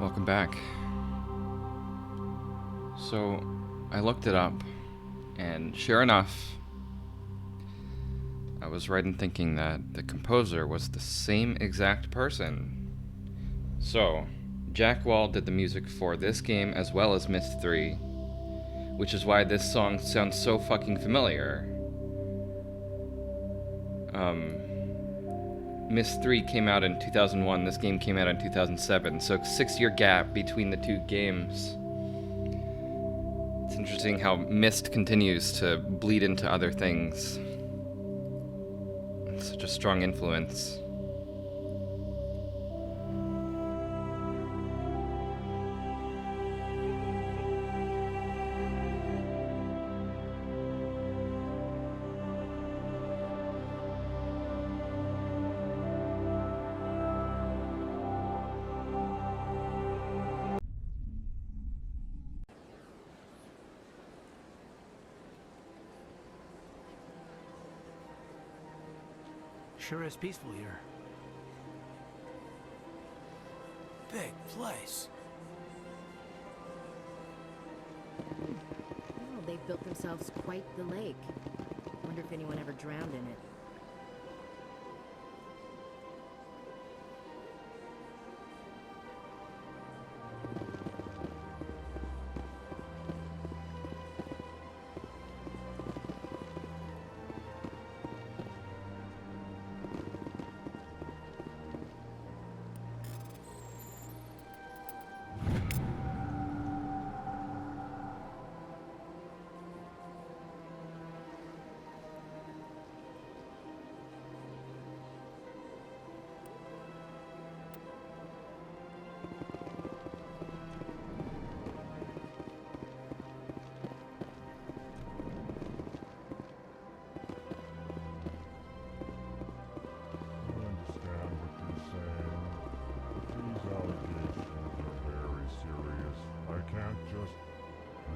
Welcome back. So, I looked it up, and sure enough, I was right in thinking that the composer was the same exact person. So, Jack Wall did the music for this game as well as Myst 3, which is why this song sounds so fucking familiar. Myst 3 came out in 2001, this game came out in 2007, so 6-year gap between the two games. It's interesting how Myst continues to bleed into other things. It's such a strong influence. Sure is peaceful here. Big place. Well, they've built themselves quite the lake. Wonder if anyone ever drowned in it.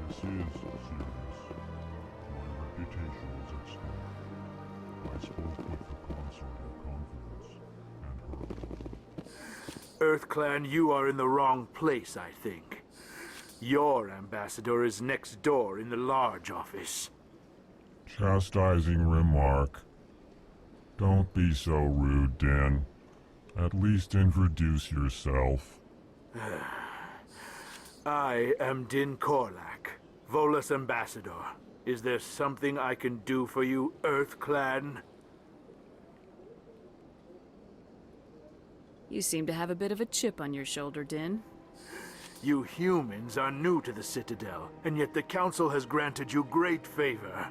This is serious. My reputation is at stake. I spoke with the consort of confidence and her. EarthClan, you are in the wrong place, I think. Your ambassador is next door in the large office. Chastising remark. Don't be so rude, Din. At least introduce yourself. I am Din Korlak, Volus ambassador. Is there something I can do for you, EarthClan? You seem to have a bit of a chip on your shoulder, Din. You humans are new to the Citadel, and yet the Council has granted you great favor.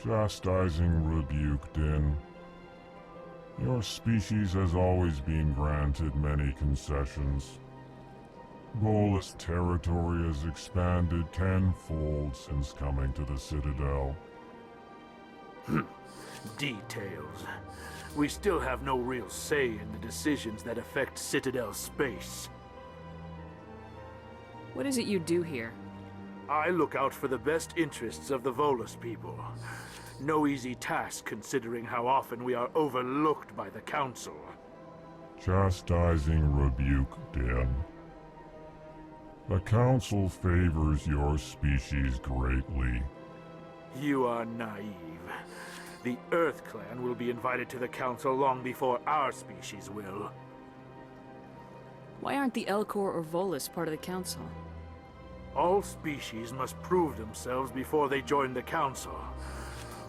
Chastising rebuke, Din. Your species has always been granted many concessions. Volus territory has expanded tenfold since coming to the Citadel. Details. We still have no real say in the decisions that affect Citadel space. What is it you do here? I look out for the best interests of the Volus people. No easy task considering how often we are overlooked by the Council. Chastising rebuke, Din. The Council favors your species greatly. You are naive. The EarthClan will be invited to the Council long before our species will. Why aren't the Elcor or Volus part of the Council? All species must prove themselves before they join the Council.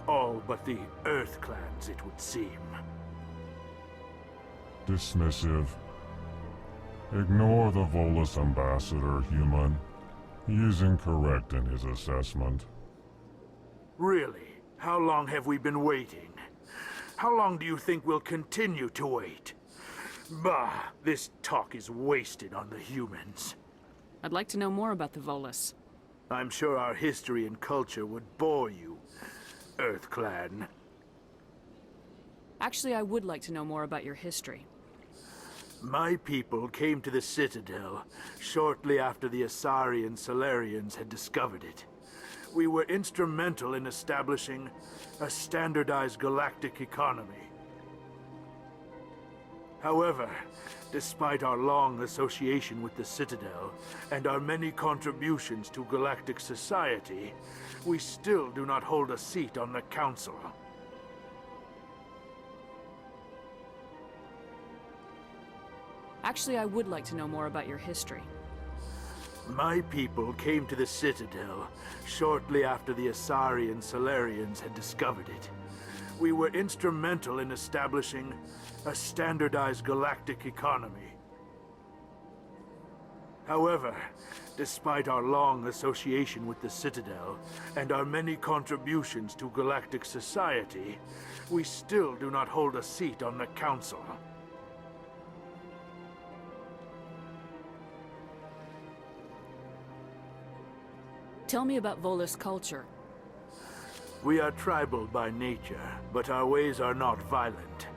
All but the EarthClans, it would seem. Dismissive. Ignore the Volus ambassador, human. He is incorrect in his assessment. Really? How long have we been waiting? How long do you think we'll continue to wait? Bah, this talk is wasted on the humans. I'd like to know more about the Volus. I'm sure our history and culture would bore you, EarthClan. Actually, I would like to know more about your history. My people came to the Citadel shortly after the Asari Solarians had discovered it. We were instrumental in establishing a standardized galactic economy. However, despite our long association with the Citadel and our many contributions to galactic society, we still do not hold a seat on the Council. Actually, I would like to know more about your history. My people came to the Citadel shortly after the Asari and Salarians had discovered it. We were instrumental in establishing a standardized galactic economy. However, despite our long association with the Citadel and our many contributions to galactic society, we still do not hold a seat on the Council. Tell me about Volus culture. We are tribal by nature, but our ways are not violent.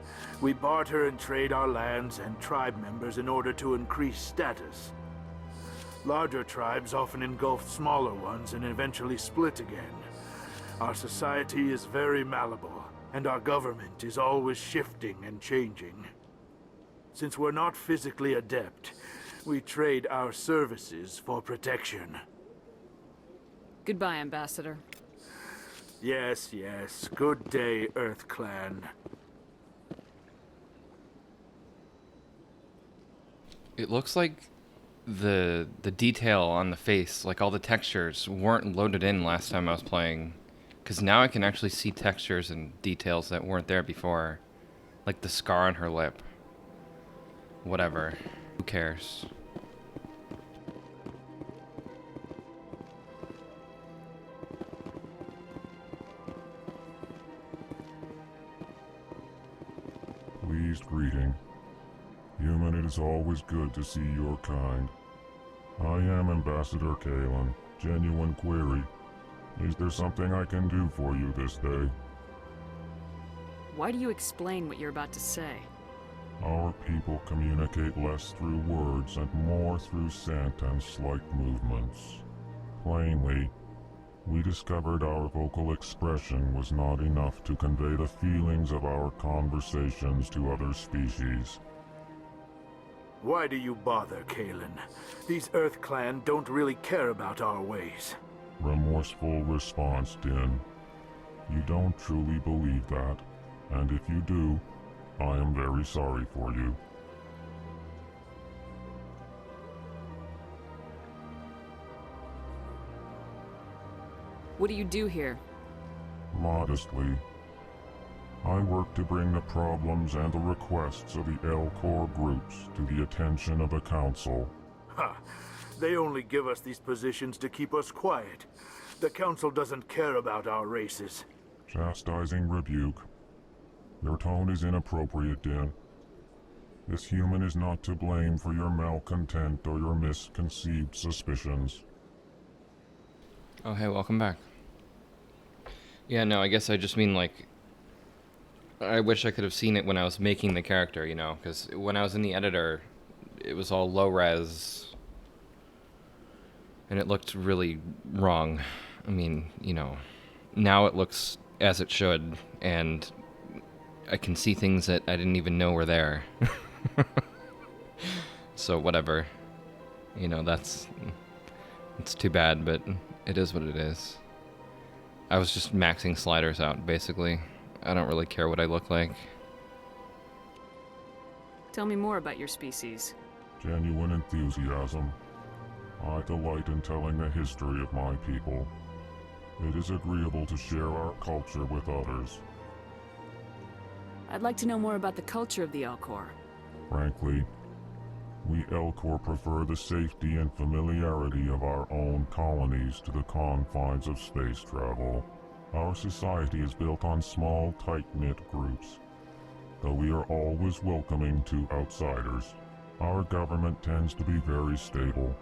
We barter and trade our lands and tribe members in order to increase status. Larger tribes often engulf smaller ones and eventually split again. Our society is very malleable, and our government is always shifting and changing. Since we're not physically adept, we trade our services for protection. Goodbye, Ambassador. Yes, yes. Good day, Earth Clan. It looks like the detail on the face, like all the textures, weren't loaded in last time I was playing. Because now I can actually see textures and details that weren't there before. Like the scar on her lip. Whatever. Who cares? Pleased greeting. Human, it is always good to see your kind. I am Ambassador Kalen. Genuine query. Is there something I can do for you this day? Why do you explain what you're about to say? Our people communicate less through words and more through scent and slight movements. Plainly, we discovered our vocal expression was not enough to convey the feelings of our conversations to other species. Why do you bother, Kalen? These Earth Clan don't really care about our ways. Remorseful response, Din. You don't truly believe that, and if you do, I am very sorry for you. What do you do here? Modestly, I work to bring the problems and the requests of the Elcor groups to the attention of the Council. Ha! They only give us these positions to keep us quiet. The Council doesn't care about our races. Chastising rebuke. Your tone is inappropriate, Din. This human is not to blame for your malcontent or your misconceived suspicions. Oh, hey, welcome back. Yeah, no, I guess I just mean, like, I wish I could have seen it when I was making the character, you know, because when I was in the editor, it was all low-res, and it looked really wrong. I mean, you know, now it looks as it should, and I can see things that I didn't even know were there. So, whatever. You know, it's too bad, but it is what it is. I was just maxing sliders out, basically. I don't really care what I look like. Tell me more about your species. Genuine enthusiasm. I delight in telling the history of my people. It is agreeable to share our culture with others. I'd like to know more about the culture of the Elcor. Frankly, we Elcor prefer the safety and familiarity of our own colonies to the confines of space travel. Our society is built on small, tight-knit groups. Though we are always welcoming to outsiders, our government tends to be very stable.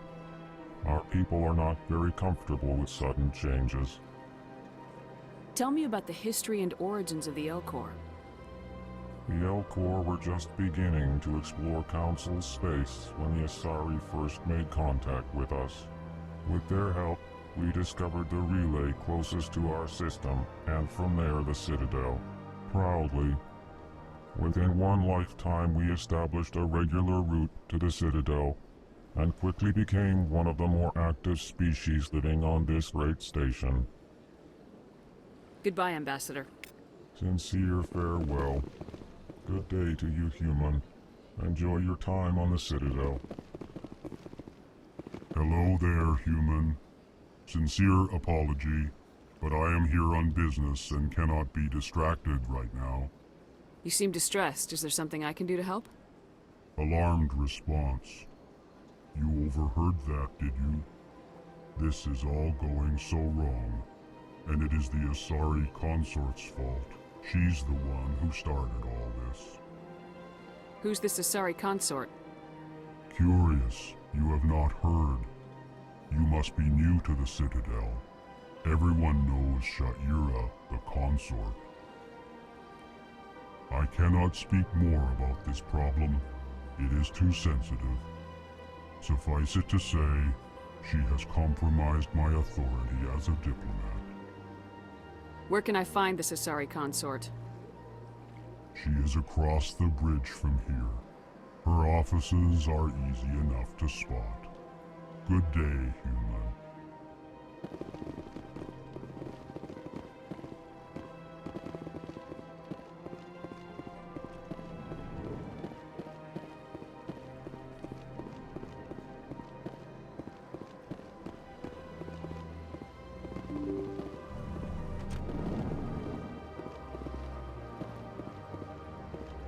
Our people are not very comfortable with sudden changes. Tell me about the history and origins of the Elcor. The Elcor were just beginning to explore Council space when the Asari first made contact with us. With their help, we discovered the relay closest to our system, and from there the Citadel. Proudly, Within one lifetime, we established a regular route to the Citadel, and quickly became one of the more active species living on this great station. Goodbye, Ambassador. Sincere farewell. Good day to you, human. Enjoy your time on the Citadel. Hello there, human. Sincere apology, but I am here on business and cannot be distracted right now. You seem distressed. Is there something I can do to help? Alarmed response. You overheard that, did you? This is all going so wrong, and it is the Asari consort's fault. She's the one who started all this. Who's this Asari consort? Curious, you have not heard. You must be new to the Citadel. Everyone knows Sha'ira, the consort. I cannot speak more about this problem. It is too sensitive. Suffice it to say, she has compromised my authority as a diplomat. Where can I find this Asari consort? She is across the bridge from here. Her offices are easy enough to spot. Good day, human.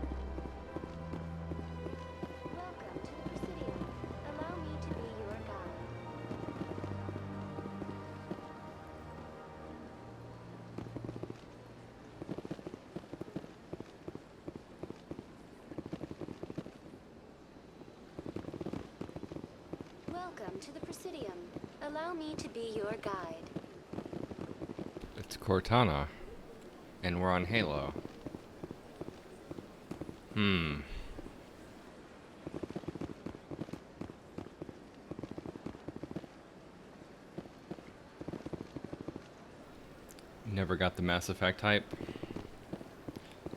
Welcome to the Presidium. Allow me to be your guide. Welcome to the Presidium. Allow me to be your guide. It's Cortana. And we're on Halo. Never got the Mass Effect hype.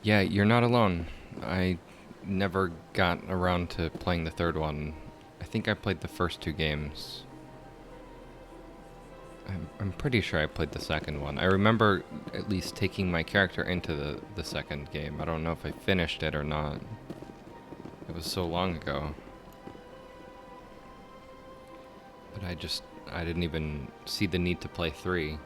Yeah, you're not alone. I never got around to playing the third one. I think I played the first two games. I'm pretty sure I played the second one. I remember at least taking my character into the second game. I don't know if I finished it or not. It was so long ago. But I didn't even see the need to play 3.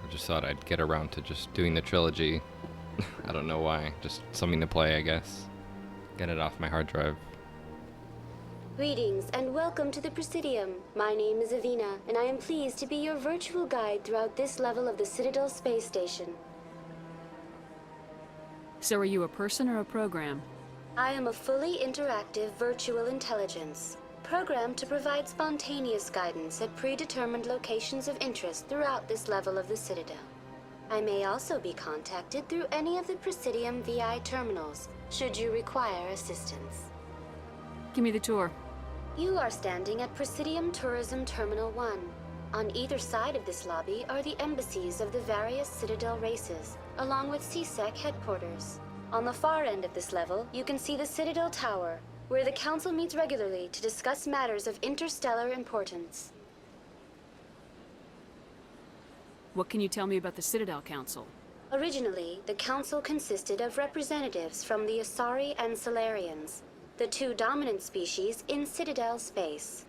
I just thought I'd get around to just doing the trilogy. I don't know why. Just something to play, I guess. Get it off my hard drive. Greetings and welcome to the Presidium. My name is Avina, and I am pleased to be your virtual guide throughout this level of the Citadel space station. So are you a person or a program? I am a fully interactive virtual intelligence, programmed to provide spontaneous guidance at predetermined locations of interest throughout this level of the Citadel. I may also be contacted through any of the Presidium VI terminals, should you require assistance. Give me the tour. You are standing at Presidium Tourism Terminal 1. On either side of this lobby are the embassies of the various Citadel races, along with CSEC headquarters. On the far end of this level, you can see the Citadel Tower, where the Council meets regularly to discuss matters of interstellar importance. What can you tell me about the Citadel Council? Originally, the Council consisted of representatives from the Asari and Solarians, the two dominant species in Citadel space.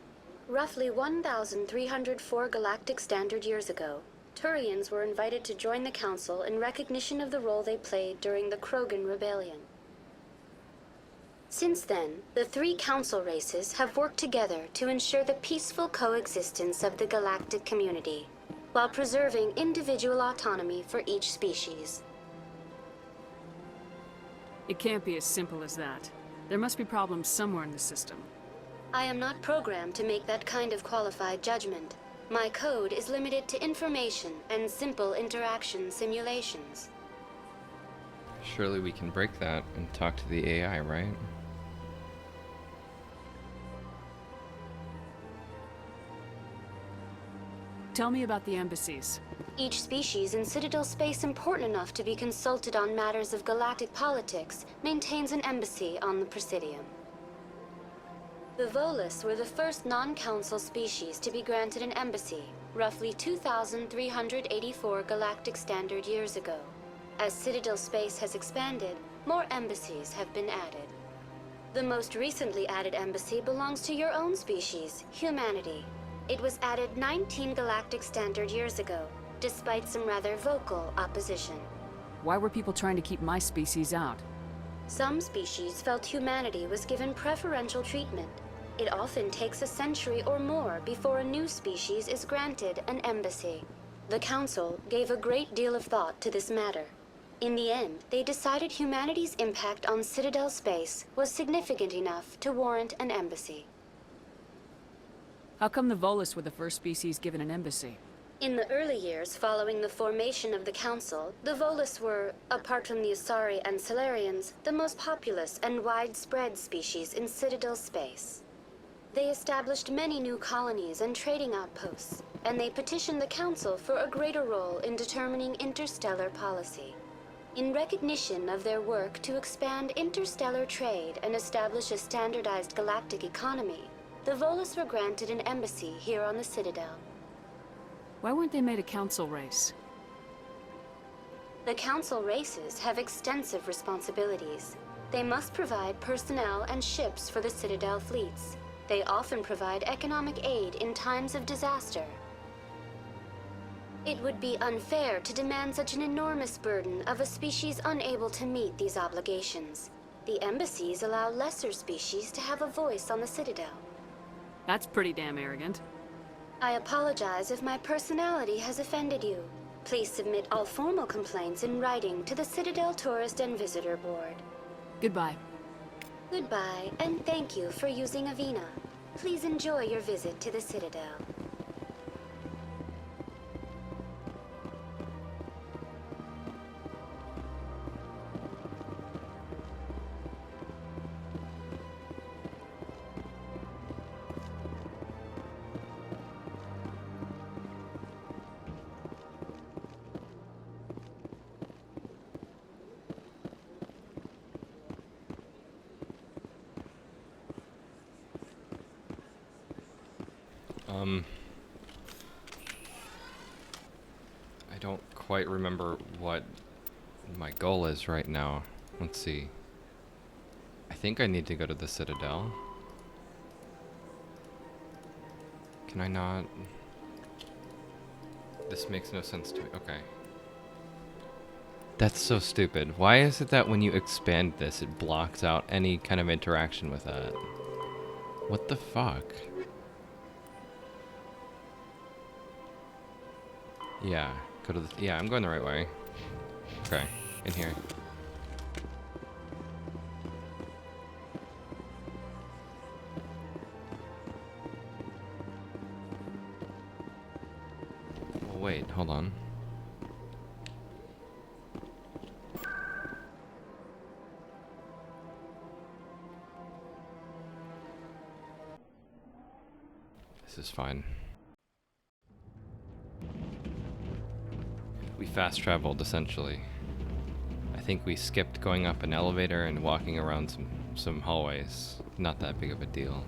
Roughly 1,304 galactic standard years ago, Turians were invited to join the Council in recognition of the role they played during the Krogan Rebellion. Since then, the three Council races have worked together to ensure the peaceful coexistence of the galactic community, while preserving individual autonomy for each species. It can't be as simple as that. There must be problems somewhere in the system. I am not programmed to make that kind of qualified judgment. My code is limited to information and simple interaction simulations. Surely we can break that and talk to the AI, right? Tell me about the embassies. Each species in Citadel space important enough to be consulted on matters of galactic politics maintains an embassy on the Presidium. The Volus were the first non-council species to be granted an embassy, roughly 2,384 galactic standard years ago. As Citadel space has expanded, more embassies have been added. The most recently added embassy belongs to your own species, humanity. It was added 19 galactic standard years ago, despite some rather vocal opposition. Why were people trying to keep my species out? Some species felt humanity was given preferential treatment. It often takes a century or more before a new species is granted an embassy. The Council gave a great deal of thought to this matter. In the end, they decided humanity's impact on Citadel space was significant enough to warrant an embassy. How come the Volus were the first species given an embassy? In the early years following the formation of the Council, the Volus were, apart from the Asari and Salarians, the most populous and widespread species in Citadel space. They established many new colonies and trading outposts, and they petitioned the Council for a greater role in determining interstellar policy. In recognition of their work to expand interstellar trade and establish a standardized galactic economy, the Volus were granted an embassy here on the Citadel. Why weren't they made a council race? The Council races have extensive responsibilities. They must provide personnel and ships for the Citadel fleets. They often provide economic aid in times of disaster. It would be unfair to demand such an enormous burden of a species unable to meet these obligations. The embassies allow lesser species to have a voice on the Citadel. That's pretty damn arrogant. I apologize if my personality has offended you. Please submit all formal complaints in writing to the Citadel Tourist and Visitor Board. Goodbye. Goodbye, and thank you for using Avina. Please enjoy your visit to the Citadel. I don't quite remember what my goal is right now. Let's see. I think I need to go to the Citadel. Can I not? This makes no sense to me. Okay. That's so stupid. Why is it that when you expand this, it blocks out any kind of interaction with that? What the fuck? Yeah, go to the... Yeah, I'm going the right way. Okay, in here. Oh, wait, hold on. This is fine. We fast traveled, essentially. I think we skipped going up an elevator and walking around some hallways. Not that big of a deal.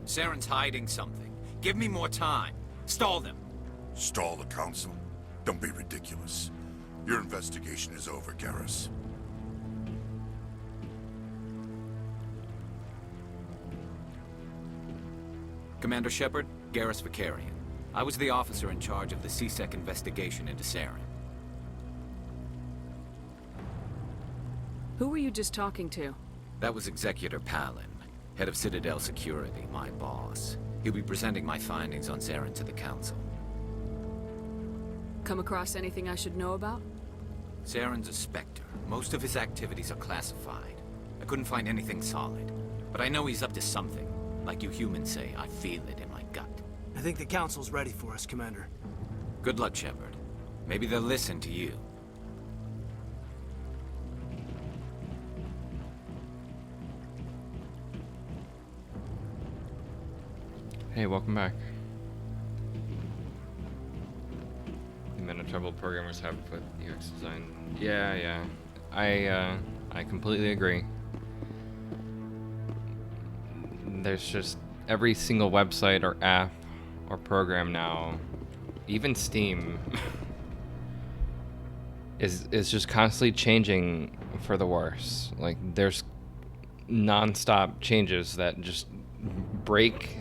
Saren's hiding something. Give me more time. Stall them. Stall the Council? Don't be ridiculous. Your investigation is over, Garrus. Commander Shepard, Garrus Vakarian. I was the officer in charge of the C-Sec investigation into Saren. Who were you just talking to? That was Executor Palin, head of Citadel Security, my boss. He'll be presenting my findings on Saren to the Council. Come across anything I should know about? Saren's a Spectre. Most of his activities are classified. I couldn't find anything solid. But I know he's up to something. Like you humans say, I feel it in my gut. I think the Council's ready for us, Commander. Good luck, Shepard. Maybe they'll listen to you. Hey, welcome back. amount of trouble programmers have with UX design. Yeah. I completely agree. There's just every single website or app or program now, even Steam, is just constantly changing for the worse. Like, there's non-stop changes that just break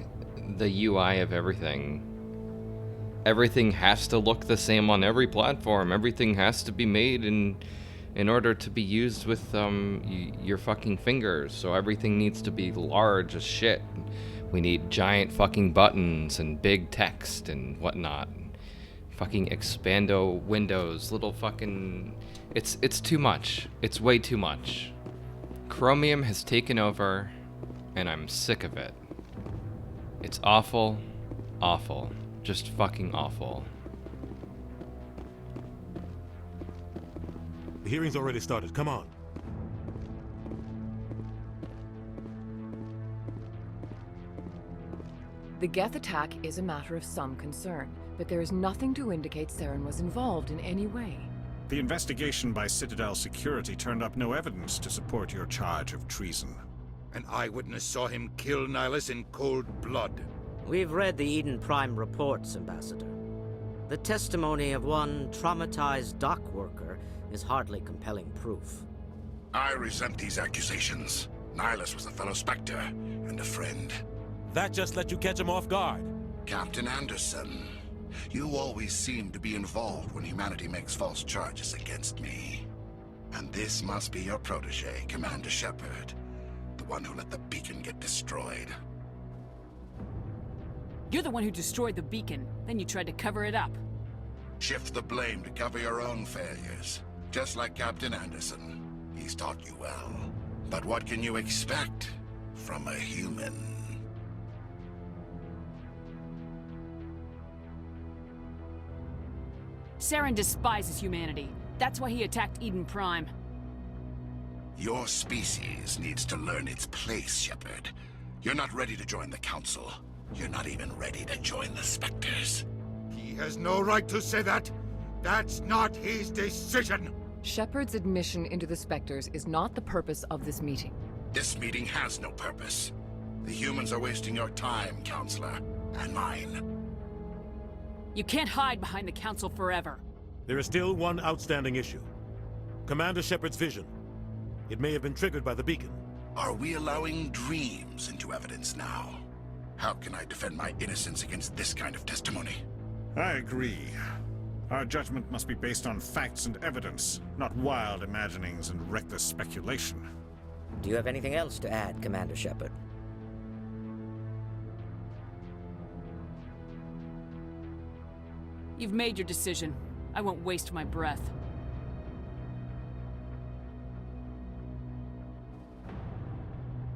the UI of everything. Everything has to look the same on every platform. Everything has to be made in order to be used with your fucking fingers. So everything needs to be large as shit. We need giant fucking buttons and big text and whatnot. Fucking expando windows, little fucking... It's too much. It's way too much. Chromium has taken over, and I'm sick of it. It's awful. Awful. Just fucking awful. The hearing's already started. Come on. The Geth attack is a matter of some concern, but there is nothing to indicate Saren was involved in any way. The investigation by Citadel Security turned up no evidence to support your charge of treason. An eyewitness saw him kill Nihilus in cold blood. We've read the Eden Prime reports, Ambassador. The testimony of one traumatized dock worker is hardly compelling proof. I resent these accusations. Nihilus was a fellow Spectre and a friend. That just let you catch him off guard. Captain Anderson, you always seem to be involved when humanity makes false charges against me. And this must be your protege, Commander Shepard. The one who let the beacon get destroyed. You're the one who destroyed the beacon, then you tried to cover it up. Shift the blame to cover your own failures. Just like Captain Anderson. He's taught you well. But what can you expect from a human? Saren despises humanity. That's why he attacked Eden Prime. Your species needs to learn its place, Shepard. You're not ready to join the Council. You're not even ready to join the Spectres. He has no right to say that. That's not his decision. Shepard's admission into the Spectres is not the purpose of this meeting. This meeting has no purpose. The humans are wasting your time, Counselor, and mine. You can't hide behind the Council forever. There is still one outstanding issue. Commander Shepard's vision. It may have been triggered by the beacon. Are we allowing dreams into evidence now? How can I defend my innocence against this kind of testimony? I agree. Our judgment must be based on facts and evidence, not wild imaginings and reckless speculation. Do you have anything else to add, Commander Shepard? You've made your decision. I won't waste my breath.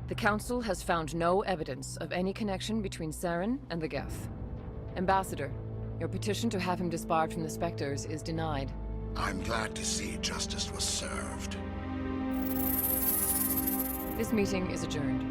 The Council has found no evidence of any connection between Saren and the Geth. Ambassador, your petition to have him disbarred from the Spectres is denied. I'm glad to see justice was served. This meeting is adjourned.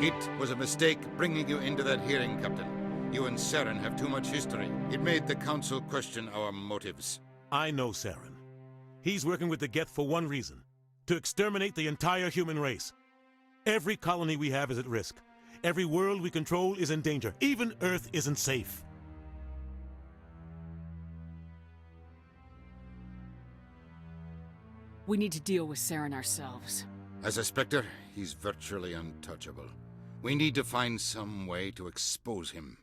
It was a mistake bringing you into that hearing, Captain. You and Saren have too much history. It made the Council question our motives. I know Saren. He's working with the Geth for one reason. To exterminate the entire human race. Every colony we have is at risk. Every world we control is in danger. Even Earth isn't safe. We need to deal with Saren ourselves. As a Spectre, he's virtually untouchable. We need to find some way to expose him.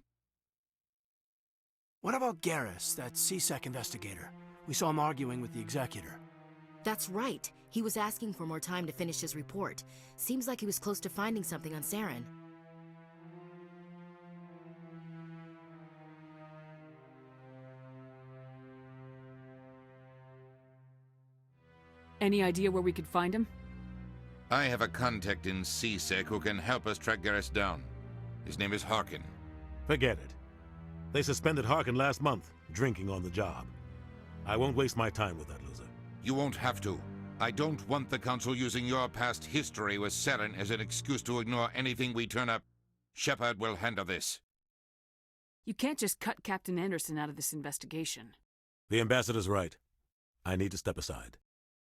What about Garrus, that CSEC investigator? We saw him arguing with the Executor. That's right. He was asking for more time to finish his report. Seems like he was close to finding something on Saren. Any idea where we could find him? I have a contact in CSEC who can help us track Garrus down. His name is Harkin. Forget it. They suspended Harkin last month, drinking on the job. I won't waste my time with that loser. You won't have to. I don't want the Council using your past history with Saren as an excuse to ignore anything we turn up. Shepard will handle this. You can't just cut Captain Anderson out of this investigation. The ambassador's right. I need to step aside.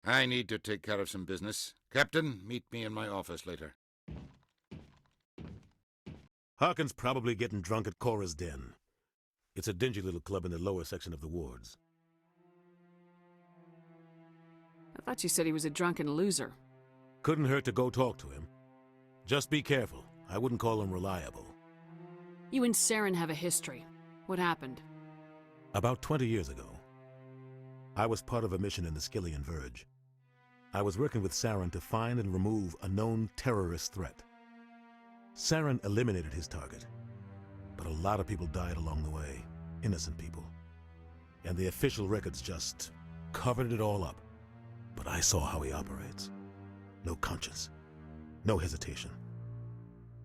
I need to take care of some business. Captain, meet me in my office later. Harkin's probably getting drunk at Cora's Den. It's a dingy little club in the lower section of the wards. I thought you said he was a drunken loser. Couldn't hurt to go talk to him. Just be careful. I wouldn't call him reliable. You and Saren have a history. What happened? About 20 years ago, I was part of a mission in the Skillian Verge. I was working with Saren to find and remove a known terrorist threat. Saren eliminated his target, but a lot of people died along the way, innocent people. And the official records just covered it all up. But I saw how he operates. No conscience, no hesitation.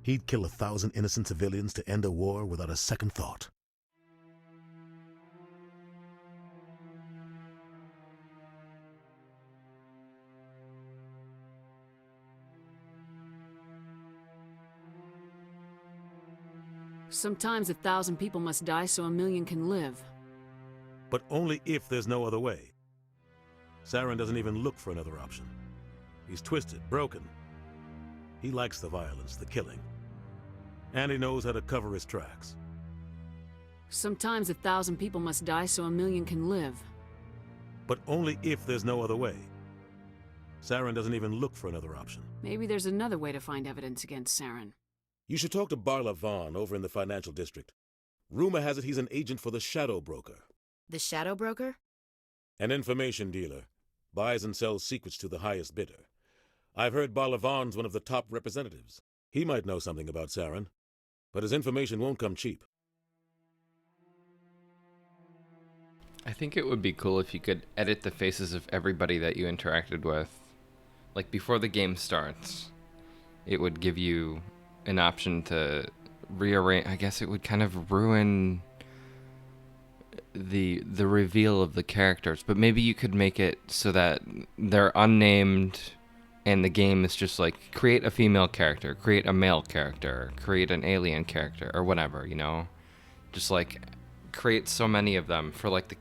He'd kill 1,000 innocent civilians to end a war without a second thought. Sometimes 1,000 people must die so 1,000,000 can live. But only if there's no other way. Saren doesn't even look for another option. He's twisted, broken. He likes the violence, the killing. And he knows how to cover his tracks. Sometimes 1,000 people must die so 1,000,000 can live. But only if there's no other way. Saren doesn't even look for another option. Maybe there's another way to find evidence against Saren. You should talk to Barla Vaughn over in the financial district. Rumor has it he's an agent for the Shadow Broker. The Shadow Broker? An information dealer. Buys and sells secrets to the highest bidder. I've heard Barla Vaughn's one of the top representatives. He might know something about Saren, but his information won't come cheap. I think it would be cool if you could edit the faces of everybody that you interacted with. Like before the game starts, it would give you an option to rearrange. I guess it would kind of ruin the reveal of the characters, but maybe you could make it so that they're unnamed and the game is just like create a female character, create a male character, create an alien character or whatever, you know? Just like create so many of them for like the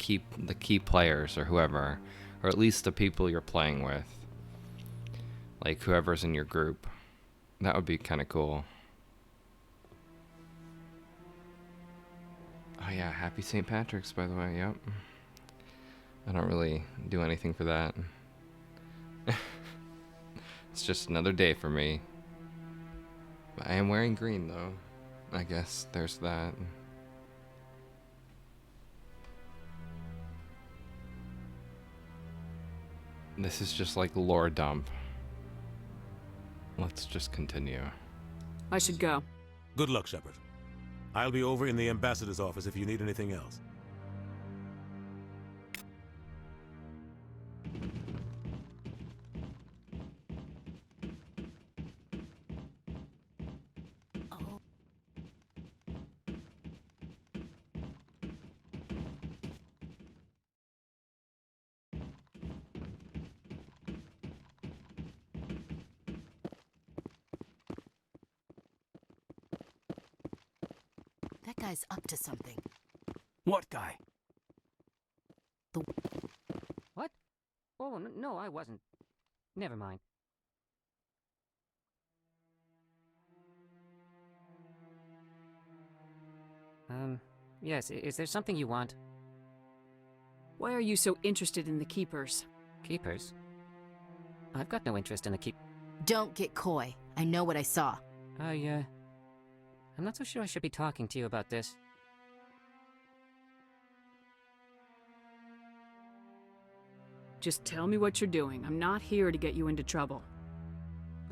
key players or whoever, or at least the people you're playing with. Like whoever's in your group. That would be kind of cool. Oh yeah, happy St. Patrick's, by the way, yep. I don't really do anything for that. It's just another day for me. I am wearing green, though. I guess there's that. This is just like lore dump. Let's just continue. I should go. Good luck, Shepard. I'll be over in the ambassador's office if you need anything else. That guy's up to something. What guy? What? Oh, no, I wasn't. Never mind. Yes, is there something you want? Why are you so interested in the Keepers? Keepers? I've got no interest in the Don't get coy. I know what I saw. I'm not so sure I should be talking to you about this. Just tell me what you're doing. I'm not here to get you into trouble.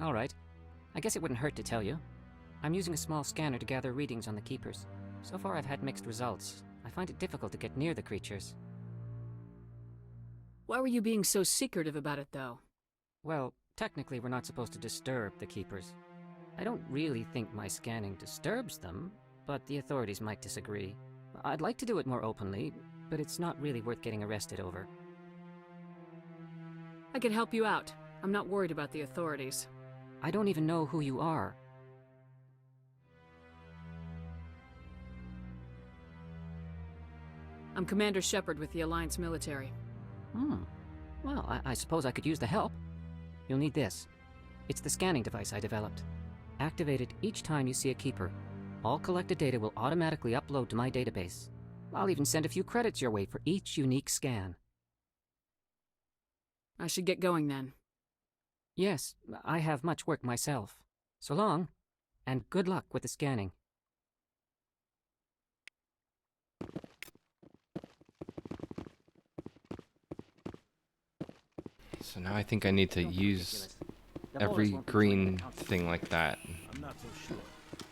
All right. I guess it wouldn't hurt to tell you. I'm using a small scanner to gather readings on the Keepers. So far I've had mixed results. I find it difficult to get near the creatures. Why were you being so secretive about it, though? Well, technically we're not supposed to disturb the Keepers. I don't really think my scanning disturbs them, but the authorities might disagree. I'd like to do it more openly, but it's not really worth getting arrested over. I can help you out. I'm not worried about the authorities. I don't even know who you are. I'm Commander Shepard with the Alliance military. Well, I suppose I could use the help. You'll need this. It's the scanning device I developed. Activate it each time you see a Keeper. All collected data will automatically upload to my database. I'll even send a few credits your way for each unique scan. I should get going then. Yes, I have much work myself. So long, and good luck with the scanning. So now I think I need to use every green thing like that. I'm not so sure.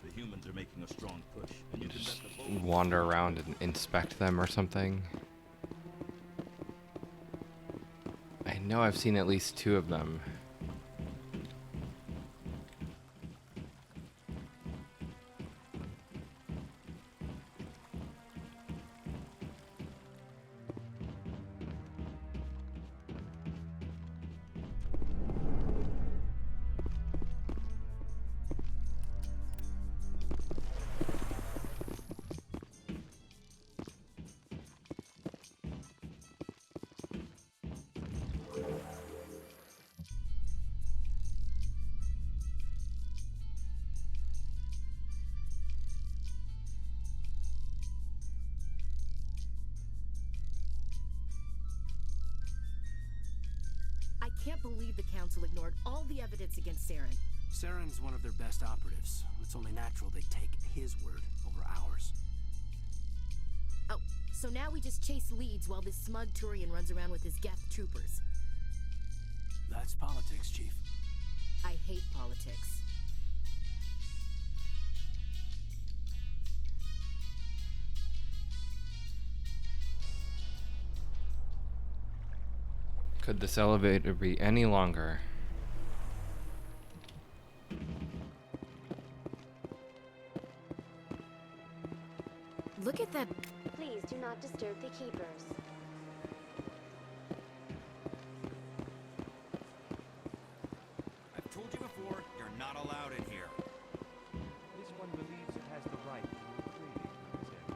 The humans are making a strong push. And you Just wander around and inspect them or something. I know I've seen at least 2 of them. I can't believe the Council ignored all the evidence against Saren. Saren's one of their best operatives. It's only natural they take his word over ours. Oh, so now we just chase leads while this smug Turian runs around with his Geth troopers. That's politics, Chief. I hate politics. Could this elevator be any longer? Look at that. Please do not disturb the Keepers. I've told you before, you're not allowed in here. This one believes it has the right to retrieve it.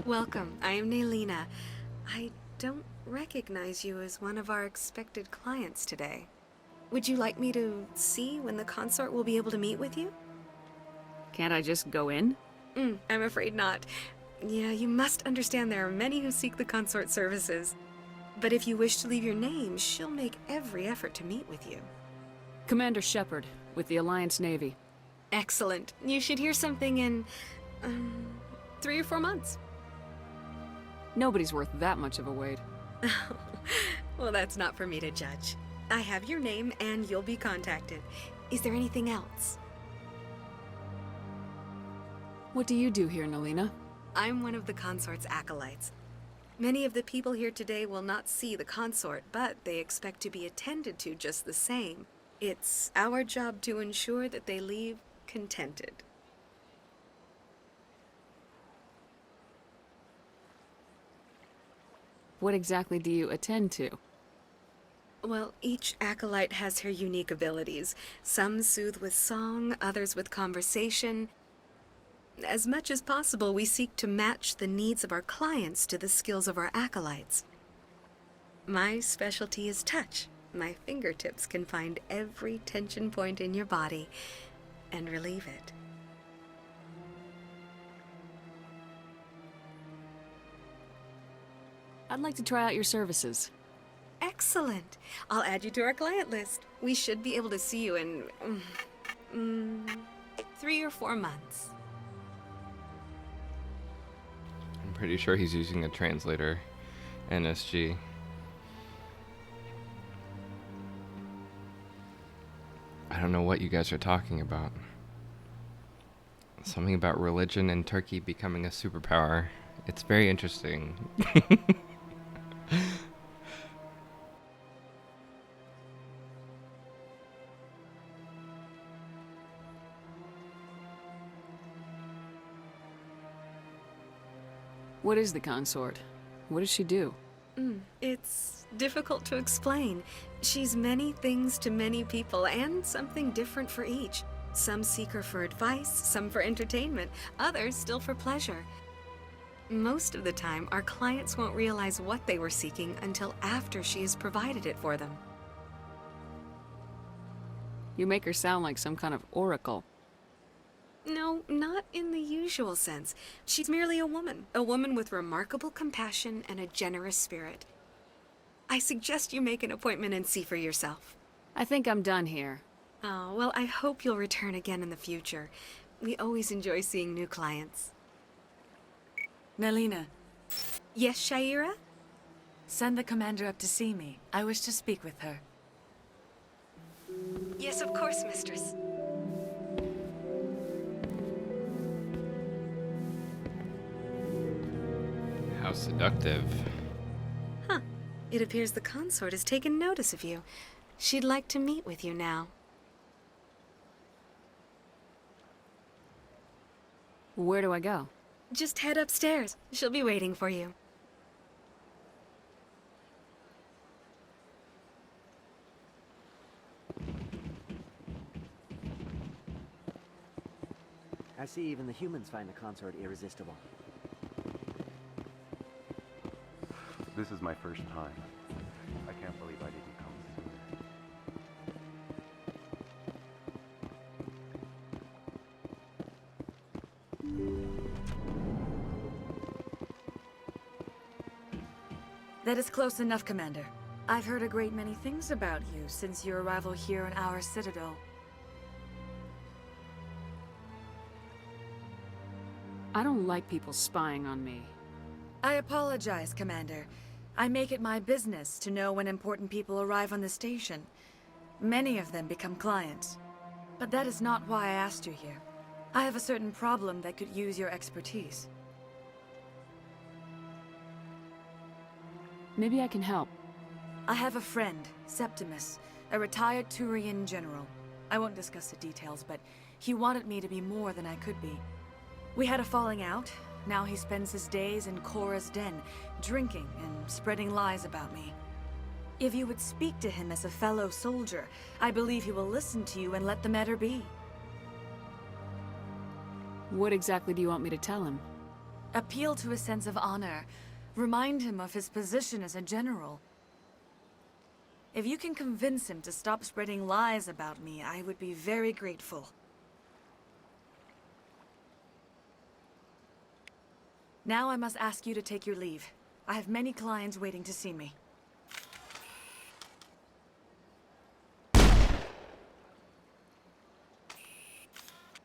Welcome, I am Naylina. I don't recognize you as one of our expected clients today. Would you like me to see when the consort will be able to meet with you? Can't I just go in? I'm afraid not. Yeah, you must understand there are many who seek the consort services. But if you wish to leave your name, she'll make every effort to meet with you. Commander Shepard, with the Alliance Navy. Excellent. You should hear something in, 3 or 4 months. Nobody's worth that much of a wait. Well, that's not for me to judge. I have your name, and you'll be contacted. Is there anything else? What do you do here, Nalina? I'm one of the consort's acolytes. Many of the people here today will not see the consort, but they expect to be attended to just the same. It's our job to ensure that they leave contented. What exactly do you attend to? Well, each acolyte has her unique abilities. Some soothe with song, others with conversation. As much as possible, we seek to match the needs of our clients to the skills of our acolytes. My specialty is touch. My fingertips can find every tension point in your body and relieve it. I'd like to try out your services. Excellent. I'll add you to our client list. We should be able to see you in 3 or 4 months. I'm pretty sure he's using a translator, NSG. I don't know what you guys are talking about. Something about religion and Turkey becoming a superpower. It's very interesting. What is the consort? What does she do? It's difficult to explain. She's many things to many people, and something different for each. Some seek her for advice, some for entertainment, others still for pleasure. Most of the time, our clients won't realize what they were seeking until after she has provided it for them. You make her sound like some kind of oracle. No, not in the usual sense. She's merely a woman with remarkable compassion and a generous spirit. I suggest you make an appointment and see for yourself. I think I'm done here. Oh, well, I hope you'll return again in the future. We always enjoy seeing new clients. Nalina. Yes, Shaira? Send the commander up to see me. I wish to speak with her. Yes, of course, mistress. How seductive. Huh. It appears the consort has taken notice of you. She'd like to meet with you now. Where do I go? Just head upstairs. She'll be waiting for you. I see even the humans find the consort irresistible. This is my first time. I can't believe I didn't come sooner. That is close enough, Commander. I've heard a great many things about you since your arrival here in our citadel. I don't like people spying on me. I apologize, Commander. I make it my business to know when important people arrive on the station. Many of them become clients. But that is not why I asked you here. I have a certain problem that could use your expertise. Maybe I can help. I have a friend, Septimus, a retired Turian general. I won't discuss the details, but he wanted me to be more than I could be. We had a falling out. Now he spends his days in Korra's den, drinking and spreading lies about me. If you would speak to him as a fellow soldier, I believe he will listen to you and let the matter be. What exactly do you want me to tell him? Appeal to his sense of honor. Remind him of his position as a general. If you can convince him to stop spreading lies about me, I would be very grateful. Now I must ask you to take your leave. I have many clients waiting to see me.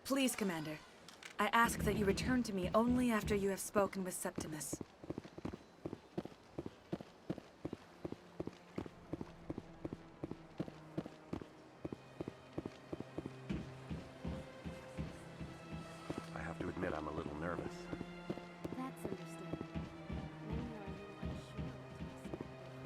Please, Commander. I ask that you return to me only after you have spoken with Septimus. I have to admit I'm a little nervous. That's understandable. Many are a little unsure what to expect.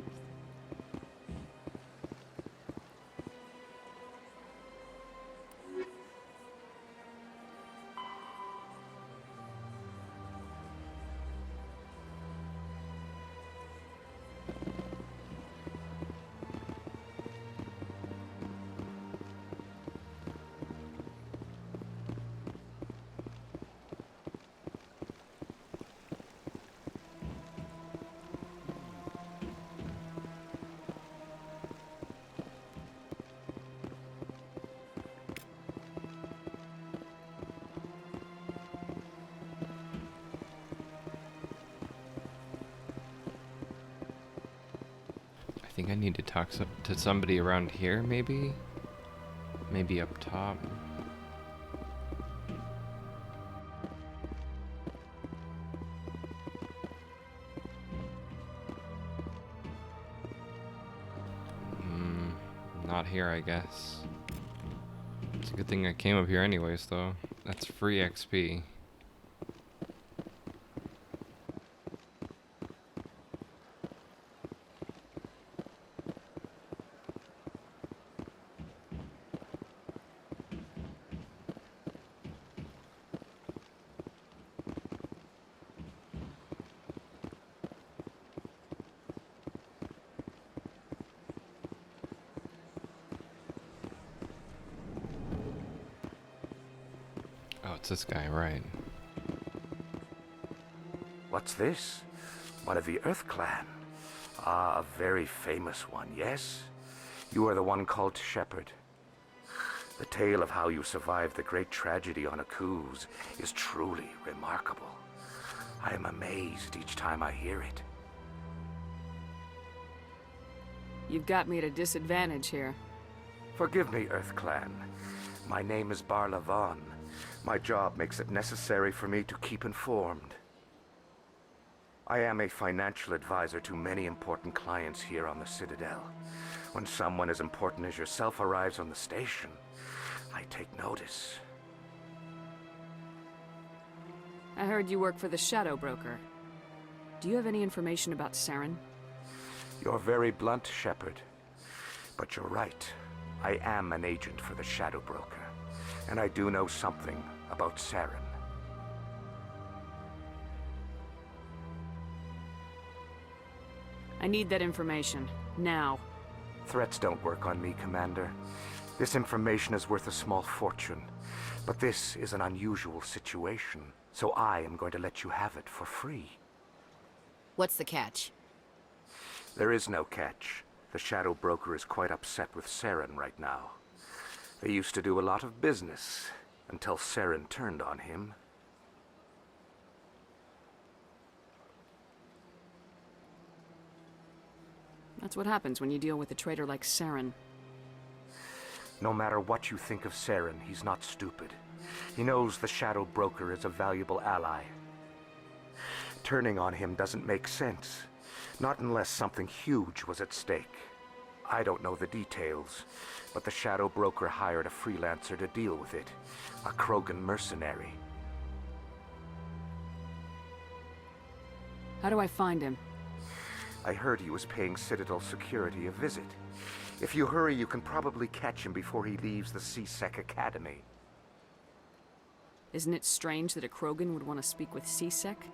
I think I need to talk to somebody around here, maybe? Maybe up top. Not here, I guess. It's a good thing I came up here anyways, though. That's free XP. Oh, it's this guy, right. What's this? One of the Earth Clan. Ah, a very famous one, yes? You are the one called Shepard. The tale of how you survived the great tragedy on Akuz is truly remarkable. I am amazed each time I hear it. You've got me at a disadvantage here. Forgive me, Earth Clan. My name is Barla Von. My job makes it necessary for me to keep informed. I am a financial advisor to many important clients here on the Citadel. When someone as important as yourself arrives on the station, I take notice. I heard you work for the Shadow Broker. Do you have any information about Saren? You're very blunt, Shepard. But you're right. I am an agent for the Shadow Broker. And I do know something about Saren. I need that information. Now. Threats don't work on me, Commander. This information is worth a small fortune. But this is an unusual situation, so I am going to let you have it for free. What's the catch? There is no catch. The Shadow Broker is quite upset with Saren right now. They used to do a lot of business, until Saren turned on him. That's what happens when you deal with a traitor like Saren. No matter what you think of Saren, he's not stupid. He knows the Shadow Broker is a valuable ally. Turning on him doesn't make sense. Not unless something huge was at stake. I don't know the details, but the Shadow Broker hired a freelancer to deal with it. A Krogan mercenary. How do I find him? I heard he was paying Citadel security a visit. If you hurry, you can probably catch him before he leaves the C-Sec Academy. Isn't it strange that a Krogan would want to speak with C-Sec?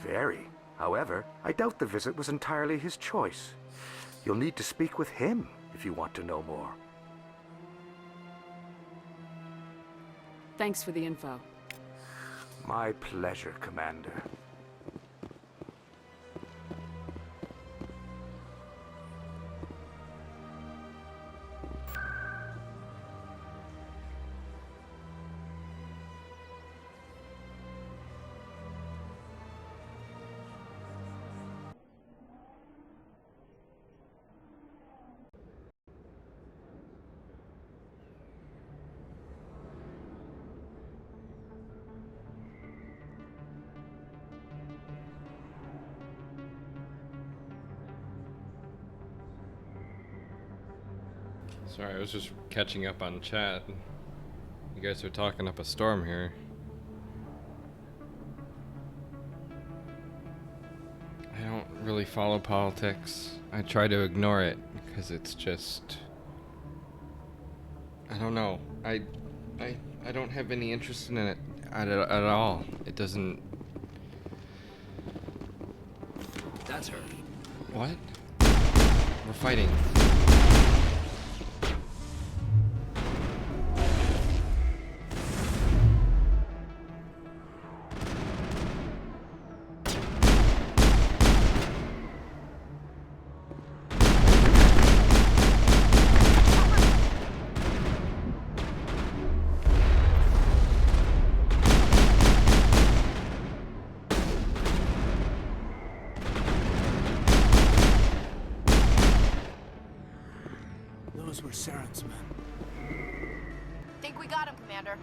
Very. However, I doubt the visit was entirely his choice. You'll need to speak with him if you want to know more. Thanks for the info. My pleasure, Commander. Sorry, I was just catching up on chat. You guys are talking up a storm here. I don't really follow politics. I try to ignore it because it's just... I don't know. I don't have any interest in it at all. It doesn't... That's her. What? We're fighting. Those were Saren's men. Think we got him, Commander.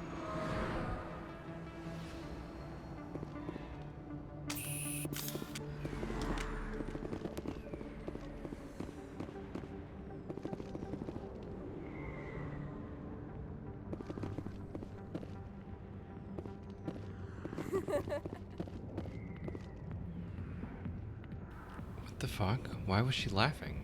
What the fuck? Why was she laughing?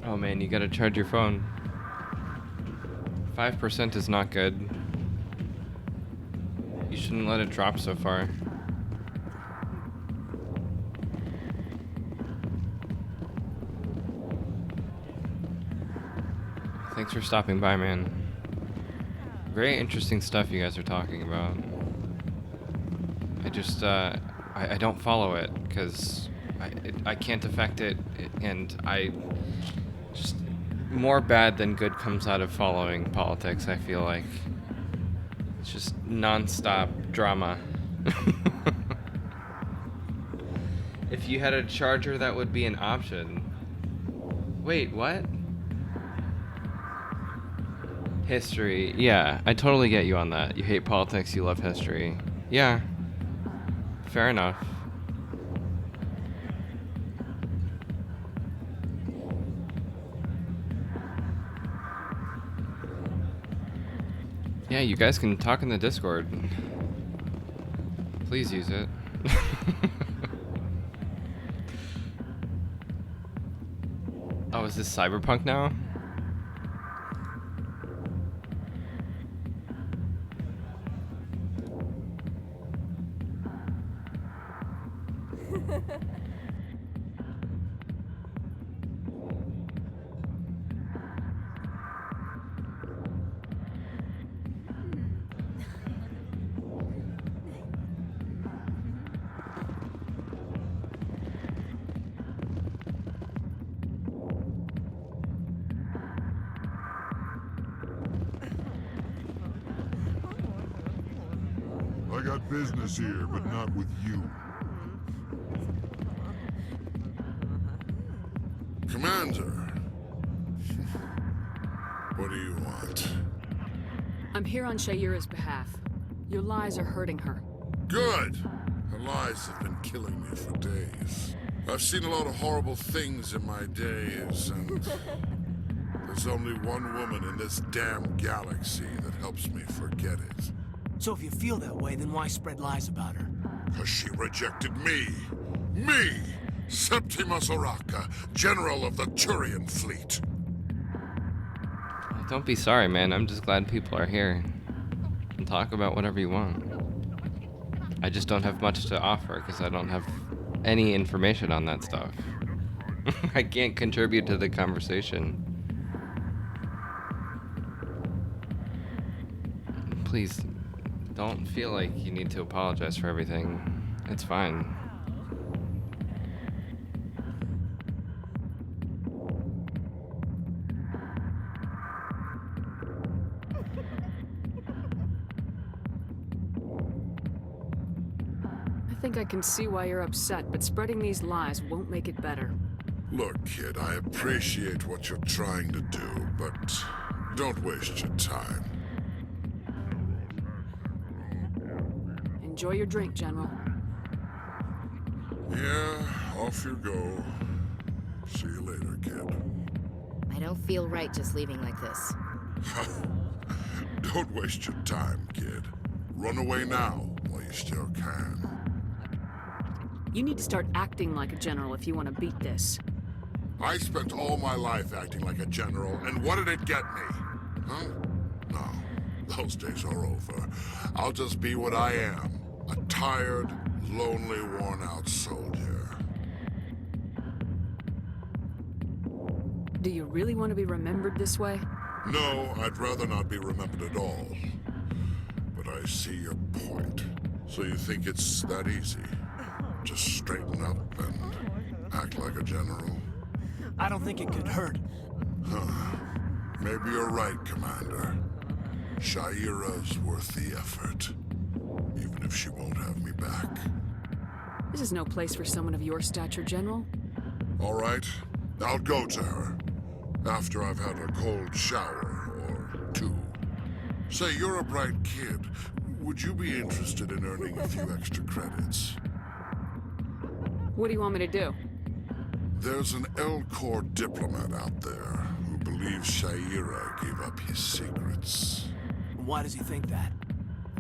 Oh man, you gotta charge your phone. 5% is not good. You shouldn't let it drop so far. Thanks for stopping by, man. Very interesting stuff you guys are talking about. I just, I don't follow it, because I can't affect it, and I just... More bad than good comes out of following politics, I feel like. It's just non-stop drama. If you had a charger, that would be an option. Wait, what? History. Yeah, I totally get you on that. You hate politics, you love history. Yeah. Fair enough. Yeah, you guys can talk in the Discord. Please use it. Oh, is this Cyberpunk now? I got business here, but not with you. Commander! What do you want? I'm here on Shayura's behalf. Your lies are hurting her. Good! Her lies have been killing me for days. I've seen a lot of horrible things in my days, and there's only one woman in this damn galaxy that helps me forget it. So if you feel that way, then why spread lies about her? Because she rejected me! Me! Septimus Oraka, General of the Turian Fleet. Don't be sorry, man. I'm just glad people are here. You can talk about whatever you want. I just don't have much to offer because I don't have any information on that stuff. I can't contribute to the conversation. Please, don't feel like you need to apologize for everything. It's fine. I think I can see why you're upset, but spreading these lies won't make it better. Look, kid, I appreciate what you're trying to do, but don't waste your time. Enjoy your drink, General. Yeah, off you go. See you later, kid. I don't feel right just leaving like this. Don't waste your time, kid. Run away now, while you still can. You need to start acting like a general if you want to beat this. I spent all my life acting like a general, and what did it get me? Huh? No, those days are over. I'll just be what I am. A tired, lonely, worn-out soldier. Do you really want to be remembered this way? No, I'd rather not be remembered at all. But I see your point. So you think it's that easy? Just straighten up and act like a general? I don't think it could hurt. Huh. Maybe you're right, Commander. Sha'ira's worth the effort. Even if she won't have me back. This is no place for someone of your stature, General. All right, I'll go to her. After I've had a cold shower, or two. Say, you're a bright kid. Would you be interested in earning a few extra credits? What do you want me to do? There's an Elcor diplomat out there who believes Sha'ira gave up his secrets. Why does he think that?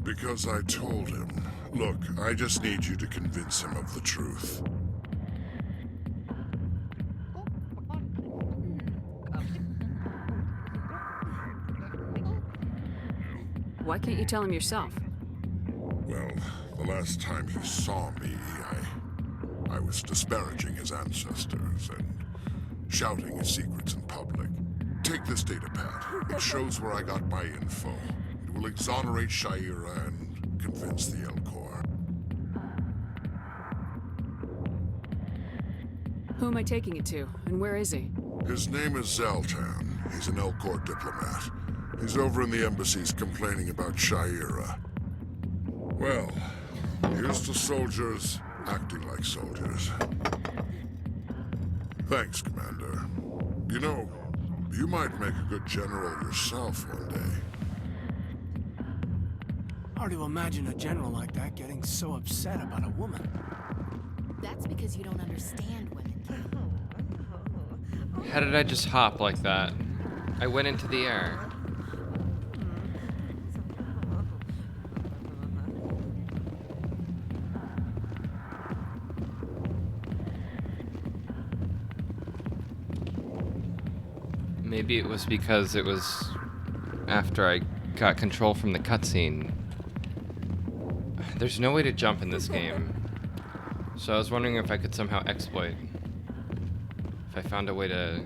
Because I told him. Look, I just need you to convince him of the truth. Why can't you tell him yourself? Well, the last time he saw me, I was disparaging his ancestors and shouting his secrets in public. Take this data pad. It shows where I got my info. It will exonerate Sha'ira and convince the Elcor. Who am I taking it to, and where is he? His name is Zaltan. He's an Elcor diplomat. He's over in the embassies complaining about Sha'ira. Well, here's to soldiers acting like soldiers. Thanks, Commander. You know, you might make a good general yourself one day. Hard to imagine a general like that getting so upset about a woman. That's because you don't understand women, kid. How did I just hop like that? I went into the air. Maybe it was because it was after I got control from the cutscene. There's no way to jump in this game. So I was wondering if I could somehow exploit. If I found a way to...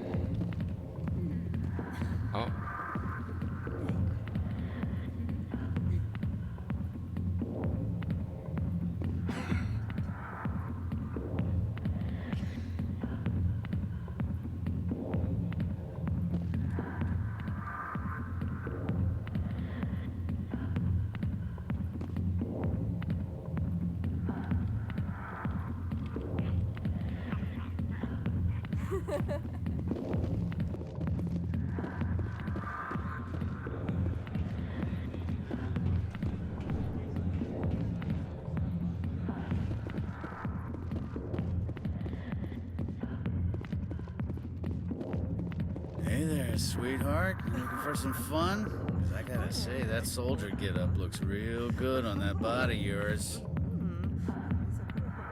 Oh. Hey there, sweetheart. Looking for some fun? 'Cause I gotta say, that soldier get-up looks real good on that body of yours.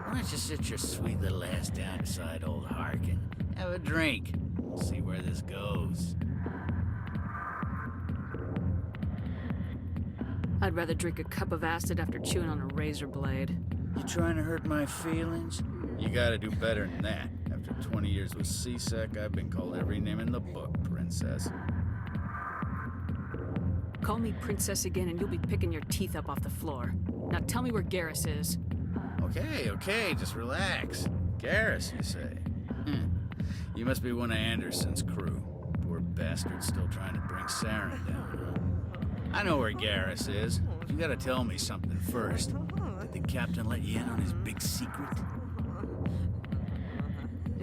Why don't you sit your sweet little ass down beside old Harkin? Have a drink. We'll see where this goes. I'd rather drink a cup of acid after chewing on a razor blade. You trying to hurt my feelings? You gotta do better than that. After 20 years with C-Sec, I've been called every name in the book, princess. Call me princess again and you'll be picking your teeth up off the floor. Now tell me where Garrus is. Okay, just relax. Garrus, you say? You must be one of Anderson's crew. Poor bastard still trying to bring Saren down, huh? I know where Garrus is. You gotta tell me something first. Did the captain let you in on his big secret?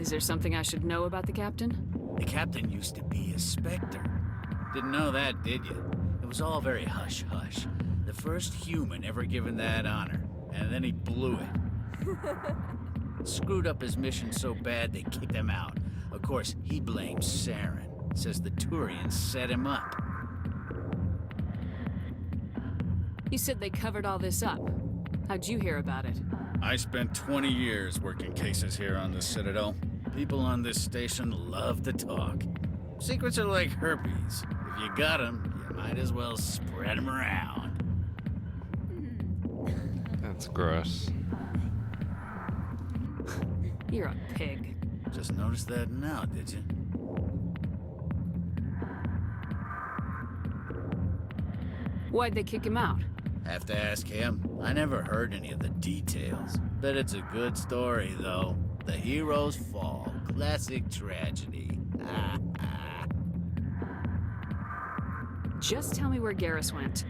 Is there something I should know about the captain? The captain used to be a Spectre. Didn't know that, did you? It was all very hush-hush. The first human ever given that honor, and then he blew it. Screwed up his mission so bad they kicked him out. Of course, he blames Saren. Says the Turians set him up. You said they covered all this up. How'd you hear about it? I spent 20 years working cases here on the Citadel. People on this station love to talk. Secrets are like herpes. If you got them, you might as well spread them around. That's gross. You're a pig. Just noticed that now, did you? Why'd they kick him out? Have to ask him. I never heard any of the details. Bet it's a good story, though. The hero's fall. Classic tragedy. Just tell me where Garrus went.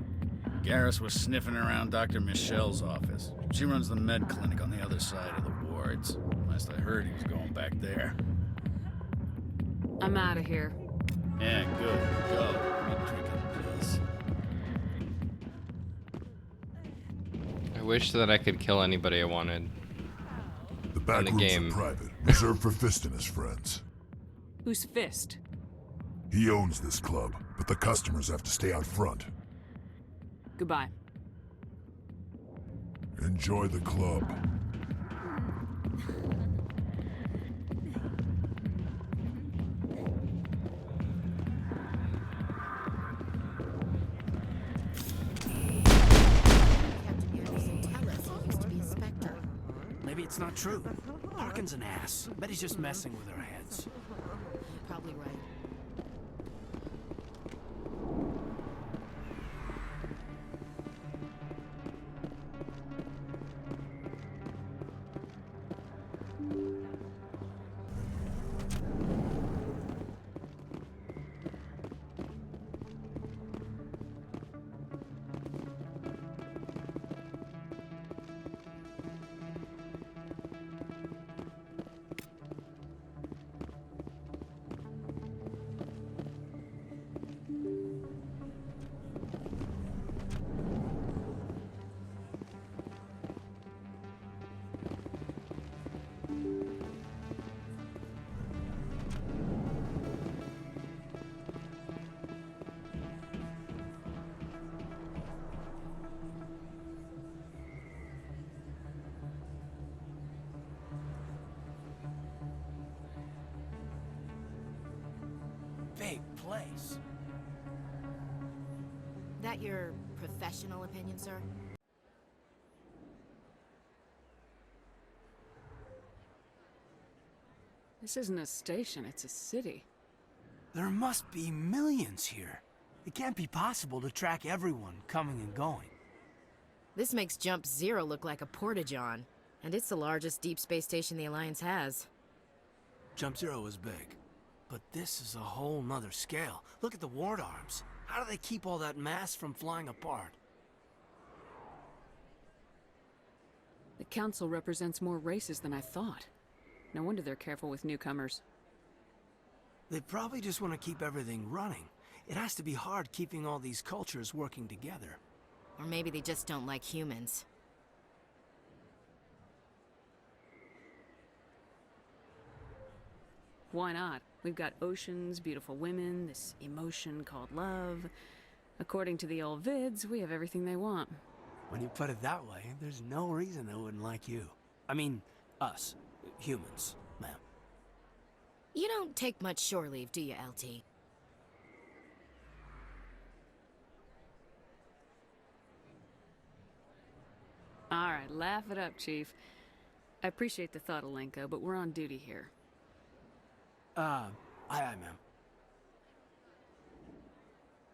Garrus was sniffing around Dr. Michelle's office. She runs the med clinic on the other side of the wards. Last I heard, he was going back there. I'm out of here. Yeah, good. Go. Give me a drink of this. I wish that I could kill anybody I wanted. The back in the rooms game. are private, reserved for Fist and his friends. Who's Fist? He owns this club, but the customers have to stay out front. Goodbye. Enjoy the club. Captain Anderson, tell us he used to be a Spectre. Maybe it's not true. Harkin's an ass. Bet he's just messing with our heads. Probably right. Big place. That your professional opinion, sir? This isn't a station, it's a city. There must be millions here. It can't be possible to track everyone coming and going. This makes Jump Zero look like a porta-john, and it's the largest deep space station the Alliance has. Jump Zero is big, but this is a whole nother scale. Look at the ward arms. How do they keep all that mass from flying apart? The Council represents more races than I thought. No wonder they're careful with newcomers. They probably just want to keep everything running. It has to be hard keeping all these cultures working together. Or maybe they just don't like humans. Why not? We've got oceans, beautiful women, this emotion called love. According to the old vids, we have everything they want. When you put it that way, there's no reason they wouldn't like you. I mean, us. Humans, ma'am. You don't take much shore leave, do you, LT? Alright, laugh it up, Chief. I appreciate the thought, Alenko, but we're on duty here. Aye, ma'am.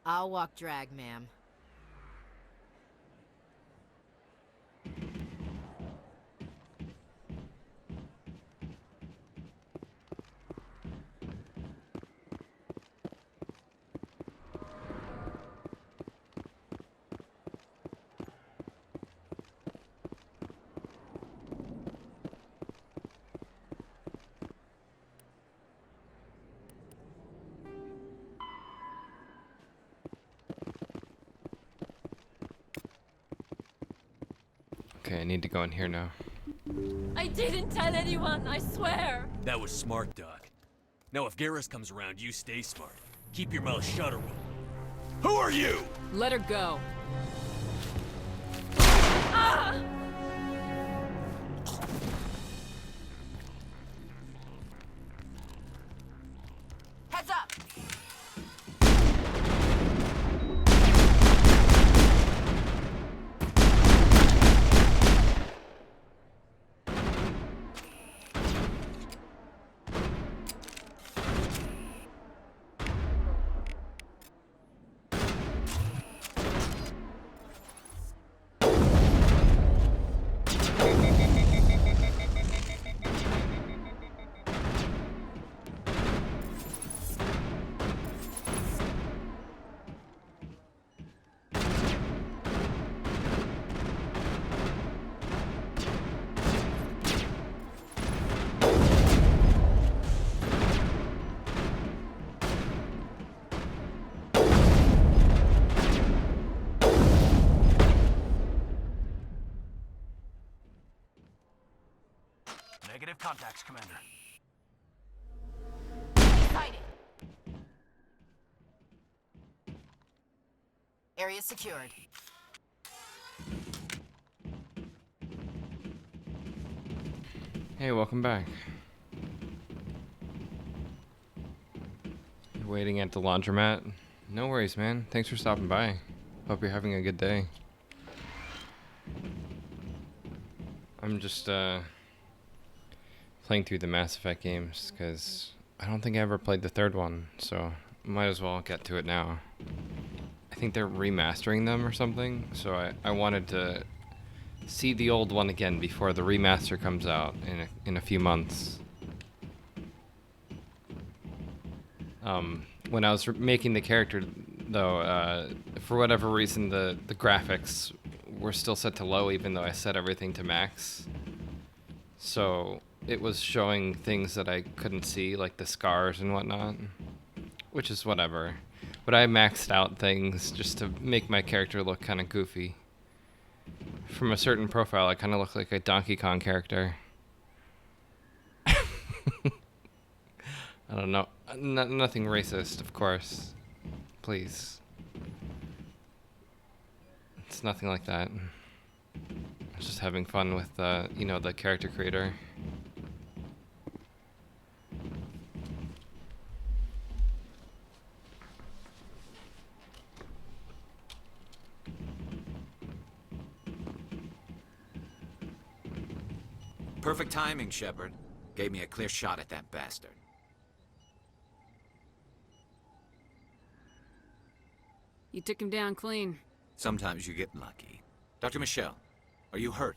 I'll walk drag, ma'am. Okay, I need to go in here now. I didn't tell anyone, I swear! That was smart, Doc. Now if Garrus comes around, you stay smart. Keep your mouth shut or we'll... Who are you? Let her go. Ah! Heads up! Negative contacts, Commander. Sighted. Area secured. Hey, welcome back. You're waiting at the laundromat? No worries, man. Thanks for stopping by. Hope you're having a good day. I'm just, playing through the Mass Effect games, because I don't think I ever played the third one, so might as well get to it now. I think they're remastering them or something, so I wanted to see the old one again before the remaster comes out in a few months. When I was making the character, though, for whatever reason, the graphics were still set to low, even though I set everything to max. So it was showing things that I couldn't see, like the scars and whatnot, which is whatever. But I maxed out things just to make my character look kind of goofy. From a certain profile, I kind of look like a Donkey Kong character. I don't know. Nothing racist, of course. Please. It's nothing like that. I was just having fun with, you know, the character creator. Perfect timing, Shepard. Gave me a clear shot at that bastard. You took him down clean. Sometimes you get lucky. Dr. Michelle, are you hurt?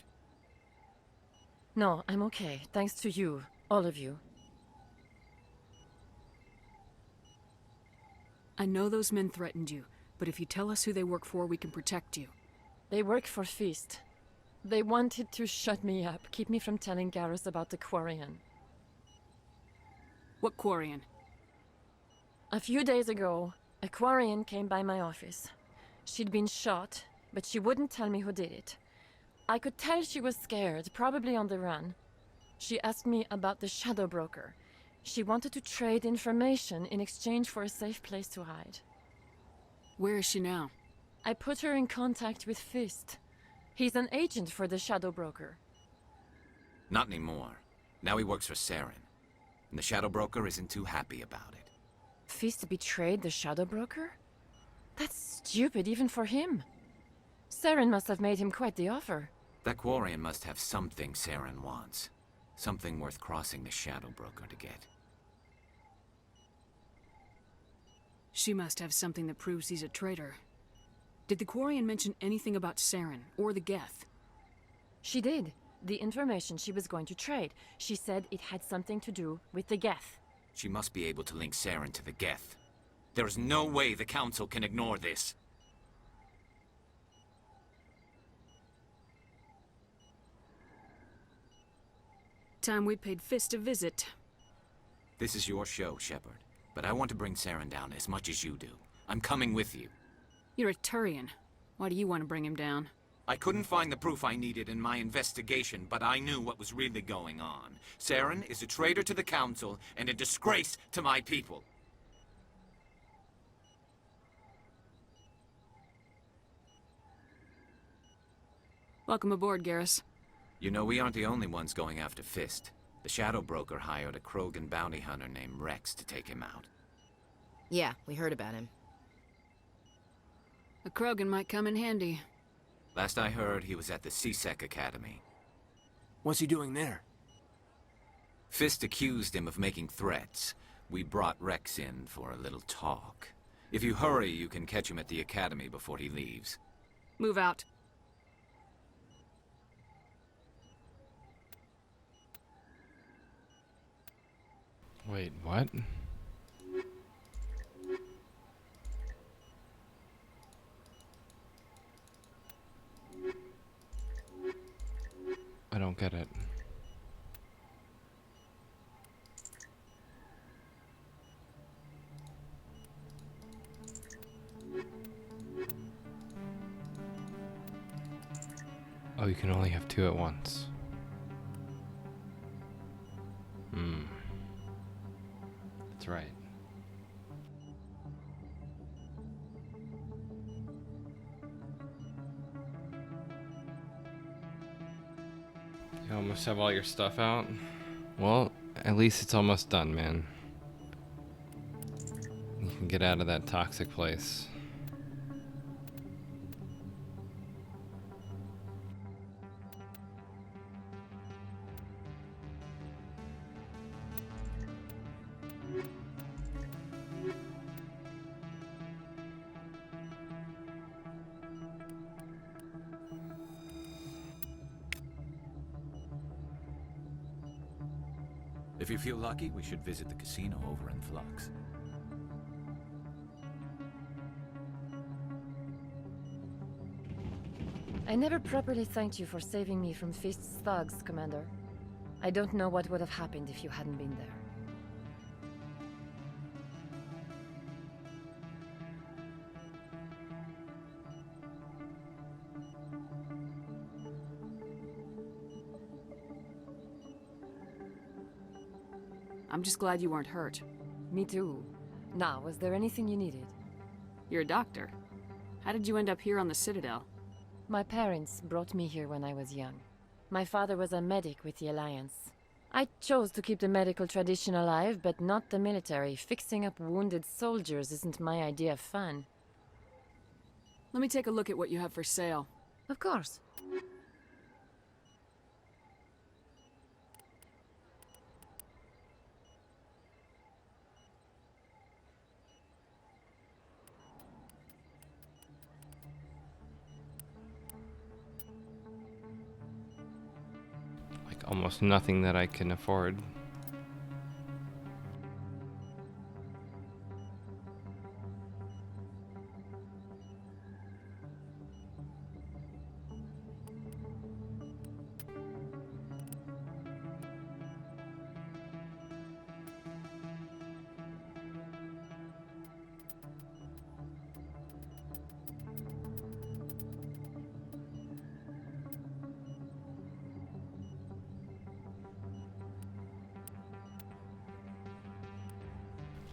No, I'm okay. Thanks to you. All of you. I know those men threatened you, but if you tell us who they work for, we can protect you. They work for Feast. They wanted to shut me up, keep me from telling Garrus about the Quarian. What Quarian? A few days ago, a Quarian came by my office. She'd been shot, but she wouldn't tell me who did it. I could tell she was scared, probably on the run. She asked me about the Shadow Broker. She wanted to trade information in exchange for a safe place to hide. Where is she now? I put her in contact with Fist. He's an agent for the Shadow Broker. Not anymore. Now he works for Saren. And the Shadow Broker isn't too happy about it. Fist betrayed the Shadow Broker? That's stupid even for him. Saren must have made him quite the offer. That Quarian must have something Saren wants. Something worth crossing the Shadow Broker to get. She must have something that proves he's a traitor. Did the Quarian mention anything about Saren or the Geth? She did. The information she was going to trade. She said it had something to do with the Geth. She must be able to link Saren to the Geth. There is no way the Council can ignore this. Time we paid Fist a visit. This is your show, Shepard. But I want to bring Saren down as much as you do. I'm coming with you. You're a Turian. Why do you want to bring him down? I couldn't find the proof I needed in my investigation, but I knew what was really going on. Saren is a traitor to the Council and a disgrace to my people. Welcome aboard, Garrus. You know, we aren't the only ones going after Fist. The Shadow Broker hired a Krogan bounty hunter named Rex to take him out. Yeah, we heard about him. A Krogan might come in handy. Last I heard, he was at the C-Sec Academy. What's he doing there? Fist accused him of making threats. We brought Rex in for a little talk. If you hurry, you can catch him at the Academy before he leaves. Move out. Wait, what? I don't get it. Oh, you can only have two at once. That's right. You almost have all your stuff out? Well, at least it's almost done, man. You can get out of that toxic place. If you feel lucky, we should visit the casino over in Flux. I never properly thanked you for saving me from Fist's thugs, Commander. I don't know what would have happened if you hadn't been there. I'm just glad you weren't hurt. Me too. Now, was there anything you needed? You're a doctor. How did you end up here on the Citadel? My parents brought me here when I was young. My father was a medic with the Alliance. I chose to keep the medical tradition alive, but not the military. Fixing up wounded soldiers isn't my idea of fun. Let me take a look at what you have for sale. Of course. Almost nothing that I can afford.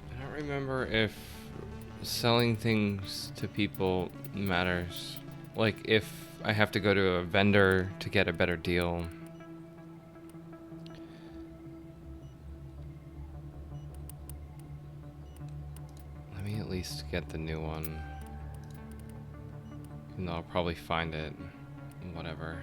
I don't remember if selling things to people matters. Like if I have to go to a vendor to get a better deal. Let me at least get the new one. And I'll probably find it. Whatever.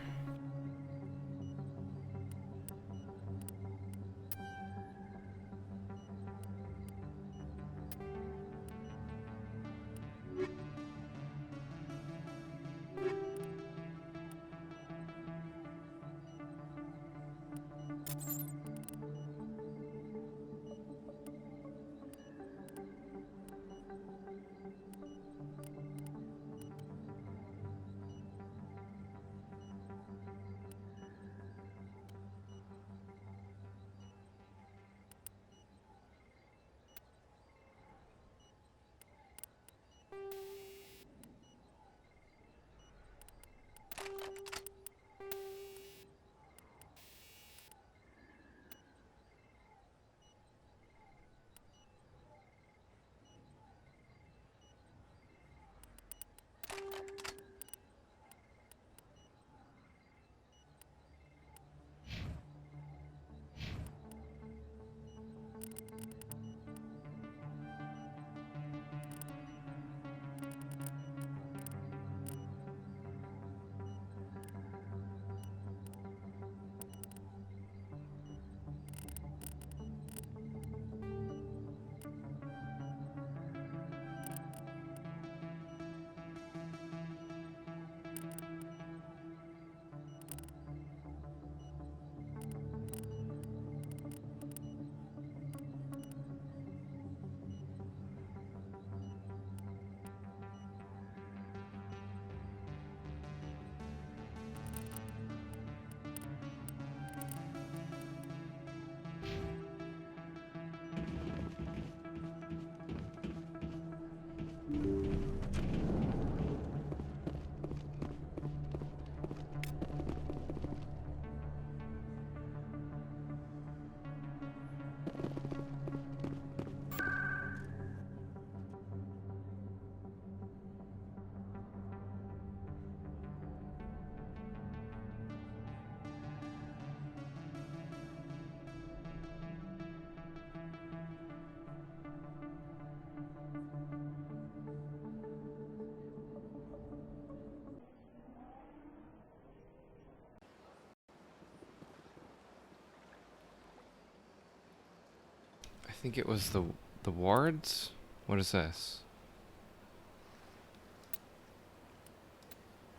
think it was the wards? What is this?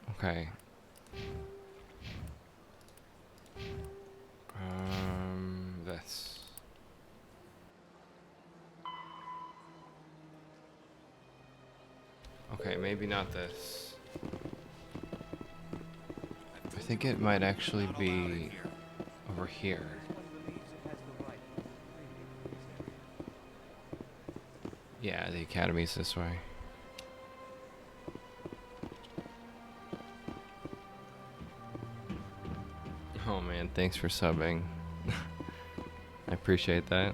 Okay. This. Okay, maybe not this. I think it might actually be over here. Yeah, the academy's this way. Oh man, thanks for subbing. I appreciate that.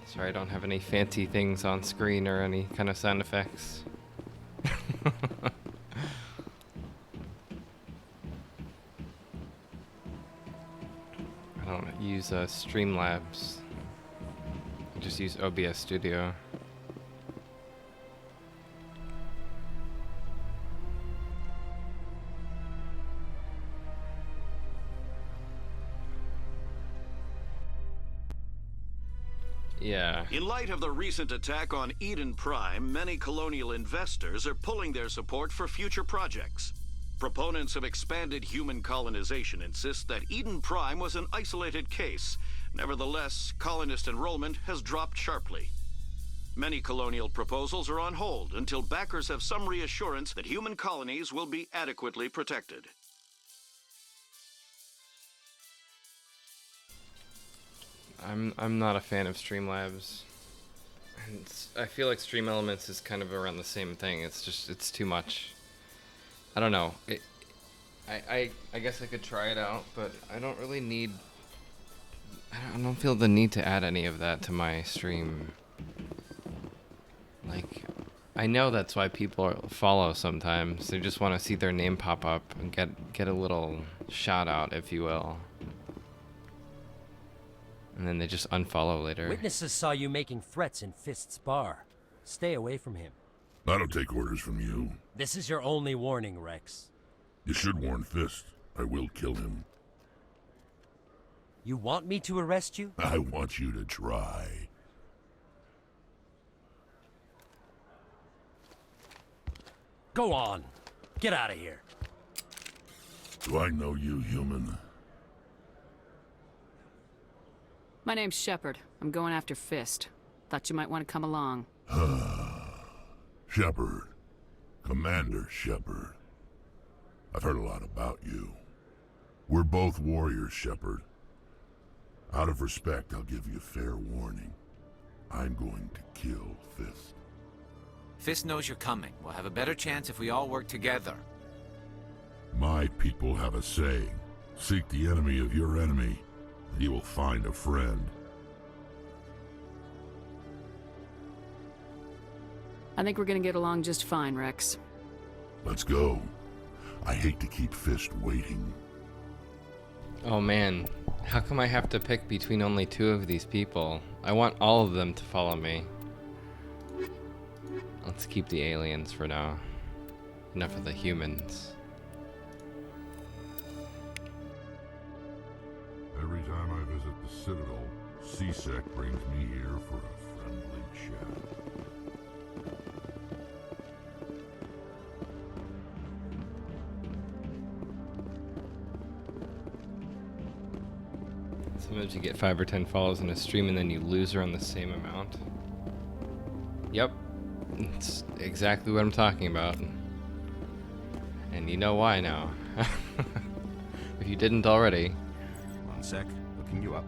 Sorry I don't have any fancy things on screen or any kind of sound effects. I don't use Streamlabs. I just use OBS Studio. Yeah. In light of the recent attack on Eden Prime, many colonial investors are pulling their support for future projects. Proponents of expanded human colonization insist that Eden Prime was an isolated case. Nevertheless, colonist enrollment has dropped sharply. Many colonial proposals are on hold until backers have some reassurance that human colonies will be adequately protected. I'm not a fan of Streamlabs. And I feel like Stream Elements is kind of around the same thing. It's too much. I don't know. I guess I could try it out, but I don't really need. I don't feel the need to add any of that to my stream. Like, I know that's why people follow sometimes. They just want to see their name pop up and get a little shout out, if you will. And then they just unfollow later. Witnesses saw you making threats in Fist's bar. Stay away from him. I don't take orders from you. This is your only warning, Rex. You should warn Fist. I will kill him. You want me to arrest you? I want you to try. Go on. Get out of here. Do I know you, human? My name's Shepard. I'm going after Fist. Thought you might want to come along. Shepard. Commander Shepard. I've heard a lot about you. We're both warriors, Shepard. Out of respect, I'll give you fair warning. I'm going to kill Fist. Fist knows you're coming. We'll have a better chance if we all work together. My people have a saying. Seek the enemy of your enemy, and you will find a friend. I think we're gonna get along just fine, Rex. Let's go. I hate to keep Fist waiting. Oh man, how come I have to pick between only 2 of these people? I want all of them to follow me. Let's keep the aliens for now. Enough of the humans. Every time I visit the Citadel, C-Sec brings me here for a friendly chat. Sometimes you get 5 or 10 follows in a stream and then you lose her on the same amount. Yep. It's exactly what I'm talking about. And you know why now. If you didn't already. One sec, looking you up.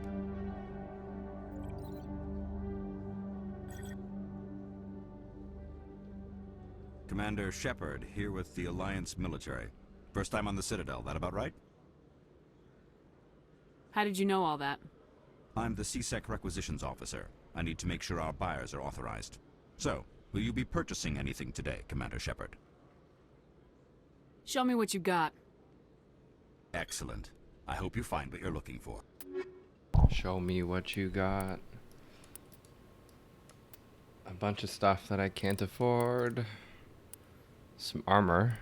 Commander Shepard, here with the Alliance military. First time on the Citadel, that about right? How did you know all that? I'm the C-Sec requisitions officer. I need to make sure our buyers are authorized. So, will you be purchasing anything today, Commander Shepard? Show me what you got. Excellent. I hope you find what you're looking for. Show me what you got. A bunch of stuff that I can't afford. Some armor.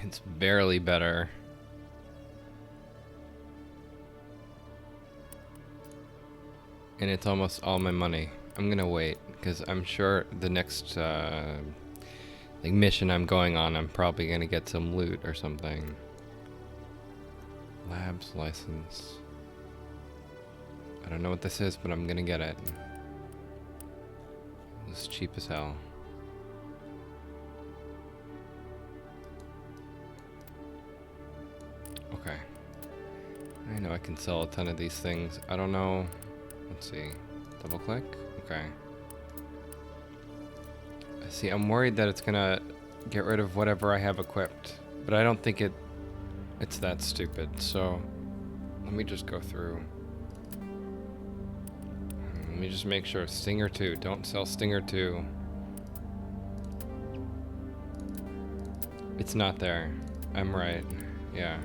It's barely better. And it's almost all my money. I'm gonna wait, because I'm sure the next like mission I'm going on, I'm probably gonna get some loot or something. Labs license. I don't know what this is, but I'm gonna get it. It's cheap as hell. Okay. I know I can sell a ton of these things. I don't know. Let's see. Double click? Okay. See, I'm worried that it's gonna get rid of whatever I have equipped. But I don't think it's that stupid. So, let me just go through. Let me just make sure. Stinger 2. Don't sell Stinger 2. It's not there. I'm right. Yeah.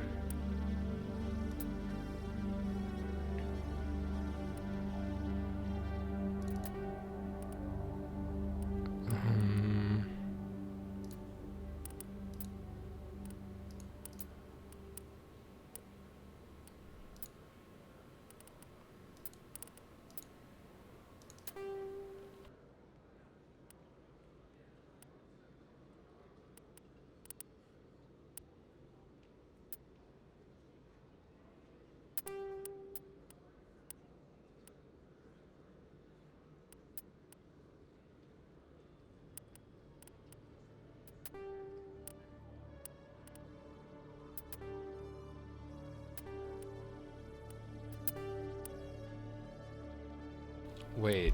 Wait.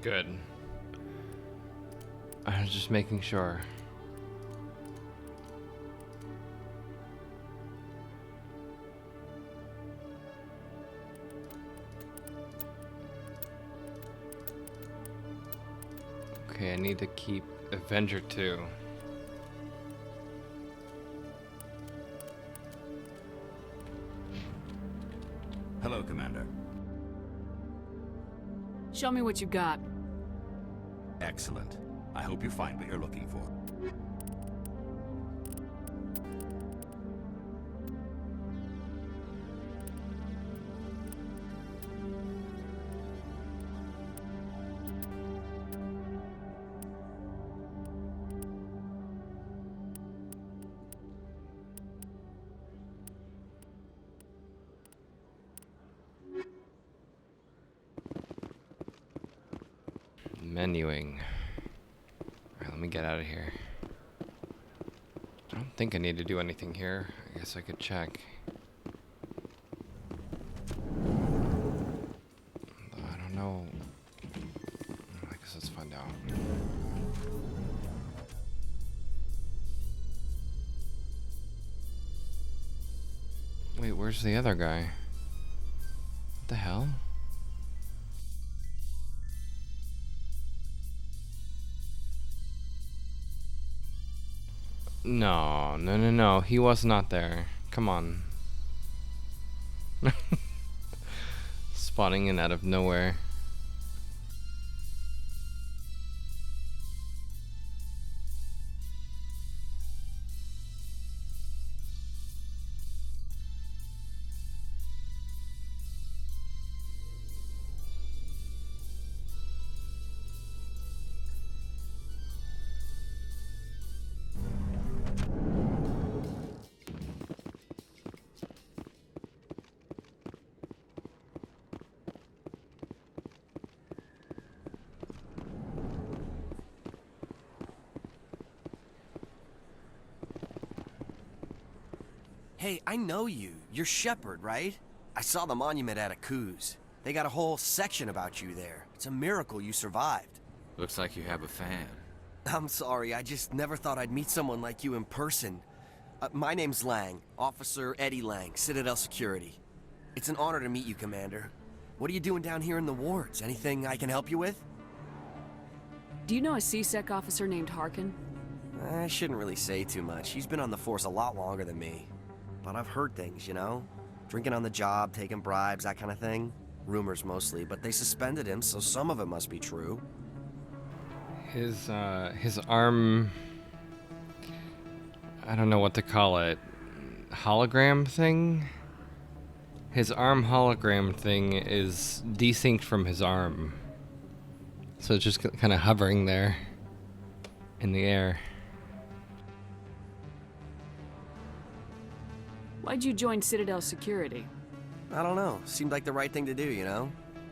Good. I was just making sure. Okay, I need to keep Avenger 2. Hello, Commander. Show me what you got. Excellent. I hope you find what you're looking for. Menuing. Alright, let me get out of here. I don't think I need to do anything here. I guess I could check. I don't know. I guess let's find out. Wait, where's the other guy? What the hell? No. He was not there. Come on. Spawning in out of nowhere. Hey, I know you. You're Shepard, right? I saw the monument at Akuz. They got a whole section about you there. It's a miracle you survived. Looks like you have a fan. I'm sorry, I just never thought I'd meet someone like you in person. My name's Lang, Officer Eddie Lang, Citadel Security. It's an honor to meet you, Commander. What are you doing down here in the wards? Anything I can help you with? Do you know a CSEC officer named Harkin? I shouldn't really say too much. He's been on the force a lot longer than me. But I've heard things, you know? Drinking on the job, taking bribes, that kind of thing. Rumors mostly, but they suspended him, so some of it must be true. His arm... I don't know what to call it. Hologram thing? His arm hologram thing is desynced from his arm. So it's just kind of hovering there in the air. Why'd you join Citadel Security? I don't know. Seemed like the right thing to do, you know?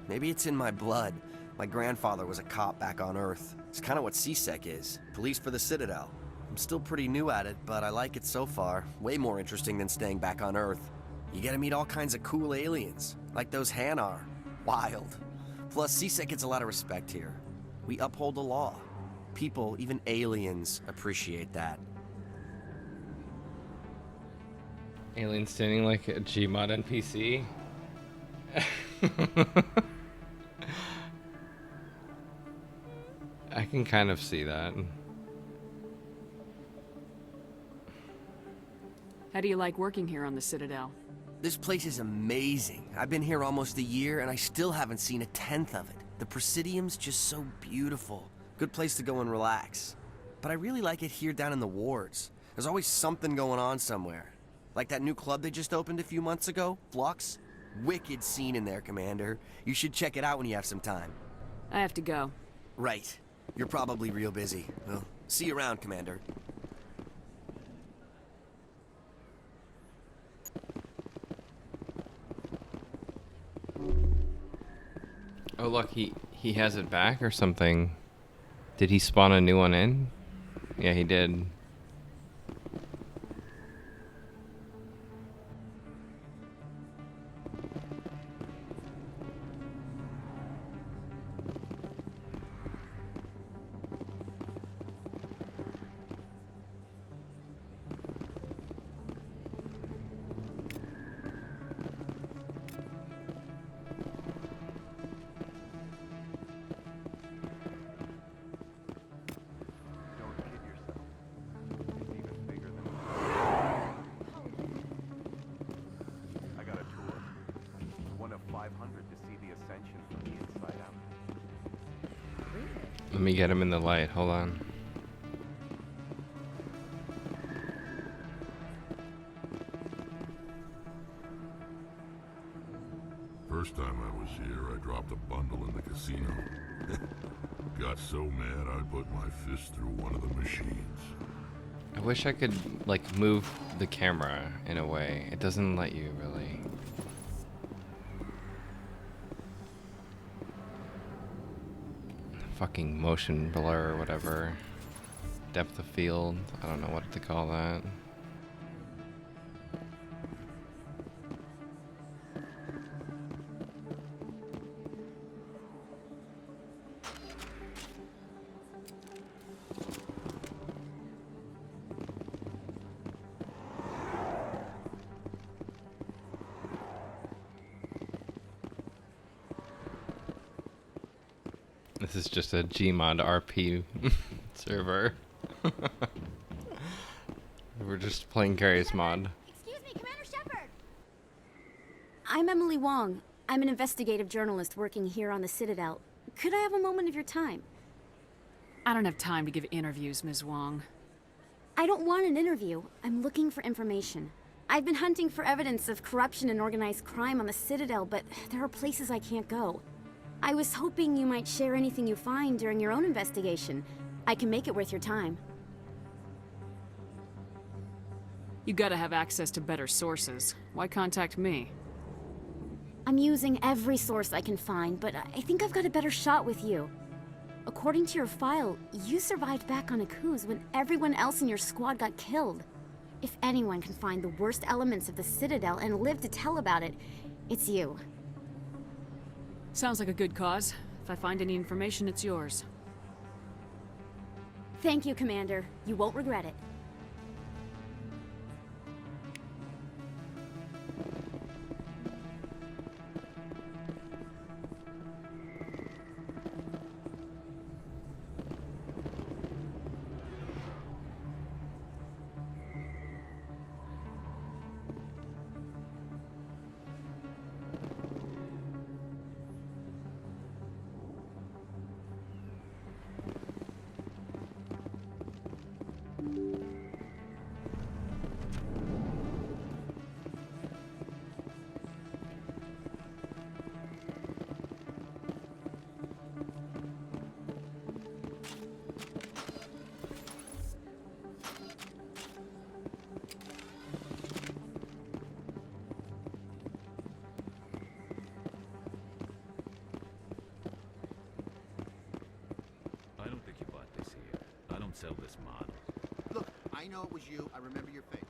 Maybe it's in my blood. My grandfather was a cop back on Earth. It's kind of what CSEC is. Police for the Citadel. I'm still pretty new at it, but I like it so far. Way more interesting than staying back on Earth. You get to meet all kinds of cool aliens, like those Hanar. Wild. Plus, CSEC gets a lot of respect here. We uphold the law. People, even aliens, appreciate that. Alien standing like a Gmod NPC? I can kind of see that. How do you like working here on the Citadel? This place is amazing. I've been here almost a year, and I still haven't seen a tenth of it. The Presidium's just so beautiful. Good place to go and relax. But I really like it here down in the wards. There's always something going on somewhere. Like that new club they just opened a few months ago, Flux. Wicked scene in there, Commander. You should check it out when you have some time. I have to go. Right. You're probably real busy. Well, see you around, Commander. Oh look, he has it back or something. Did he spawn a new one in? Yeah, he did. Let me get him in the light, hold on. First time I was here, I dropped a bundle in the casino. Got so mad I put my fist through one of the machines. I wish I could, like, move the camera in a way. It doesn't let you, really. Fucking motion blur or whatever. Depth of field. I don't know what to call that. This is just a Gmod RP server. We're just playing Garry's Mod. Excuse me, Commander Shepard! I'm Emily Wong. I'm an investigative journalist working here on the Citadel. Could I have a moment of your time? I don't have time to give interviews, Ms. Wong. I don't want an interview. I'm looking for information. I've been hunting for evidence of corruption and organized crime on the Citadel, but there are places I can't go. I was hoping you might share anything you find during your own investigation. I can make it worth your time. You gotta have access to better sources. Why contact me? I'm using every source I can find, but I think I've got a better shot with you. According to your file, you survived back on Akuz when everyone else in your squad got killed. If anyone can find the worst elements of the Citadel and live to tell about it, it's you. Sounds like a good cause. If I find any information, it's yours. Thank you, Commander. You won't regret it. I don't think you bought this here. I don't sell this model. Look, I know it was you. I remember your face.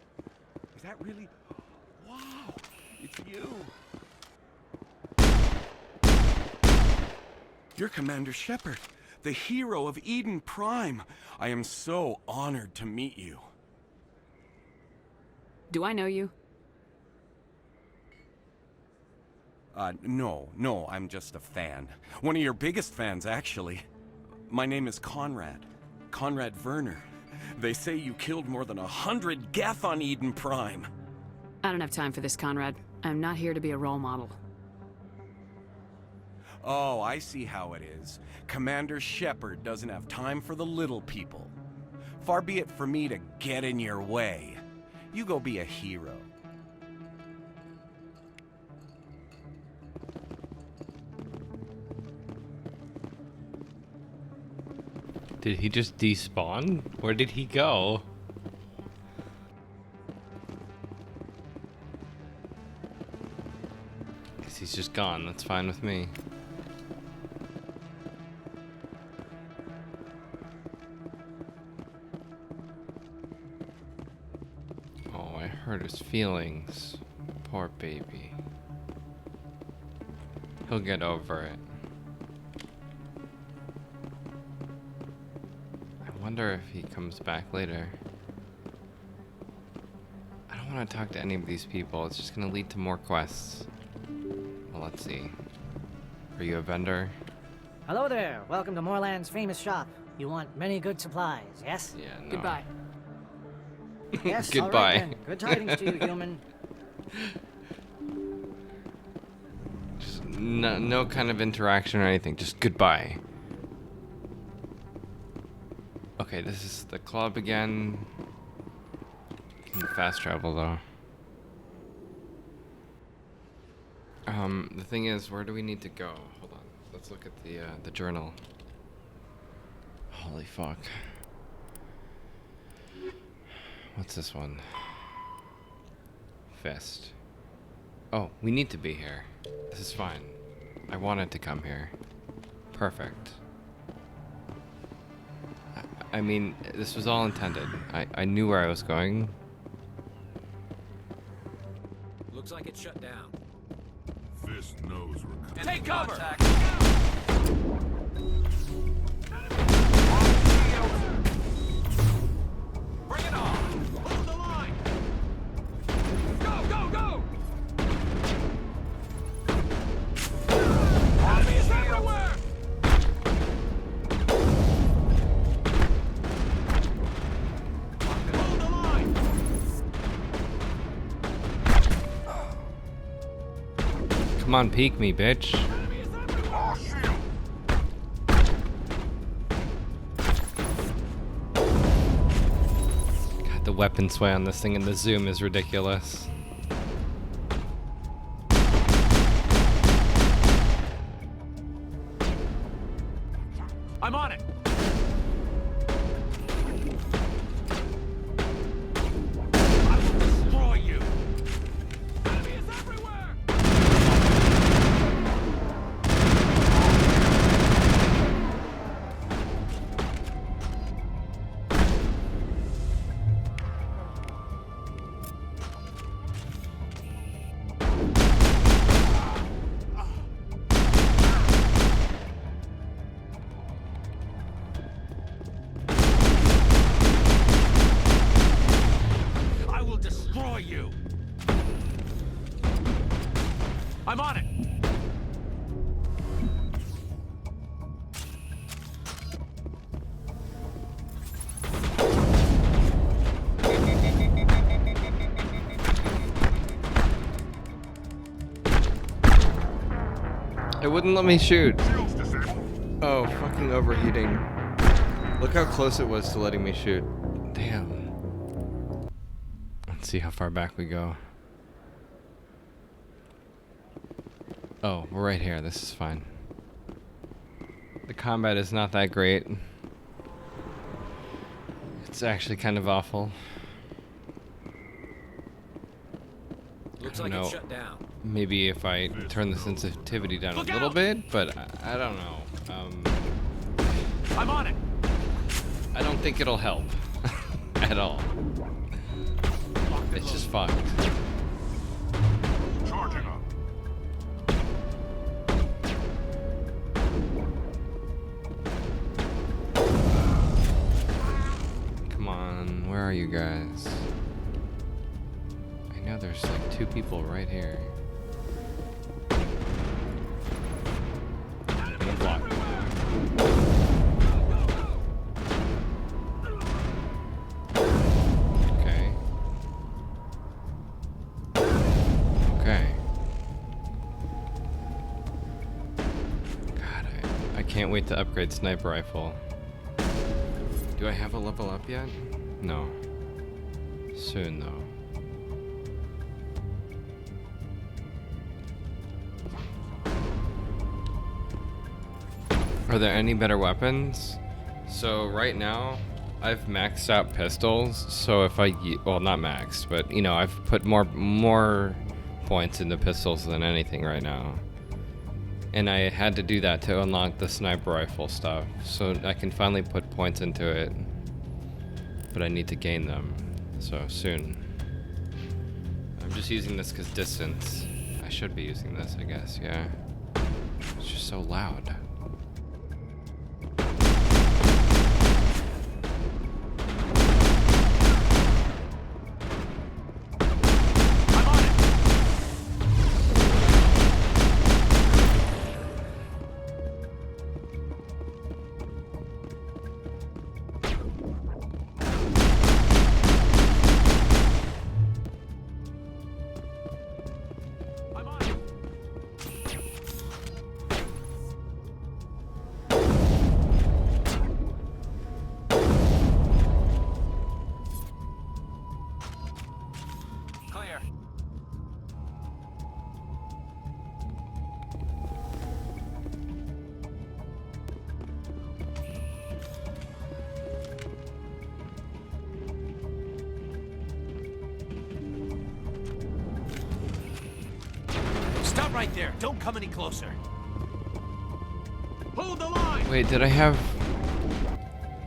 Is that really? Wow, it's you. You're Commander Shepard, the hero of Eden Prime. I am so honored to meet you. Do I know you? No, I'm just a fan. One of your biggest fans, actually. My name is Conrad. Conrad Werner. They say you killed more than 100 Geth on Eden Prime. I don't have time for this, Conrad. I'm not here to be a role model. Oh, I see how it is. Commander Shepard doesn't have time for the little people. Far be it for me to get in your way. You go be a hero. Did he just despawn? Where did he go? Guess he's just gone. That's fine with me. Oh, I hurt his feelings. Poor baby. He'll get over it. I wonder if he comes back later. I don't want to talk to any of these people. It's just gonna lead to more quests. Well, let's see. Are you a vendor? Hello there. Welcome to Moorland's famous shop. You want many good supplies, yes? Yeah, no. Goodbye. Yes, Goodbye. all right then. Good tidings to you, human. Just no kind of interaction or anything. Just goodbye. Okay, this is the club again. Can fast travel though. The thing is, where do we need to go? Hold on. Let's look at the journal. Holy fuck. What's this one? Fist. Oh, we need to be here. This is fine. I wanted to come here. Perfect. I mean, this was all intended. I knew where I was going. Looks like it's shut down. Fist knows we're coming. Take cover! Bring it on! Hold the line! Go, go, go! Enemies everywhere! Hold the line! Come on, peek me, bitch. God, the weapon sway on this thing and the zoom is ridiculous. I'm on it! I will destroy you! Enemies everywhere! I will destroy you! I'm on it! It wouldn't let me shoot. Oh, fucking overheating. Look how close it was to letting me shoot. Damn. Let's see how far back we go. Oh, we're right here. This is fine. The combat is not that great. It's actually kind of awful. Looks I like don't it's know. shut down. Maybe if I turn the sensitivity down a little bit, but I don't know. I'm on it. I don't think it'll help at all. It's just fucked. Charging up. Come on, where are you guys? I know there's like 2 people right here. One block. Okay. Okay. God, I can't wait to upgrade sniper rifle. Do I have a level up yet? No. Soon, though. Are there any better weapons? So right now, I've maxed out pistols. So if I, well, not maxed, but you know, I've put more points into pistols than anything right now. And I had to do that to unlock the sniper rifle stuff, so I can finally put points into it. But I need to gain them, so soon. I'm just using this because distance. I should be using this, I guess, yeah. It's just so loud. Clear. Stop right there. Don't come any closer. Hold the line. Wait, did I have...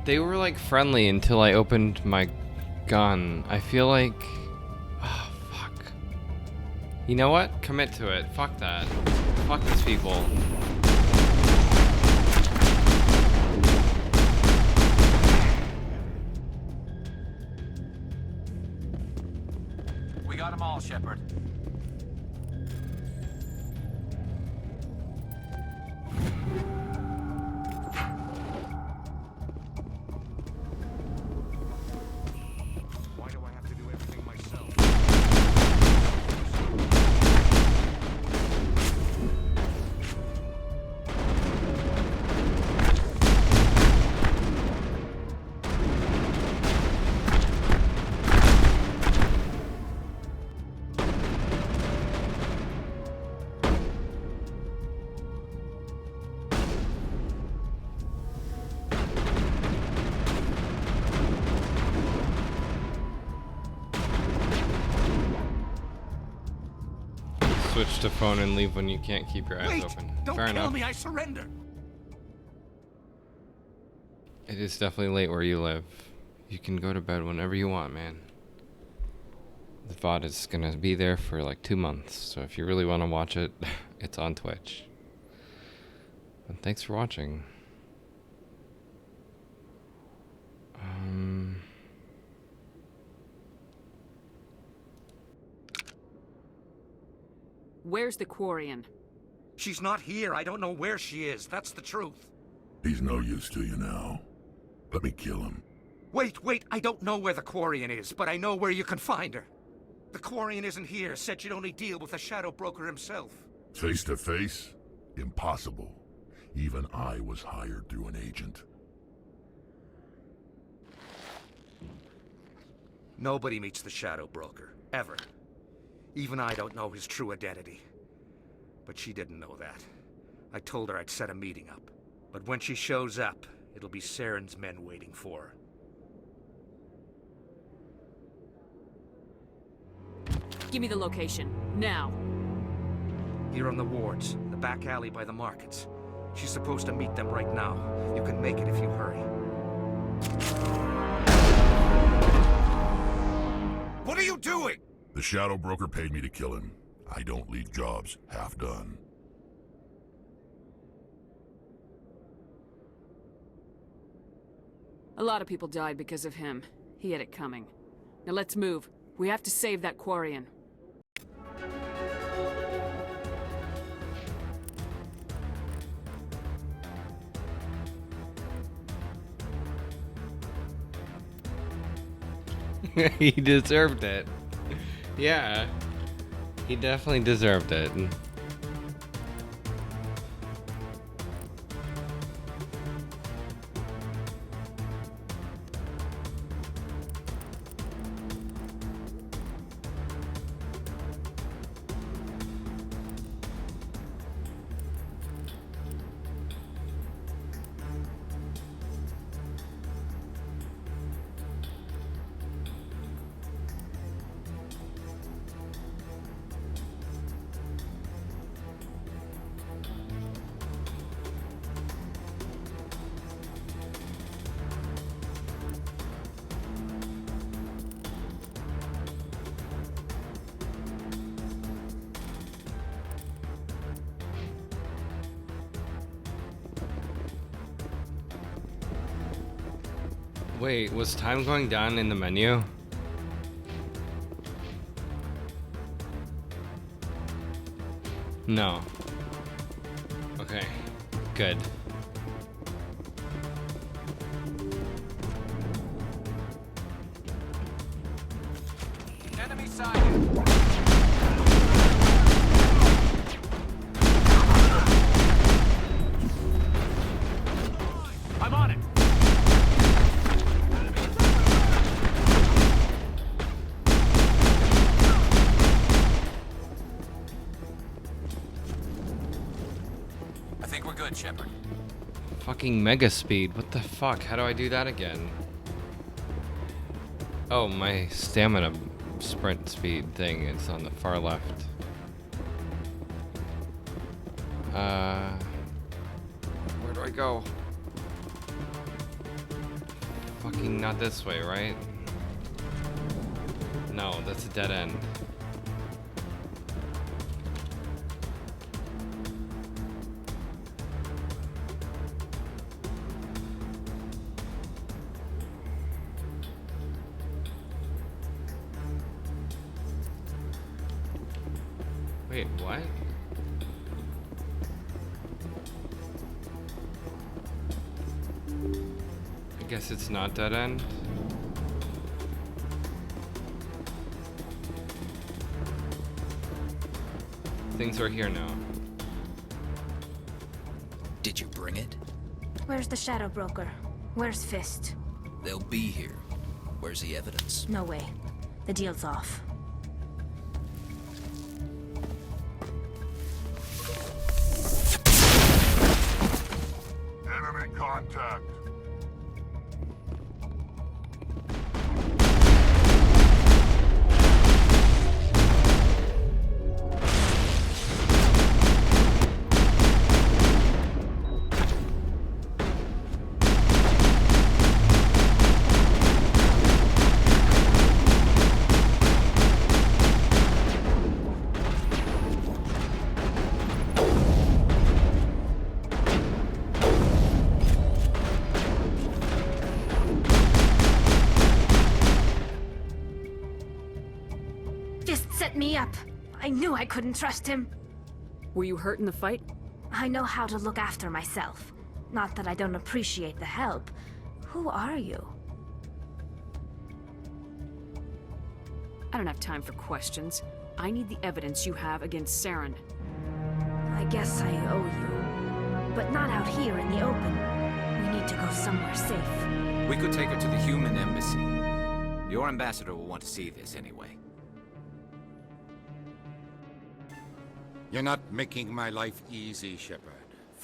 They were like friendly until I opened my gun. I feel like... Oh, fuck. You know what? Commit to it. Fuck that. Fuck these people. We got them all, Shepard. Why do I have to do everything myself? Switch to phone and leave when you can't keep your eyes Wait! open. Don't Fair kill enough. me, I surrender! It is definitely late where you live. You can go to bed whenever you want, man. The VOD is gonna be there for like 2 months, so if you really want to watch it, it's on Twitch. And thanks for watching. Where's the Quarian? She's not here. I don't know where she is. That's the truth. He's no use to you now. Let me kill him. Wait. I don't know where the Quarian is, but I know where you can find her. The Quarian isn't here. Said she'd only deal with the Shadow Broker himself. Face to face? Impossible. Even I was hired through an agent. Nobody meets the Shadow Broker, ever. Even I don't know his true identity. But she didn't know that. I told her I'd set a meeting up. But when she shows up, it'll be Saren's men waiting for her. Give me the location, now. Here on the wards, the back alley by the markets. She's supposed to meet them right now. You can make it if you hurry. What are you doing? The Shadow Broker paid me to kill him. I don't leave jobs half done. A lot of people died because of him. He had it coming. Now let's move. We have to save that Quarian. He deserved it. Yeah. He definitely deserved it. Wait, was time going down in the menu? No. Okay, good. Enemy sighted! I'm on it! I think we're good, Shepard. Fucking mega speed. What the fuck? How do I do that again? Oh, my stamina sprint speed thing is on the far left. Where do I go? Fucking not this way, right? No, that's a dead end. Wait, what? I guess it's not dead end. Things are here now. Did you bring it? Where's the Shadow Broker? Where's Fist? They'll be here. Where's the evidence? No way. The deal's off. Enemy contact. Fist set me up. I knew I couldn't trust him. Were you hurt in the fight? I know how to look after myself. Not that I don't appreciate the help. Who are you? I don't have time for questions. I need the evidence you have against Saren. I guess I owe you. But not out here in the open. We need to go somewhere safe. We could take her to the human embassy. Your ambassador will want to see this anyway. You're not making my life easy, Shepard.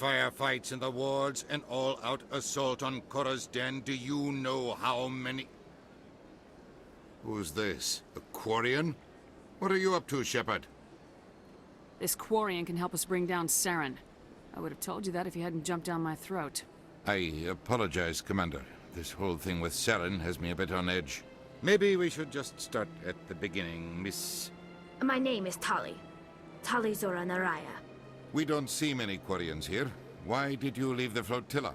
Firefights in the wards, an all-out assault on Korra's den. Do you know how many... Who's this? A Quarian? What are you up to, Shepard? This Quarian can help us bring down Saren. I would have told you that if you hadn't jumped down my throat. I apologize, Commander. This whole thing with Saren has me a bit on edge. Maybe we should just start at the beginning, Miss... My name is Tali. Tali Zora Naraya. We don't see many Quarians here. Why did you leave the flotilla?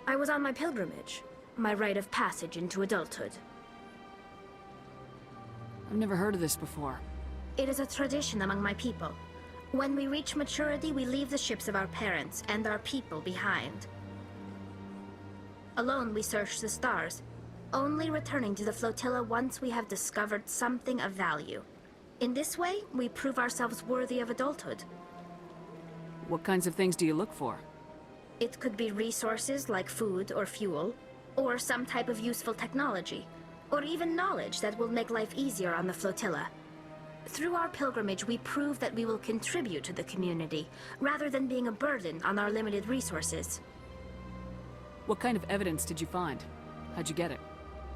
I was on my pilgrimage. My rite of passage into adulthood. I've never heard of this before. It is a tradition among my people. When we reach maturity, we leave the ships of our parents and our people behind. Alone, we search the stars, only returning to the flotilla once we have discovered something of value. In this way, we prove ourselves worthy of adulthood. What kinds of things do you look for? It could be resources like food or fuel, or some type of useful technology, or even knowledge that will make life easier on the flotilla. Through our pilgrimage, we prove that we will contribute to the community, rather than being a burden on our limited resources. What kind of evidence did you find? How'd you get it?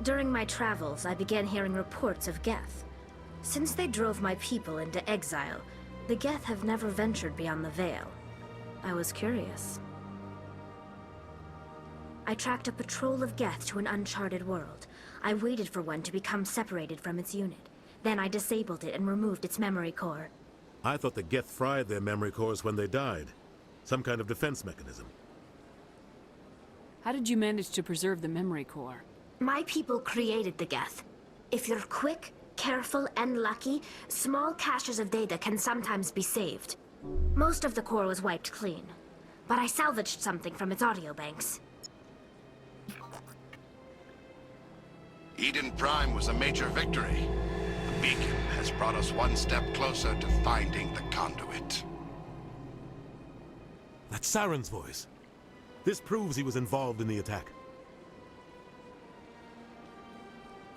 During my travels, I began hearing reports of Geth. Since they drove my people into exile, the Geth have never ventured beyond the Veil. I was curious. I tracked a patrol of Geth to an uncharted world. I waited for one to become separated from its unit. Then I disabled it and removed its memory core. I thought the Geth fried their memory cores when they died. Some kind of defense mechanism. How did you manage to preserve the memory core? My people created the Geth. If you're quick, careful, and lucky, small caches of data can sometimes be saved. Most of the core was wiped clean, but I salvaged something from its audio banks. Eden Prime was a major victory. The beacon has brought us one step closer to finding the conduit. That's Saren's voice. This proves he was involved in the attack.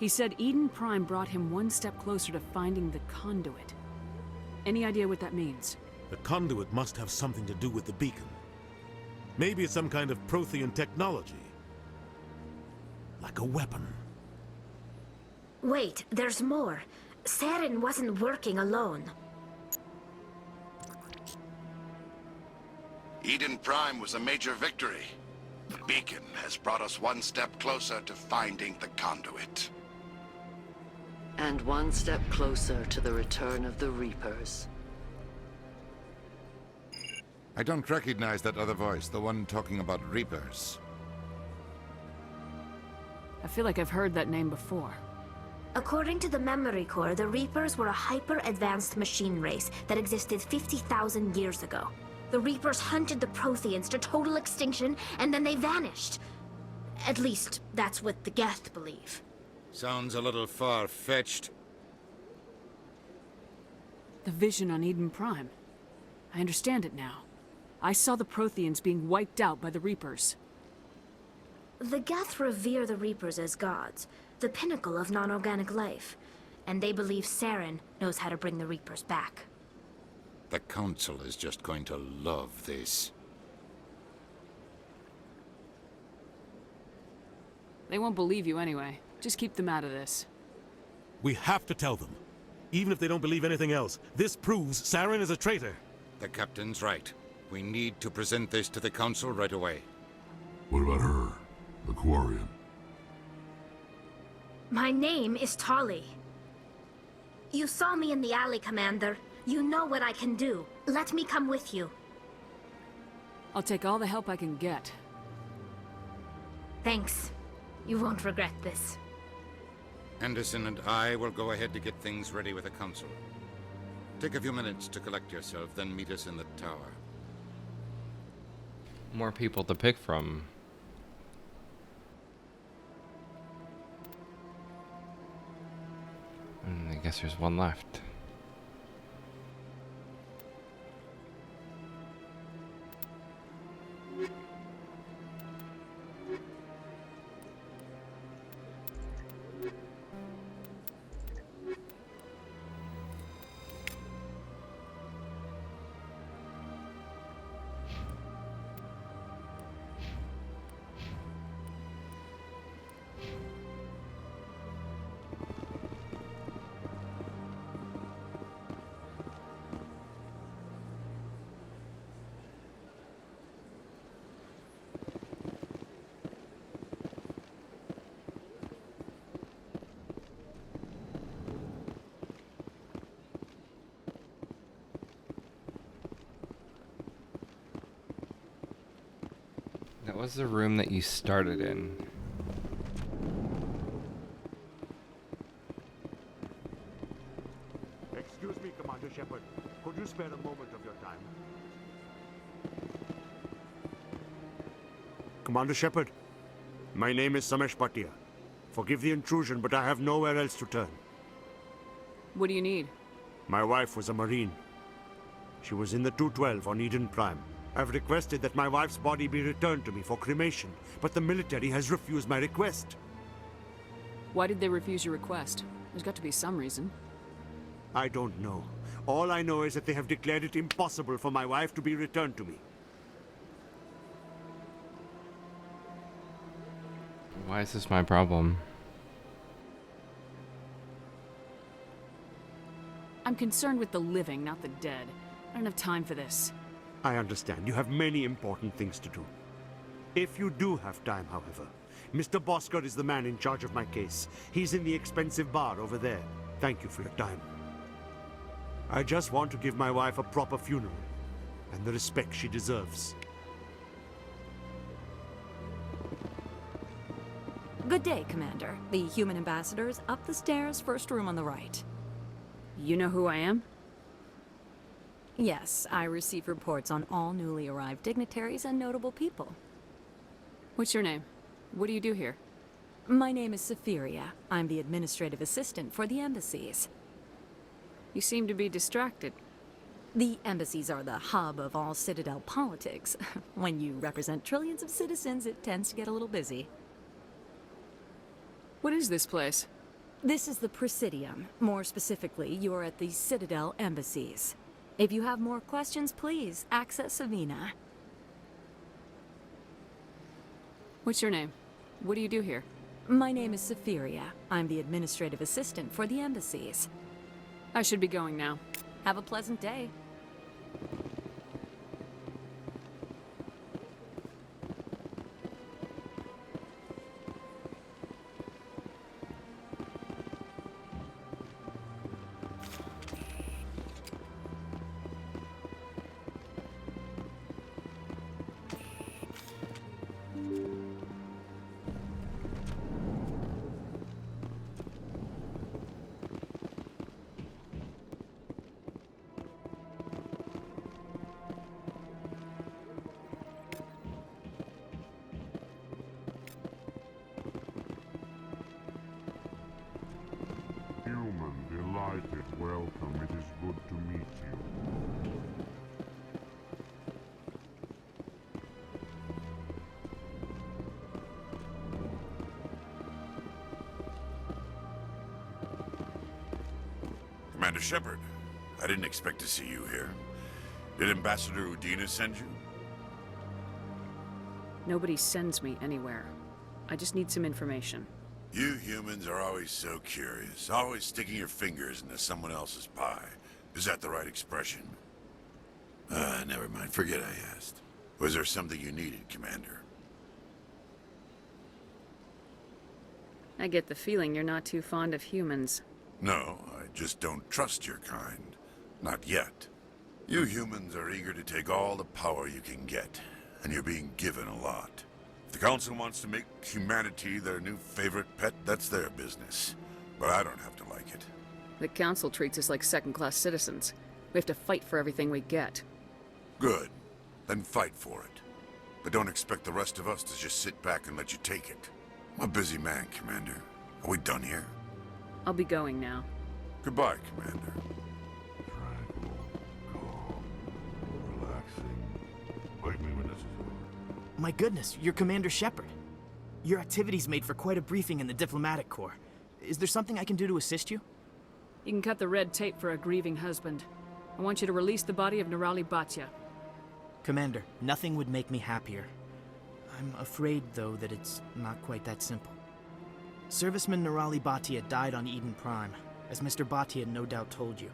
He said Eden Prime brought him one step closer to finding the conduit. Any idea what that means? The conduit must have something to do with the beacon. Maybe it's some kind of Prothean technology. Like a weapon. Wait, there's more. Saren wasn't working alone. Eden Prime was a major victory. The beacon has brought us one step closer to finding the conduit. And one step closer to the return of the Reapers. I don't recognize that other voice, the one talking about Reapers. I feel like I've heard that name before. According to the memory core, the Reapers were a hyper-advanced machine race that existed 50,000 years ago. The Reapers hunted the Protheans to total extinction, and then they vanished. At least, that's what the Geth believe. Sounds a little far-fetched. The vision on Eden Prime. I understand it now. I saw the Protheans being wiped out by the Reapers. The Geth revere the Reapers as gods, the pinnacle of non-organic life, and they believe Saren knows how to bring the Reapers back. The Council is just going to love this. They won't believe you anyway. Just keep them out of this. We have to tell them. Even if they don't believe anything else, this proves Saren is a traitor. The Captain's right. We need to present this to the Council right away. What about her? The Quarian? My name is Tali. You saw me in the alley, Commander. You know what I can do. Let me come with you. I'll take all the help I can get. Thanks. You won't regret this. Anderson and I will go ahead to get things ready with the Council. Take a few minutes to collect yourself, then meet us in the tower. More people to pick from. I guess there's one left. That was the room that you started in. Excuse me, Commander Shepard. Could you spare a moment of your time? Commander Shepard, my name is Samesh Bhatia. Forgive the intrusion, but I have nowhere else to turn. What do you need? My wife was a Marine. She was in the 212 on Eden Prime. I've requested that my wife's body be returned to me for cremation, but the military has refused my request. Why did they refuse your request? There's got to be some reason. I don't know. All I know is that they have declared it impossible for my wife to be returned to me. Why is this my problem? I'm concerned with the living, not the dead. I don't have time for this. I understand. You have many important things to do. If you do have time, however, Mr. Bosker is the man in charge of my case. He's in the expensive bar over there. Thank you for your time. I just want to give my wife a proper funeral and the respect she deserves. Good day, Commander. The human ambassador is up the stairs, first room on the right. You know who I am? Yes, I receive reports on all newly arrived dignitaries and notable people. What's your name? What do you do here? My name is Safiria. I'm the administrative assistant for the embassies. You seem to be distracted. The embassies are the hub of all Citadel politics. When you represent trillions of citizens, it tends to get a little busy. What is this place? This is the Presidium. More specifically, you are at the Citadel embassies. If you have more questions, please access Savina. What's your name? What do you do here? My name is Safiria. I'm the administrative assistant for the embassies. I should be going now. Have a pleasant day. Welcome, it is good to meet you. Commander Shepard, I didn't expect to see you here. Did Ambassador Udina send you? Nobody sends me anywhere. I just need some information. You humans are always so curious, always sticking your fingers into someone else's pie. Is that the right expression? Never mind. Forget I asked. Was there something you needed, Commander? I get the feeling you're not too fond of humans. No, I just don't trust your kind. Not yet. You humans are eager to take all the power you can get, and you're being given a lot. If the Council wants to make humanity their new favorite pet, that's their business. But I don't have to like it. The Council treats us like second-class citizens. We have to fight for everything we get. Good. Then fight for it. But don't expect the rest of us to just sit back and let you take it. I'm a busy man, Commander. Are we done here? I'll be going now. Goodbye, Commander. Tranquil, calm, relaxing. Wake me when this is over. My goodness, you're Commander Shepard. Your activities made for quite a briefing in the Diplomatic Corps. Is there something I can do to assist you? You can cut the red tape for a grieving husband. I want you to release the body of Nirali Bhatia. Commander, nothing would make me happier. I'm afraid, though, that it's not quite that simple. Serviceman Nirali Bhatia died on Eden Prime, as Mr. Bhatia no doubt told you.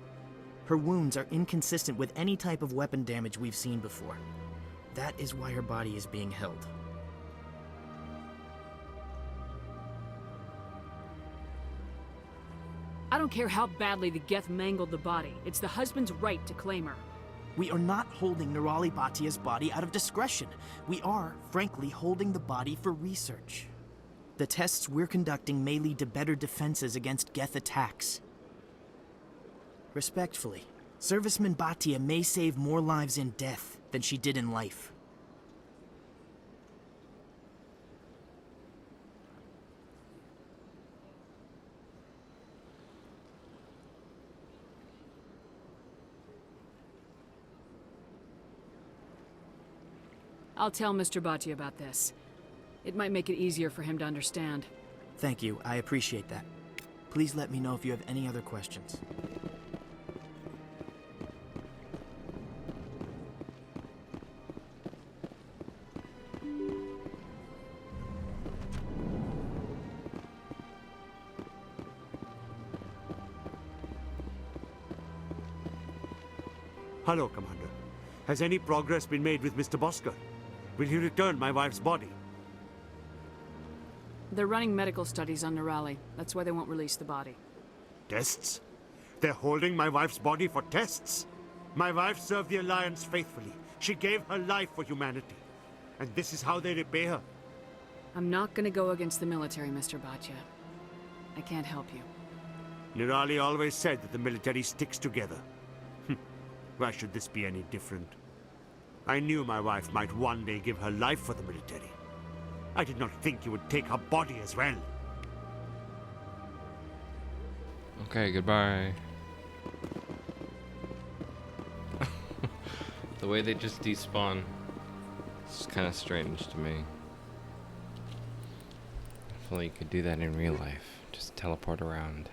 Her wounds are inconsistent with any type of weapon damage we've seen before. That is why her body is being held. I don't care how badly the Geth mangled the body. It's the husband's right to claim her. We are not holding Nerali Batia's body out of discretion. We are, frankly, holding the body for research. The tests we're conducting may lead to better defenses against Geth attacks. Respectfully, Serviceman Batia may save more lives in death than she did in life. I'll tell Mr. Bhatia about this. It might make it easier for him to understand. Thank you, I appreciate that. Please let me know if you have any other questions. Hello, Commander. Has any progress been made with Mr. Bosker? Will he return my wife's body? They're running medical studies on Nerali. That's why they won't release the body. Tests? They're holding my wife's body for tests? My wife served the Alliance faithfully. She gave her life for humanity. And this is how they repay her. I'm not gonna go against the military, Mr. Bhatia. I can't help you. Nerali always said that the military sticks together. Why should this be any different? I knew my wife might one day give her life for the military. I did not think you would take her body as well. Okay, goodbye. The way they just despawn is kind of strange to me. Hopefully you could do that in real life. Just teleport around.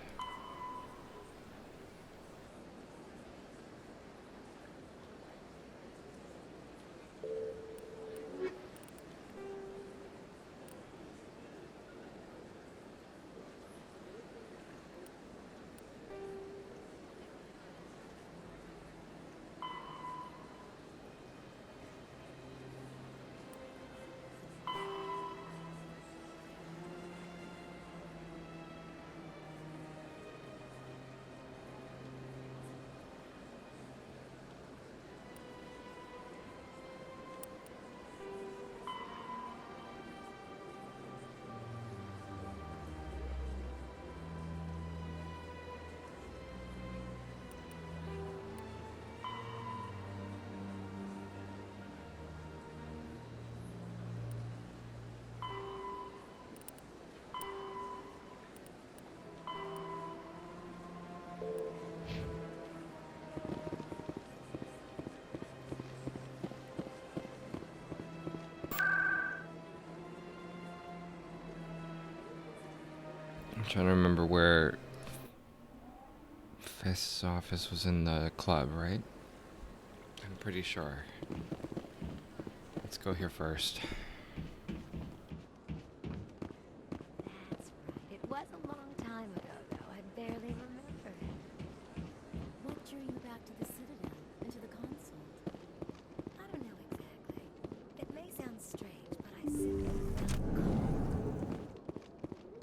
I'm trying to remember where Fist's office was. In the club, right? I'm pretty sure. Let's go here first. That's right. It was a long time ago, though. I barely remember. What drew you back to the Citadel and to the console? I don't know exactly. It may sound strange, but I simply felt cold.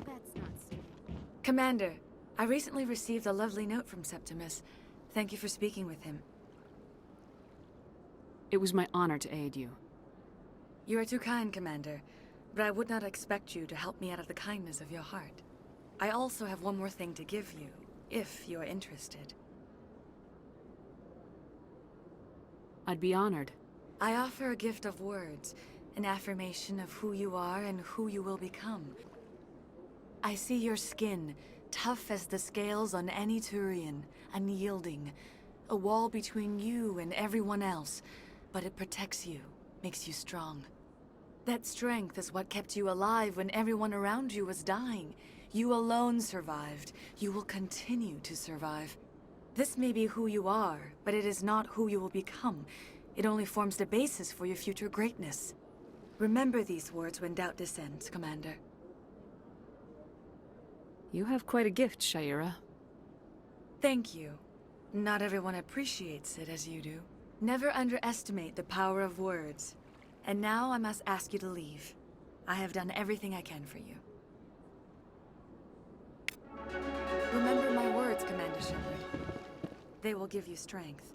That's not strange. Commander, I recently received a lovely note from Septimus. Thank you for speaking with him. It was my honor to aid you. You are too kind, Commander, but I would not expect you to help me out of the kindness of your heart. I also have one more thing to give you, if you are interested. I'd be honored. I offer a gift of words, an affirmation of who you are and who you will become. I see your skin, tough as the scales on any Turian, unyielding, a wall between you and everyone else, but it protects you, makes you strong. That strength is what kept you alive when everyone around you was dying. You alone survived. You will continue to survive. This may be who you are, but it is not who you will become. It only forms the basis for your future greatness. Remember these words when doubt descends, Commander. You have quite a gift, Shayera. Thank you. Not everyone appreciates it as you do. Never underestimate the power of words. And now I must ask you to leave. I have done everything I can for you. Remember my words, Commander Shepard. They will give you strength.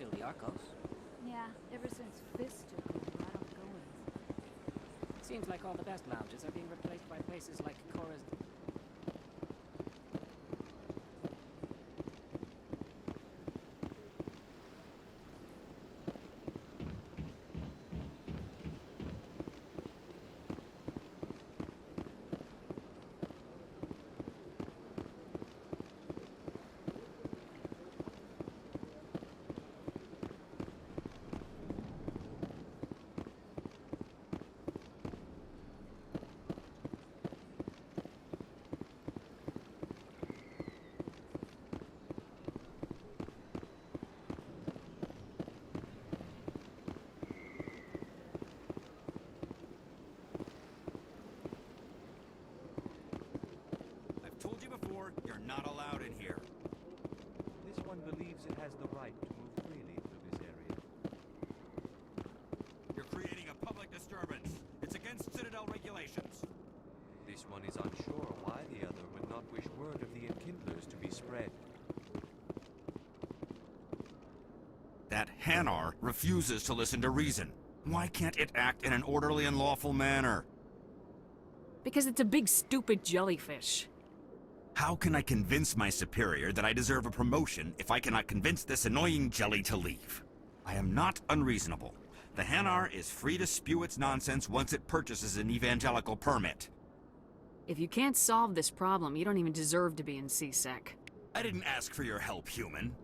still the Arcos. Yeah, ever since Fist took over, I don't go in. Seems like all the best lounges are being replaced by places like Cora's. Told you before, you're not allowed in here. This one believes it has the right to move freely through this area. You're creating a public disturbance. It's against Citadel regulations. This one is unsure why the other would not wish word of the Enkindlers to be spread. That Hanar refuses to listen to reason. Why can't it act in an orderly and lawful manner? Because it's a big stupid jellyfish. How can I convince my superior that I deserve a promotion if I cannot convince this annoying jelly to leave? I am not unreasonable. The Hanar is free to spew its nonsense once it purchases an evangelical permit. If you can't solve this problem, you don't even deserve to be in C-Sec. I didn't ask for your help, human.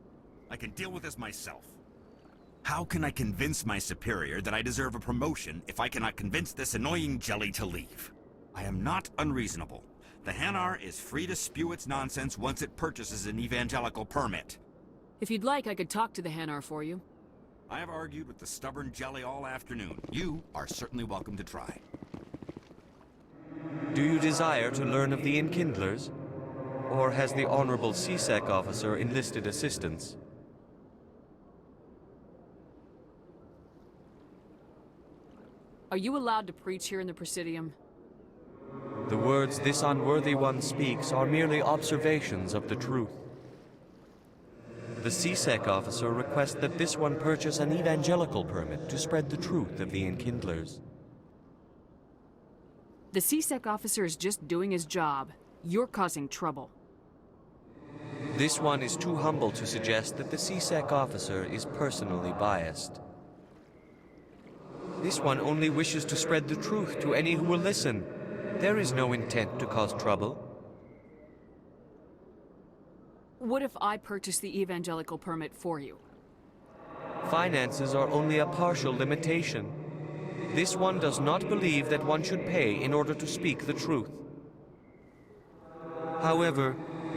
I can deal with this myself. How can I convince my superior that I deserve a promotion if I cannot convince this annoying jelly to leave? I am not unreasonable. The Hanar is free to spew its nonsense once it purchases an evangelical permit. If you'd like, I could talk to the Hanar for you. I have argued with the stubborn jelly all afternoon. You are certainly welcome to try. Do you desire to learn of the Enkindlers? Or has the Honorable C-Sec officer enlisted assistance? Are you allowed to preach here in the Presidium? The words this unworthy one speaks are merely observations of the truth. The C-Sec officer requests that this one purchase an evangelical permit to spread the truth of the Enkindlers. The C-Sec officer is just doing his job. You're causing trouble. This one is too humble to suggest that the C-Sec officer is personally biased. This one only wishes to spread the truth to any who will listen. There is no intent to cause trouble. What if I purchase the evangelical permit for you? Finances are only a partial limitation. This one does not believe that one should pay in order to speak the truth. However,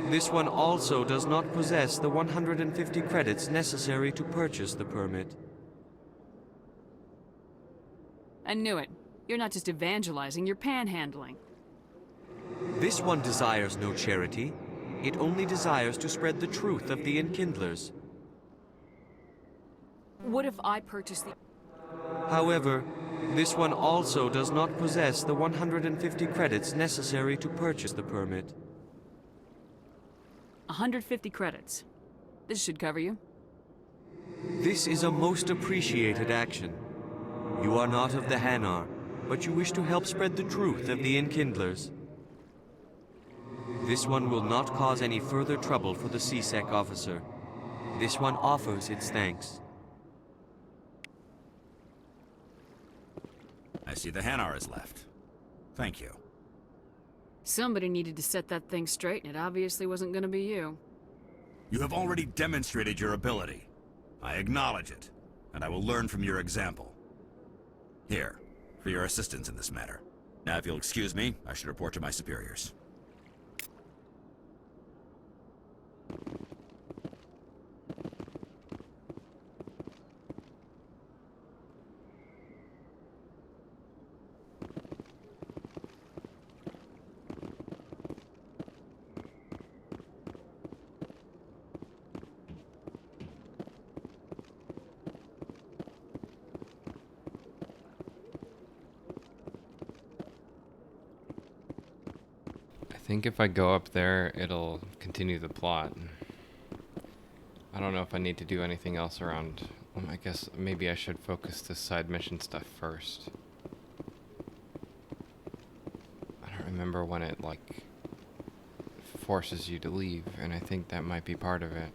this one also does not possess the 150 credits necessary to purchase the permit. I knew it. You're not just evangelizing, you're panhandling. This one desires no charity. It only desires to spread the truth of the Enkindlers. What if I purchase the... However, this one also does not possess the 150 credits necessary to purchase the permit. 150 credits. This should cover you. This is a most appreciated action. You are not of the Hanar, but you wish to help spread the truth of the Enkindlers. This one will not cause any further trouble for the C-Sec officer. This one offers its thanks. I see the Hanar is left. Thank you. Somebody needed to set that thing straight, and it obviously wasn't going to be you. You have already demonstrated your ability. I acknowledge it, and I will learn from your example. Here, for your assistance in this matter. Now, if you'll excuse me, I should report to my superiors. I think if I go up there, it'll continue the plot. I don't know if I need to do anything else around... I guess maybe I should focus this side mission stuff first. I don't remember when it, like, forces you to leave, and I think that might be part of it.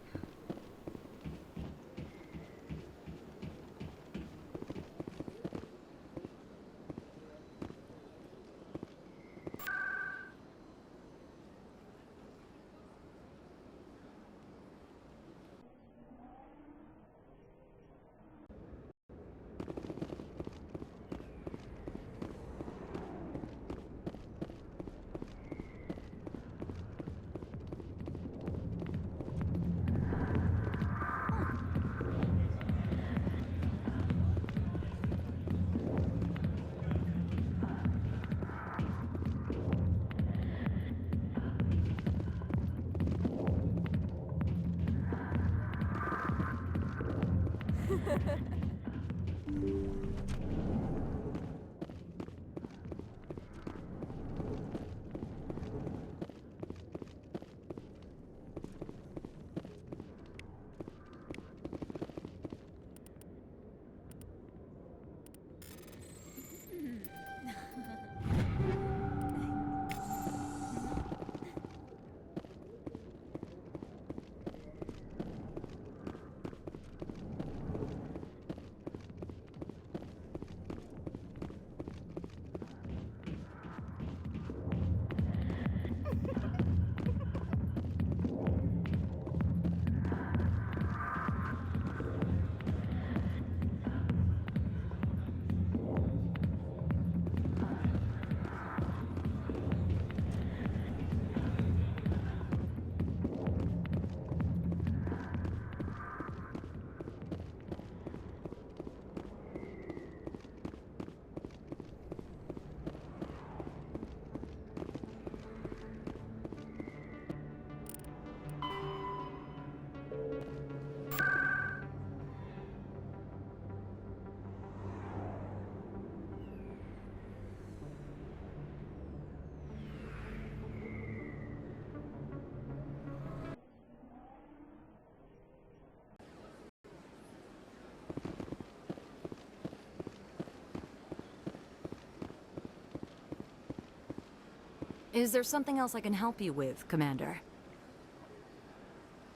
Is there something else I can help you with, Commander?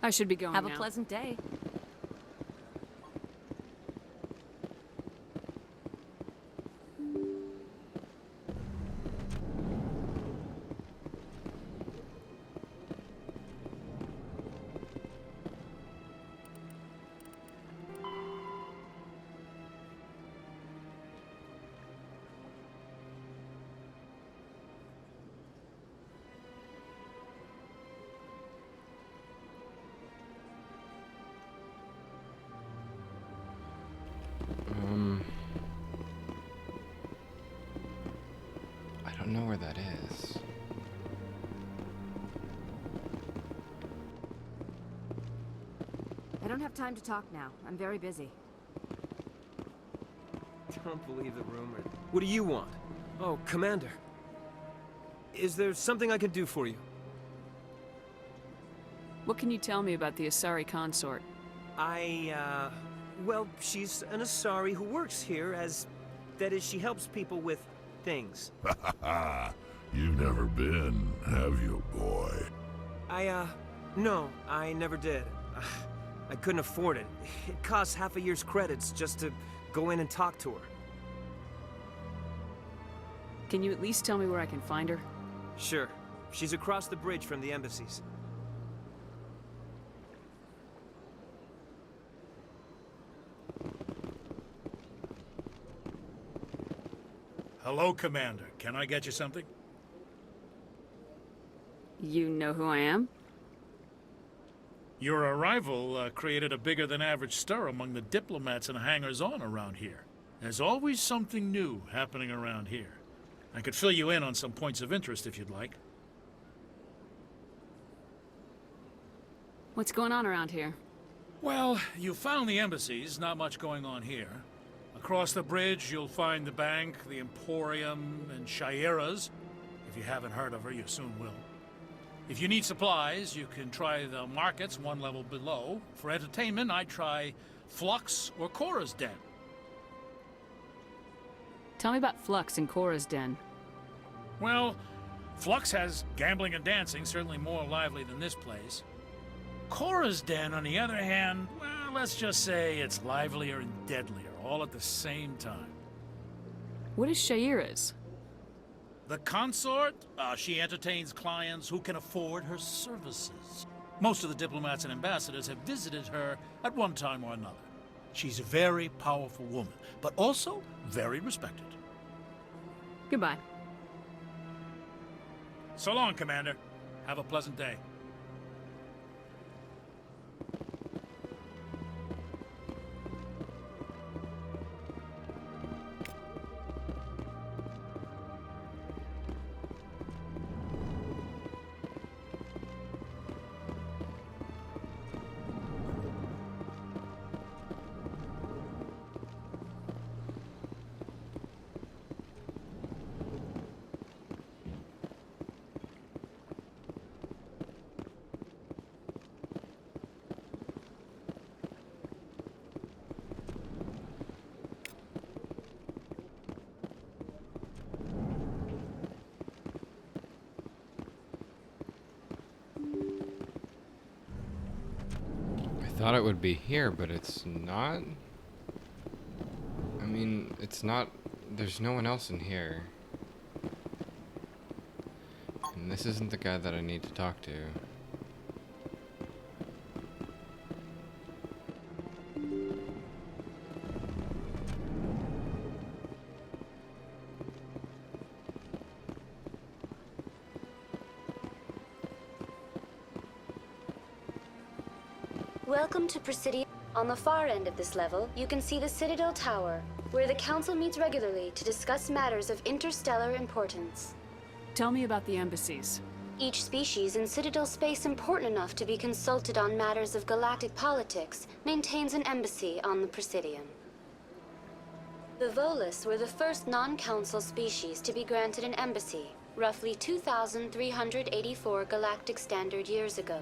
I should be going Have now. a pleasant day. I don't know where that is. I don't have time to talk now. I'm very busy. Don't believe the rumor. What do you want? Oh, Commander. Is there something I can do for you? What can you tell me about the Asari consort? Well, she's an Asari who works here as... That is, she helps people with things. You've never been, have you, boy? No, I never did. I couldn't afford it. It costs half a year's credits just to go in and talk to her. Can you at least tell me where I can find her? Sure. She's across the bridge from the embassies. Hello, Commander. Can I get you something? You know who I am? Your arrival created a bigger-than-average stir among the diplomats and hangers-on around here. There's always something new happening around here. I could fill you in on some points of interest if you'd like. What's going on around here? Well, you found the embassies, not much going on here. Across the bridge, you'll find the bank, the Emporium, and Shaira's. If you haven't heard of her, you soon will. If you need supplies, you can try the markets one level below. For entertainment, I'd try Flux or Cora's Den. Tell me about Flux and Cora's Den. Well, Flux has gambling and dancing, certainly more lively than this place. Cora's Den, on the other hand, well, let's just say it's livelier and deadlier, all at the same time. What is Shaira's? The consort, she entertains clients who can afford her services. Most of the diplomats and ambassadors have visited her at one time or another. She's a very powerful woman, but also very respected. Goodbye. So long, Commander. Have a pleasant day. I thought it would be here, but it's not. I mean, it's not. There's no one else in here. And this isn't the guy that I need to talk to. Welcome to Presidium. On the far end of this level, you can see the Citadel Tower, where the Council meets regularly to discuss matters of interstellar importance. Tell me about the embassies. Each species in Citadel space important enough to be consulted on matters of galactic politics maintains an embassy on the Presidium. The Volus were the first non-Council species to be granted an embassy, roughly 2,384 galactic standard years ago.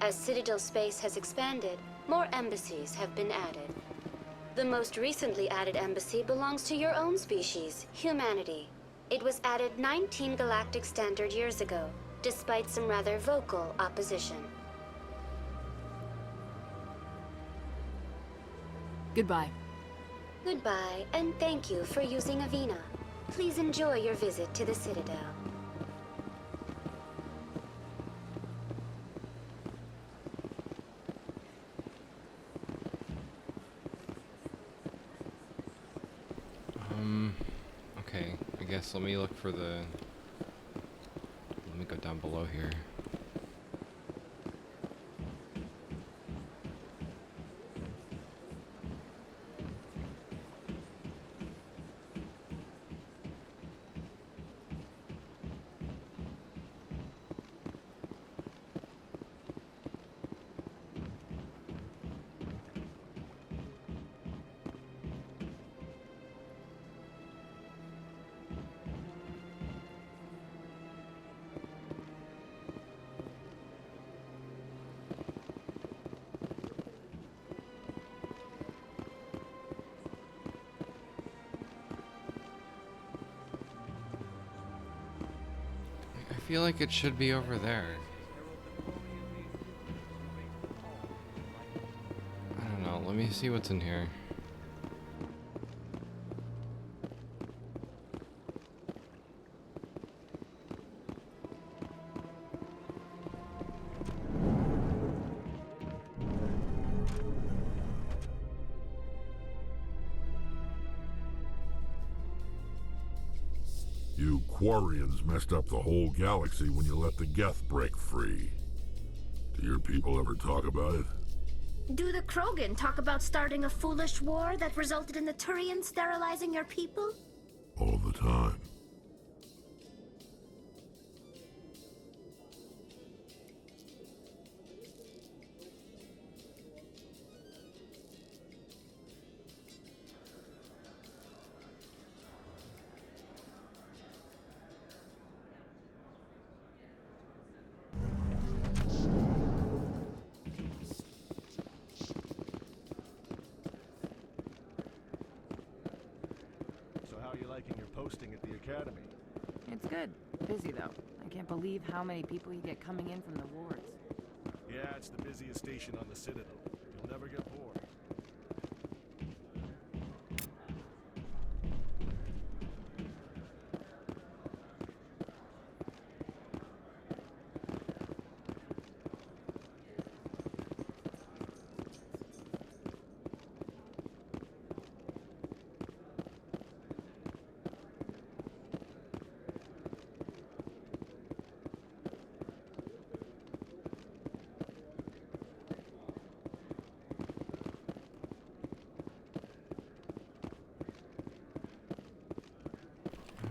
As Citadel space has expanded, more embassies have been added. The most recently added embassy belongs to your own species, humanity. It was added 19 galactic standard years ago, despite some rather vocal opposition. Goodbye. Goodbye, and thank you for using Avina. Please enjoy your visit to the Citadel. Okay, I guess let me look for the... Let me go down below here. I feel like it should be over there. I don't know, let me see what's in here. You Quarians messed up the whole galaxy when you let the Geth break free. Do your people ever talk about it? Do the Krogan talk about starting a foolish war that resulted in the Turians sterilizing your people? All the time. hosting at the Academy. It's good. Busy, though. I can't believe how many people you get coming in from the wards. Yeah, it's the busiest station on the Citadel. You'll never get bored.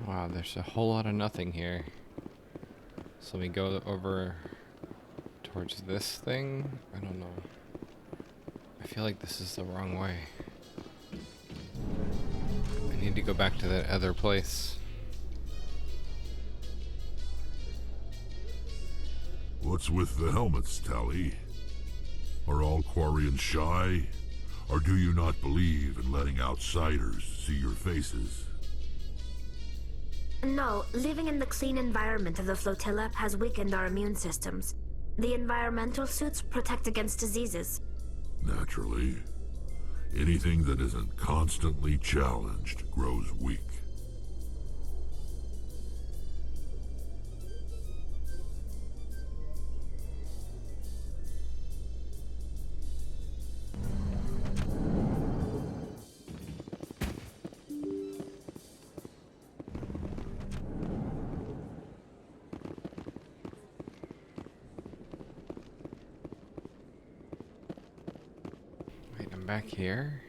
Wow, there's a whole lot of nothing here. So we go over towards this thing? I don't know. I feel like this is the wrong way. I need to go back to that other place. What's with the helmets, Tali? Are all Quarians shy? Or do you not believe in letting outsiders see your faces? No, living in the clean environment of the flotilla has weakened our immune systems. The environmental suits protect against diseases. Naturally. Anything that isn't constantly challenged grows weak. Back here.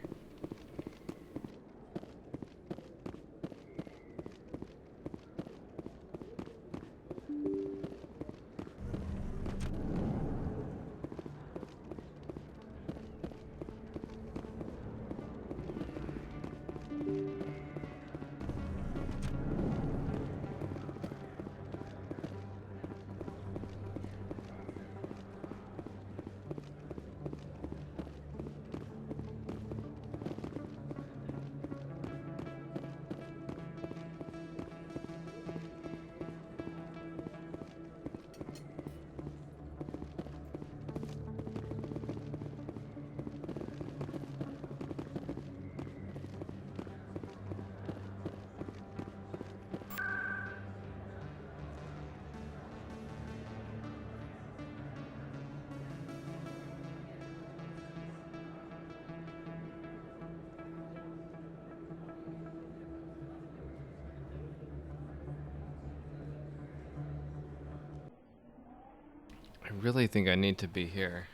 I really think I need to be here.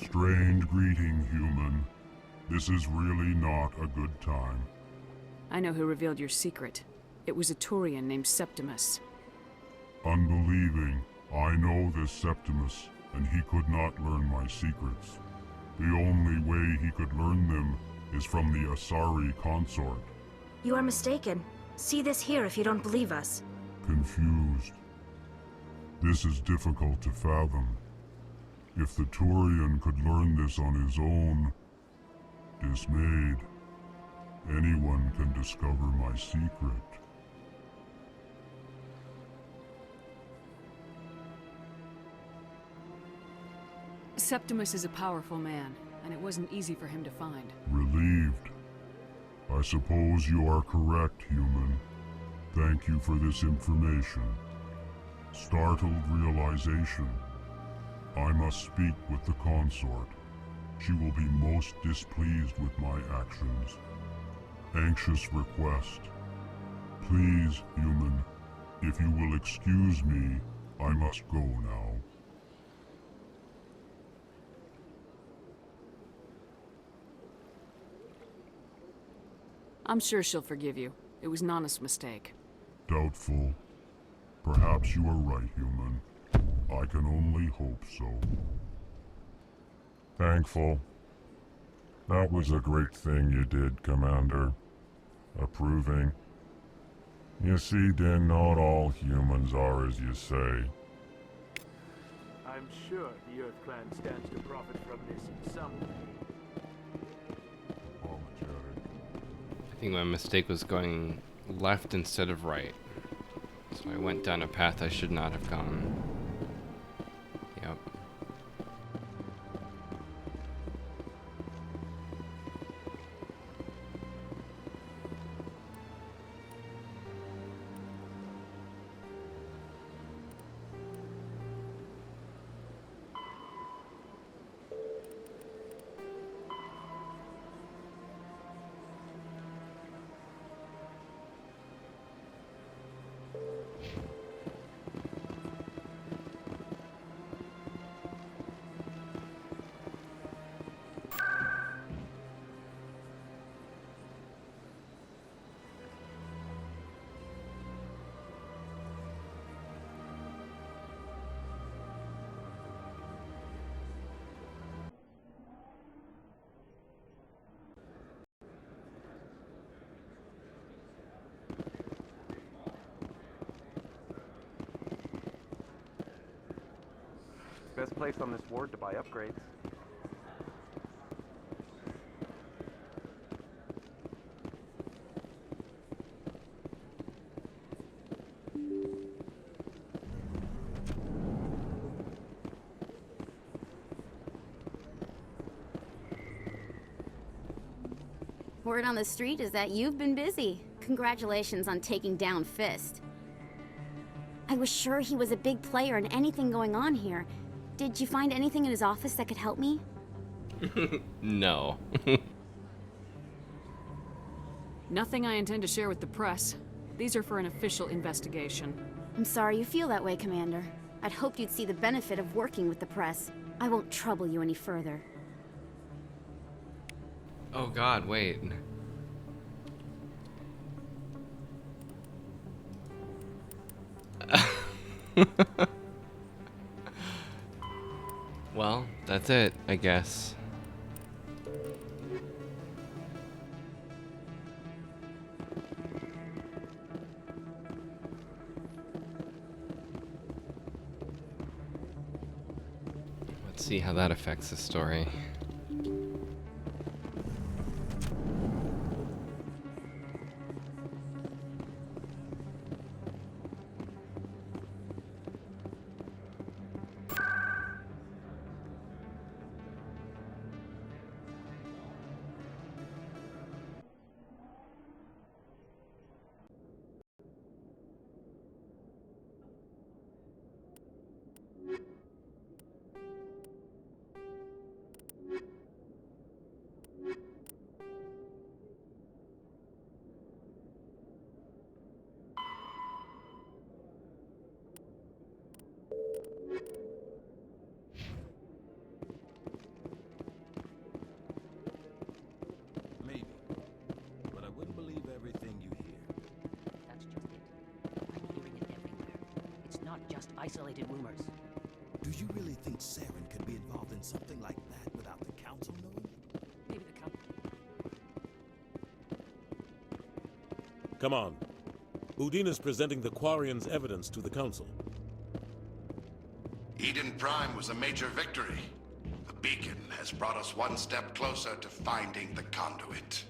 Strange greeting, human. This is really not a good time. I know who revealed your secret. It was a Turian named Septimus. Unbelieving, I know this Septimus, and he could not learn my secrets. The only way he could learn them is from the Asari consort. You are mistaken. See this here if you don't believe us. Confused. This is difficult to fathom. If the Turian could learn this on his own, dismayed, anyone can discover my secret. Septimus is a powerful man, and it wasn't easy for him to find. Relieved. I suppose you are correct, human. Thank you for this information. Startled realization. I must speak with the consort. She will be most displeased with my actions. Anxious request. Please, human, if you will excuse me, I must go now. I'm sure she'll forgive you. It was an honest mistake. Doubtful. Perhaps you are right, human. I can only hope so. Thankful. That was a great thing you did, Commander. Approving. You see, Din, not all humans are as you say. I'm sure the Earth Clan stands to profit from this in some way. I think my mistake was going left instead of right. So I went down a path I should not have gone. Yep. Best place on this ward to buy upgrades. Word on the street is that you've been busy. Congratulations on taking down Fist. I was sure he was a big player in anything going on here. Did you find anything in his office that could help me? No. Nothing I intend to share with the press. These are for an official investigation. I'm sorry you feel that way, Commander. I'd hoped you'd see the benefit of working with the press. I won't trouble you any further. Oh God, wait. Well, that's it, I guess. Let's see how that affects the story. Maybe. But I wouldn't believe everything you hear. That's just it. I'm hearing it everywhere. It's not just isolated rumors. Do you really think Saren could be involved in something like that without the Council knowing? Maybe the Council... Come on. Udine is presenting the Quarian's evidence to the Council. Eden Prime was a major victory. The beacon has brought us one step closer to finding the conduit.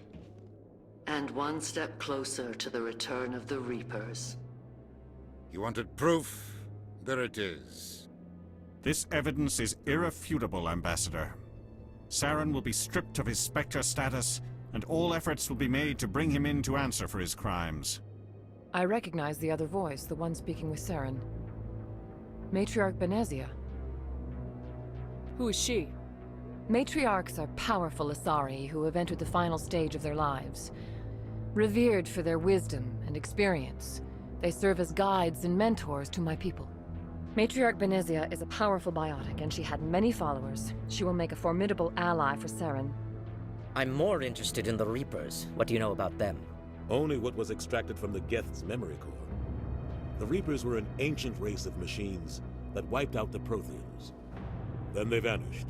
And one step closer to the return of the Reapers. You wanted proof? There it is. This evidence is irrefutable, Ambassador. Saren will be stripped of his Spectre status, and all efforts will be made to bring him in to answer for his crimes. I recognize the other voice, the one speaking with Saren. Matriarch Benezia. Who is she? Matriarchs are powerful Asari who have entered the final stage of their lives. Revered for their wisdom and experience, they serve as guides and mentors to my people. Matriarch Benezia is a powerful biotic, and she had many followers. She will make a formidable ally for Saren. I'm more interested in the Reapers. What do you know about them? Only what was extracted from the Geth's memory core. The Reapers were an ancient race of machines that wiped out the Protheans. Then they vanished.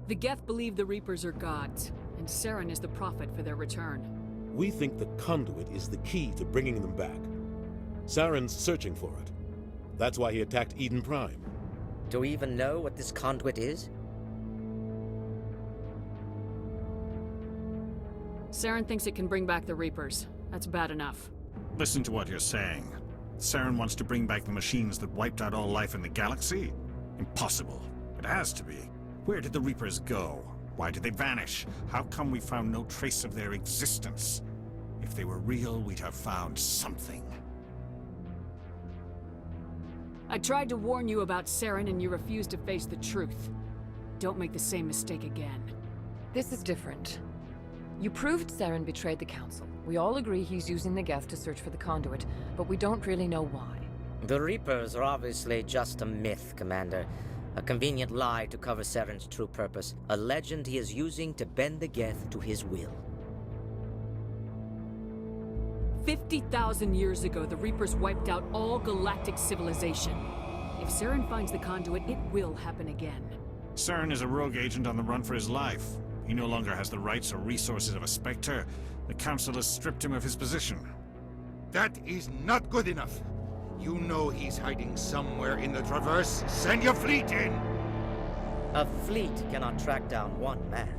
The Geth believe the Reapers are gods, and Saren is the prophet for their return. We think the conduit is the key to bringing them back. Saren's searching for it. That's why he attacked Eden Prime. Do we even know what this conduit is? Saren thinks it can bring back the Reapers. That's bad enough. Listen to what you're saying. Saren wants to bring back the machines that wiped out all life in the galaxy? Impossible. It has to be. Where did the Reapers go? Why did they vanish? How come we found no trace of their existence? If they were real, we'd have found something. I tried to warn you about Saren and you refused to face the truth. Don't make the same mistake again. This is different. You proved Saren betrayed the Council. We all agree he's using the Geth to search for the conduit, but we don't really know why. The Reapers are obviously just a myth, Commander. A convenient lie to cover Saren's true purpose. A legend he is using to bend the Geth to his will. 50,000 years ago, the Reapers wiped out all galactic civilization. If Saren finds the conduit, it will happen again. Saren is a rogue agent on the run for his life. He no longer has the rights or resources of a Spectre. The Council has stripped him of his position. That is not good enough. You know he's hiding somewhere in the Traverse. Send your fleet in! A fleet cannot track down one man.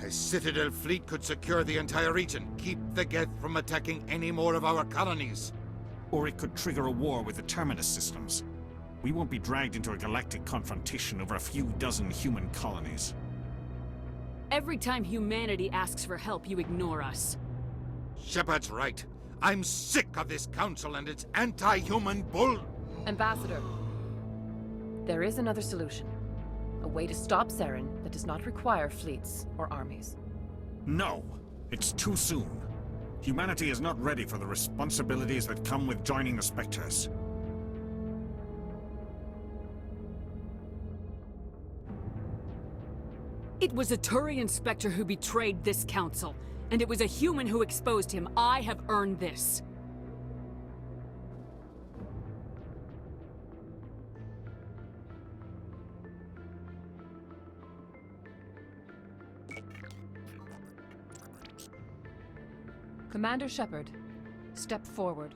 A Citadel fleet could secure the entire region, keep the Geth from attacking any more of our colonies. Or it could trigger a war with the Terminus systems. We won't be dragged into a galactic confrontation over a few dozen human colonies. Every time humanity asks for help, you ignore us. Shepard's right. I'm sick of this council and its anti-human bull... Ambassador, there is another solution. A way to stop Saren that does not require fleets or armies. No! It's too soon. Humanity is not ready for the responsibilities that come with joining the Spectres. It was a Turian Spectre who betrayed this council, and it was a human who exposed him. I have earned this. Commander Shepard, step forward.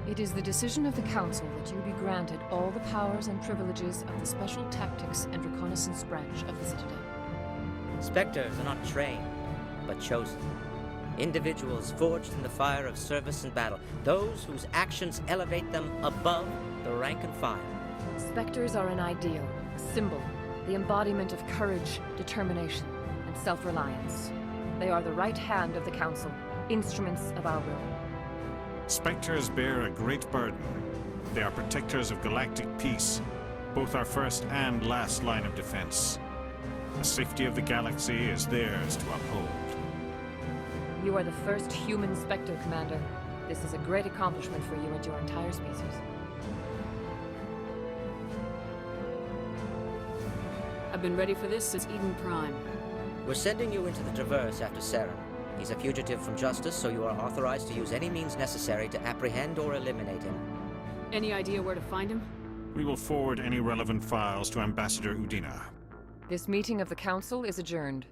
It is the decision of the Council that you be granted all the powers and privileges of the Special Tactics and Reconnaissance branch of the Citadel. Spectres are not trained, but chosen. Individuals forged in the fire of service and battle. Those whose actions elevate them above the rank and file. Spectres are an ideal, a symbol, the embodiment of courage, determination, and self-reliance. They are the right hand of the Council, instruments of our will. Spectres bear a great burden. They are protectors of galactic peace, both our first and last line of defense. The safety of the galaxy is theirs to uphold. You are the first human Spectre, Commander. This is a great accomplishment for you and your entire species. I've been ready for this since Eden Prime. We're sending you into the Traverse after Saren. He's a fugitive from justice, so you are authorized to use any means necessary to apprehend or eliminate him. Any idea where to find him? We will forward any relevant files to Ambassador Udina. This meeting of the Council is adjourned.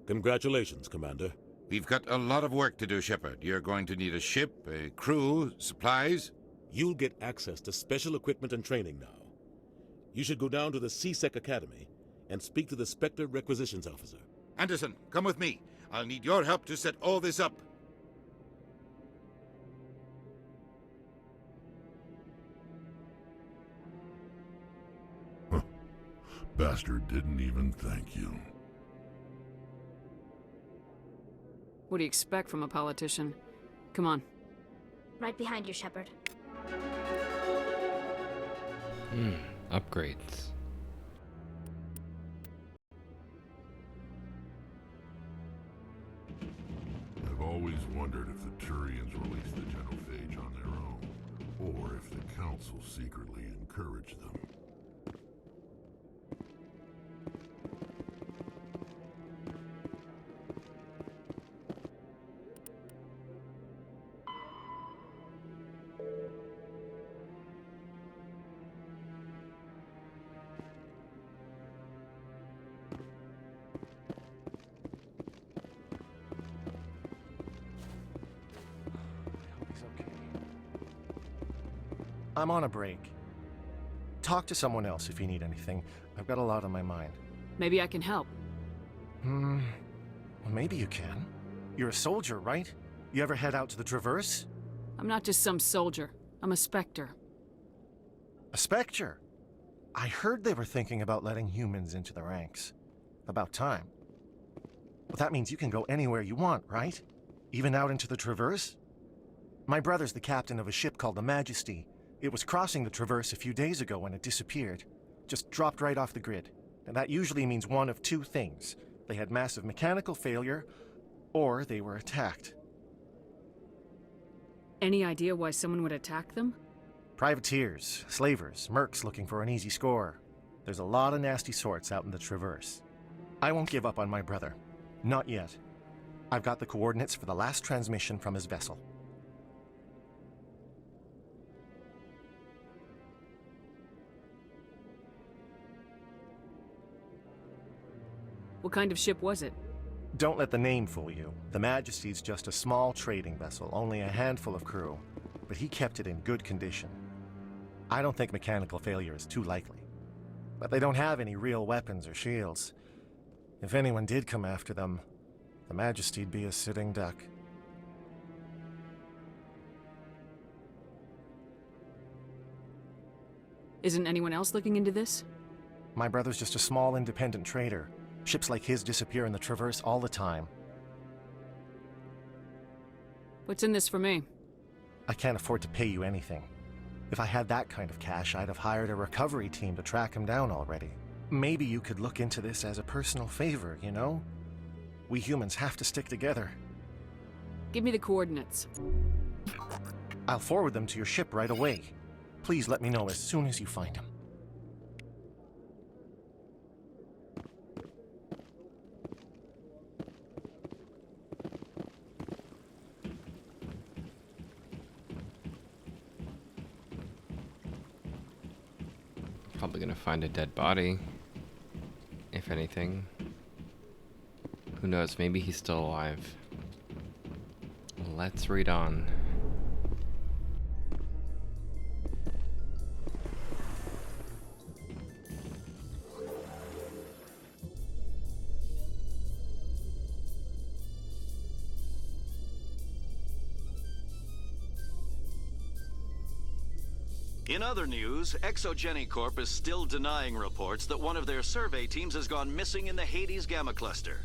Congratulations, Commander. We've got a lot of work to do, Shepard. You're going to need a ship, a crew, supplies. You'll get access to special equipment and training now. You should go down to the C-Sec Academy and speak to the Spectre Requisitions Officer. Anderson, come with me. I'll need your help to set all this up. Bastard didn't even thank you. What do you expect from a politician? Come on. Right behind you, Shepard. Upgrades. I've always wondered if the Turians released the genophage on their own, or if the Council secretly encouraged them. I'm on a break. Talk to someone else if you need anything. I've got a lot on my mind. Maybe I can help. Well, maybe you can. You're a soldier, right? You ever head out to the Traverse? I'm not just some soldier. I'm a Spectre. A Spectre? I heard they were thinking about letting humans into the ranks. About time. Well, that means you can go anywhere you want, right? Even out into the Traverse? My brother's the captain of a ship called the Majesty. It was crossing the Traverse a few days ago when it disappeared. Just dropped right off the grid. And that usually means one of two things. They had massive mechanical failure, or they were attacked. Any idea why someone would attack them? Privateers, slavers, mercs looking for an easy score. There's a lot of nasty sorts out in the Traverse. I won't give up on my brother. Not yet. I've got the coordinates for the last transmission from his vessel. What kind of ship was it? Don't let the name fool you. The Majesty's just a small trading vessel, only a handful of crew. But he kept it in good condition. I don't think mechanical failure is too likely. But they don't have any real weapons or shields. If anyone did come after them, the Majesty'd be a sitting duck. Isn't anyone else looking into this? My brother's just a small independent trader. Ships like his disappear in the Traverse all the time. What's in this for me? I can't afford to pay you anything. If I had that kind of cash, I'd have hired a recovery team to track him down already. Maybe you could look into this as a personal favor, you know? We humans have to stick together. Give me the coordinates. I'll forward them to your ship right away. Please let me know as soon as you find him. Probably gonna find a dead body, if anything. Who knows, maybe he's still alive. Let's read on. In other news, Exogeny Corp is still denying reports that one of their survey teams has gone missing in the Hades Gamma Cluster.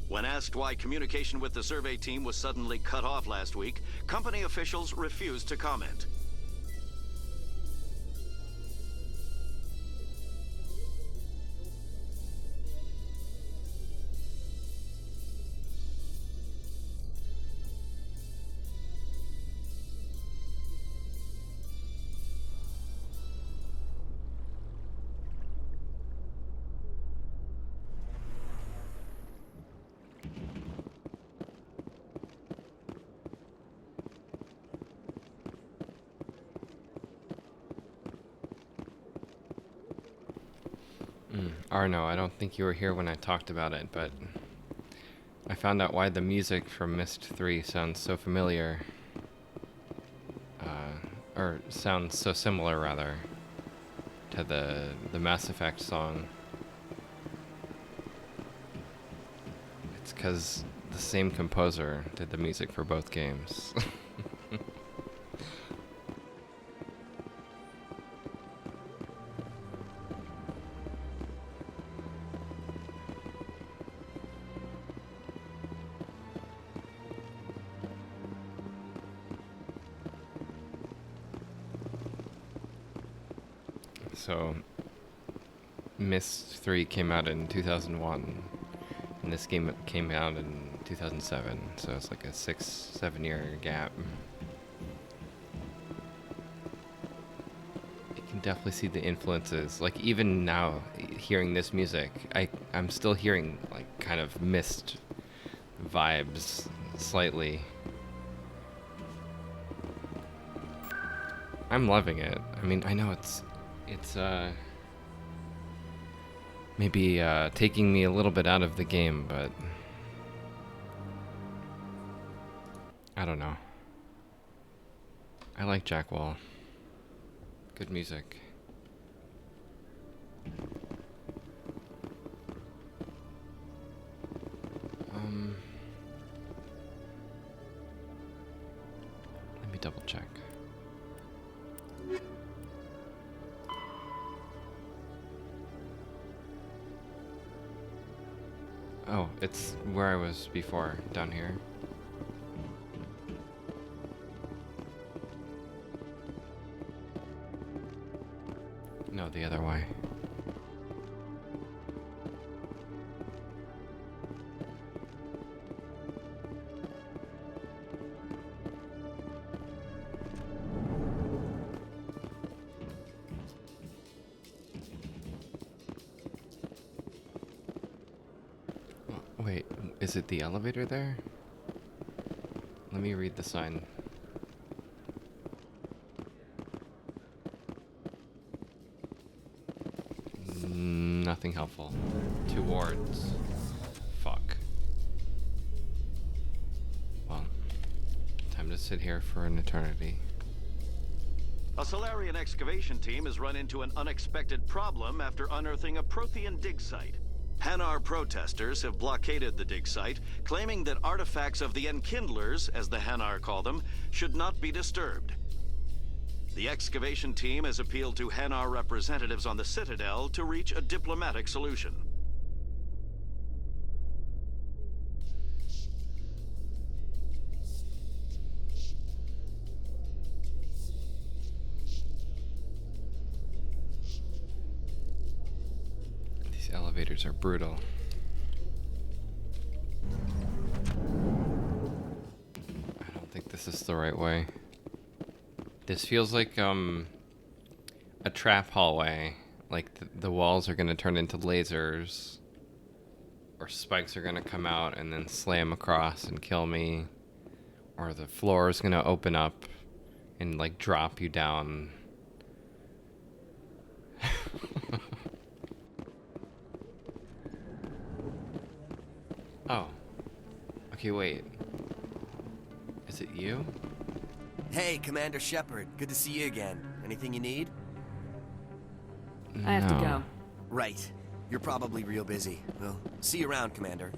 When asked why communication with the survey team was suddenly cut off last week, company officials refused to comment. Arno, I don't think you were here when I talked about it, but I found out why the music from Myst 3 sounds so familiar. Or sounds so similar, rather, to the Mass Effect song. It's because the same composer did the music for both games. So, Myst 3 came out in 2001, and this game came out in 2007, so it's like a 6-7 year gap. You can definitely see the influences. Like, even now, hearing this music, I'm still hearing, like, kind of Myst vibes, slightly. I'm loving it. I mean, I know it's maybe taking me a little bit out of the game, but I don't know. I like Jack Wall. Good music. Let me double check. Oh, it's where I was before, down here. No, the other way. Wait, is it the elevator there? Let me read the sign. Nothing helpful. Towards. Fuck. Well, time to sit here for an eternity. A Solarian excavation team has run into an unexpected problem after unearthing a Prothean dig site. Hanar protesters have blockaded the dig site, claiming that artifacts of the Enkindlers, as the Hanar call them, should not be disturbed. The excavation team has appealed to Hanar representatives on the Citadel to reach a diplomatic solution. These elevators are brutal. I don't think this is the right way. This feels like a trap hallway. Like the walls are gonna turn into lasers, or spikes are gonna come out and then slam across and kill me, or the floor is gonna open up and like drop you down. Oh. Okay, wait. Is it you? Hey, Commander Shepard. Good to see you again. Anything you need? I have to go. Right. You're probably real busy. Well, see you around, Commander.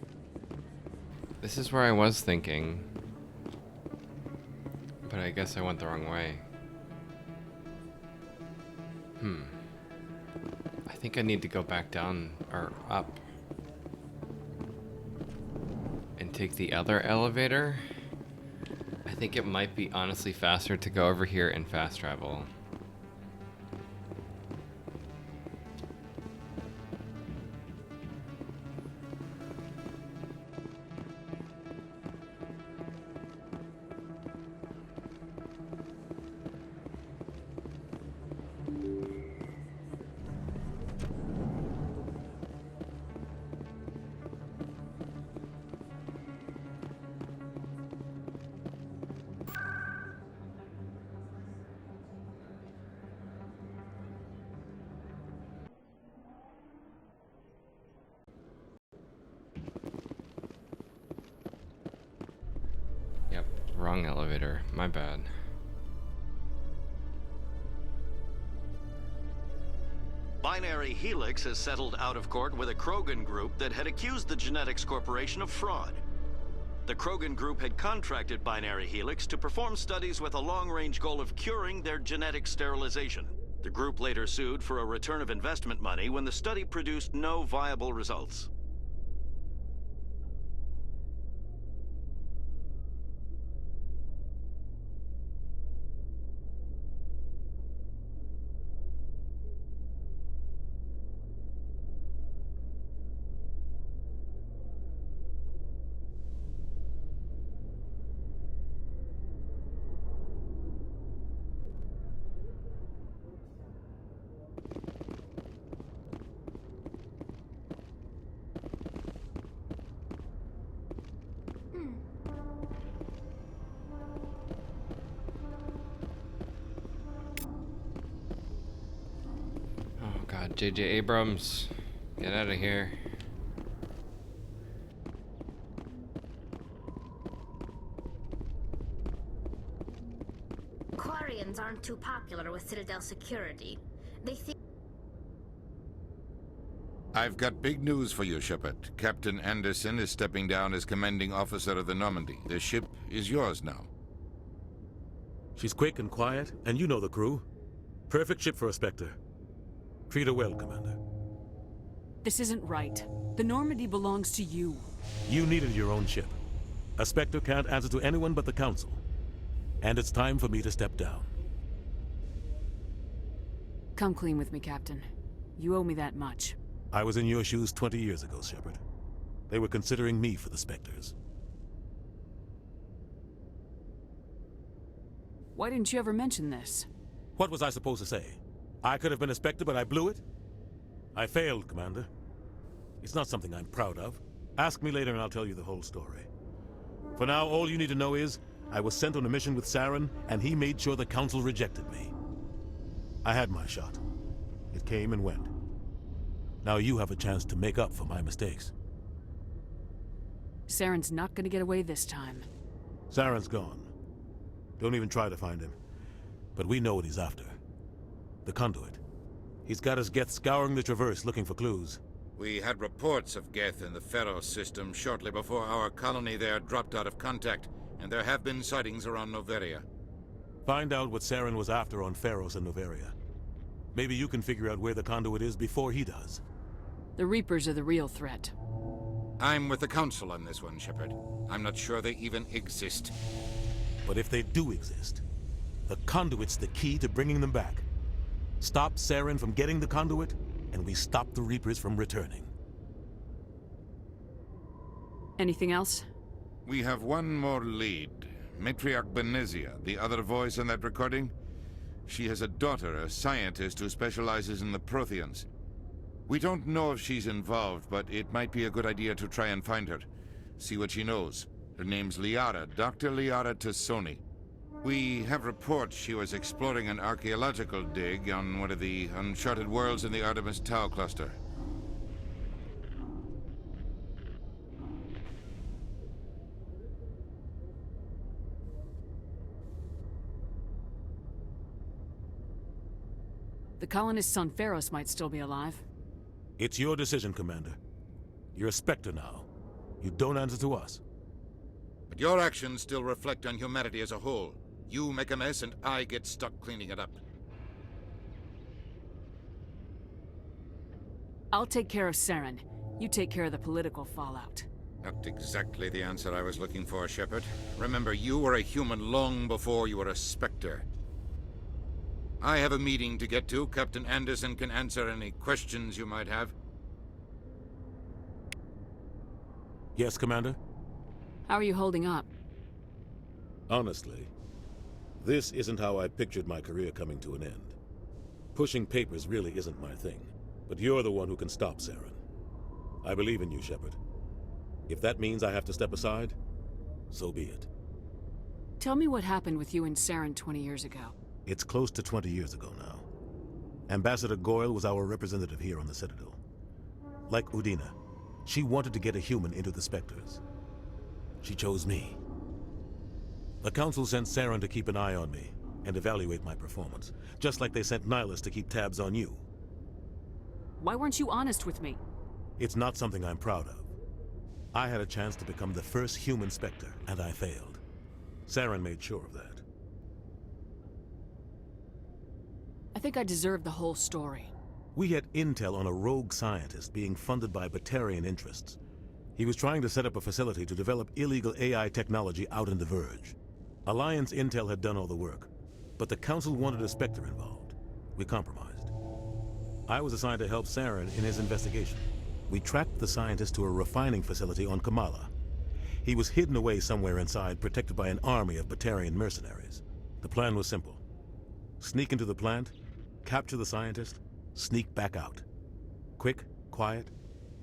This is where I was thinking. But I guess I went the wrong way. I think I need to go back down, or up. And take the other elevator. I think it might be honestly faster to go over here and fast travel. Yep, wrong elevator. My bad. Binary Helix has settled out of court with a Krogan group that had accused the Genetics Corporation of fraud. The Krogan group had contracted Binary Helix to perform studies with a long-range goal of curing their genetic sterilization. The group later sued for a return of investment money when the study produced no viable results. J.J. Abrams, get out of here. Quarians aren't too popular with Citadel security. They think... I've got big news for you, Shepard. Captain Anderson is stepping down as commanding officer of the Normandy. The ship is yours now. She's quick and quiet, and you know the crew. Perfect ship for a Spectre. Treat her well, Commander. This isn't right. The Normandy belongs to you. You needed your own ship. A Spectre can't answer to anyone but the Council. And it's time for me to step down. Come clean with me, Captain. You owe me that much. I was in your shoes 20 years ago, Shepard. They were considering me for the Spectres. Why didn't you ever mention this? What was I supposed to say? I could have been a Spectre, but I blew it? I failed, Commander. It's not something I'm proud of. Ask me later and I'll tell you the whole story. For now, all you need to know is, I was sent on a mission with Saren, and he made sure the Council rejected me. I had my shot. It came and went. Now you have a chance to make up for my mistakes. Saren's not gonna get away this time. Saren's gone. Don't even try to find him. But we know what he's after. The Conduit. He's got his Geth scouring the Traverse looking for clues. We had reports of Geth in the Pharos system shortly before our colony there dropped out of contact, and there have been sightings around Noveria. Find out what Saren was after on Pharos and Noveria. Maybe you can figure out where the Conduit is before he does. The Reapers are the real threat. I'm with the Council on this one, Shepard. I'm not sure they even exist. But if they do exist, the Conduit's the key to bringing them back. Stop Saren from getting the Conduit, and we stop the Reapers from returning. Anything else? We have one more lead. Matriarch Benezia, the other voice in that recording. She has a daughter, a scientist who specializes in the Protheans. We don't know if she's involved, but it might be a good idea to try and find her. See what she knows. Her name's Liara, Dr. Liara Tassoni. We have reports she was exploring an archaeological dig on one of the uncharted worlds in the Artemis Tau cluster. The colonists on Pharos might still be alive. It's your decision, Commander. You're a Spectre now. You don't answer to us. But your actions still reflect on humanity as a whole. You make a mess and I get stuck cleaning it up. I'll take care of Saren. You take care of the political fallout. Not exactly the answer I was looking for, Shepard. Remember, you were a human long before you were a Spectre. I have a meeting to get to. Captain Anderson can answer any questions you might have. Yes, Commander? How are you holding up? Honestly, this isn't how I pictured my career coming to an end. Pushing papers really isn't my thing, but you're the one who can stop Saren. I believe in you, Shepard. If that means I have to step aside, so be it. Tell me what happened with you and Saren 20 years ago. It's close to 20 years ago now. Ambassador Goyle was our representative here on the Citadel. Like Udina, she wanted to get a human into the Spectres. She chose me. The Council sent Saren to keep an eye on me and evaluate my performance, just like they sent Nihilus to keep tabs on you. Why weren't you honest with me? It's not something I'm proud of. I had a chance to become the first human Spectre, and I failed. Saren made sure of that. I think I deserve the whole story. We had intel on a rogue scientist being funded by Batarian interests. He was trying to set up a facility to develop illegal AI technology out in the Verge. Alliance intel had done all the work, but the Council wanted a Spectre involved. We compromised. I was assigned to help Saren in his investigation. We tracked the scientist to a refining facility on Kamala. He was hidden away somewhere inside, protected by an army of Batarian mercenaries. The plan was simple. Sneak into the plant, capture the scientist, sneak back out. Quick, quiet,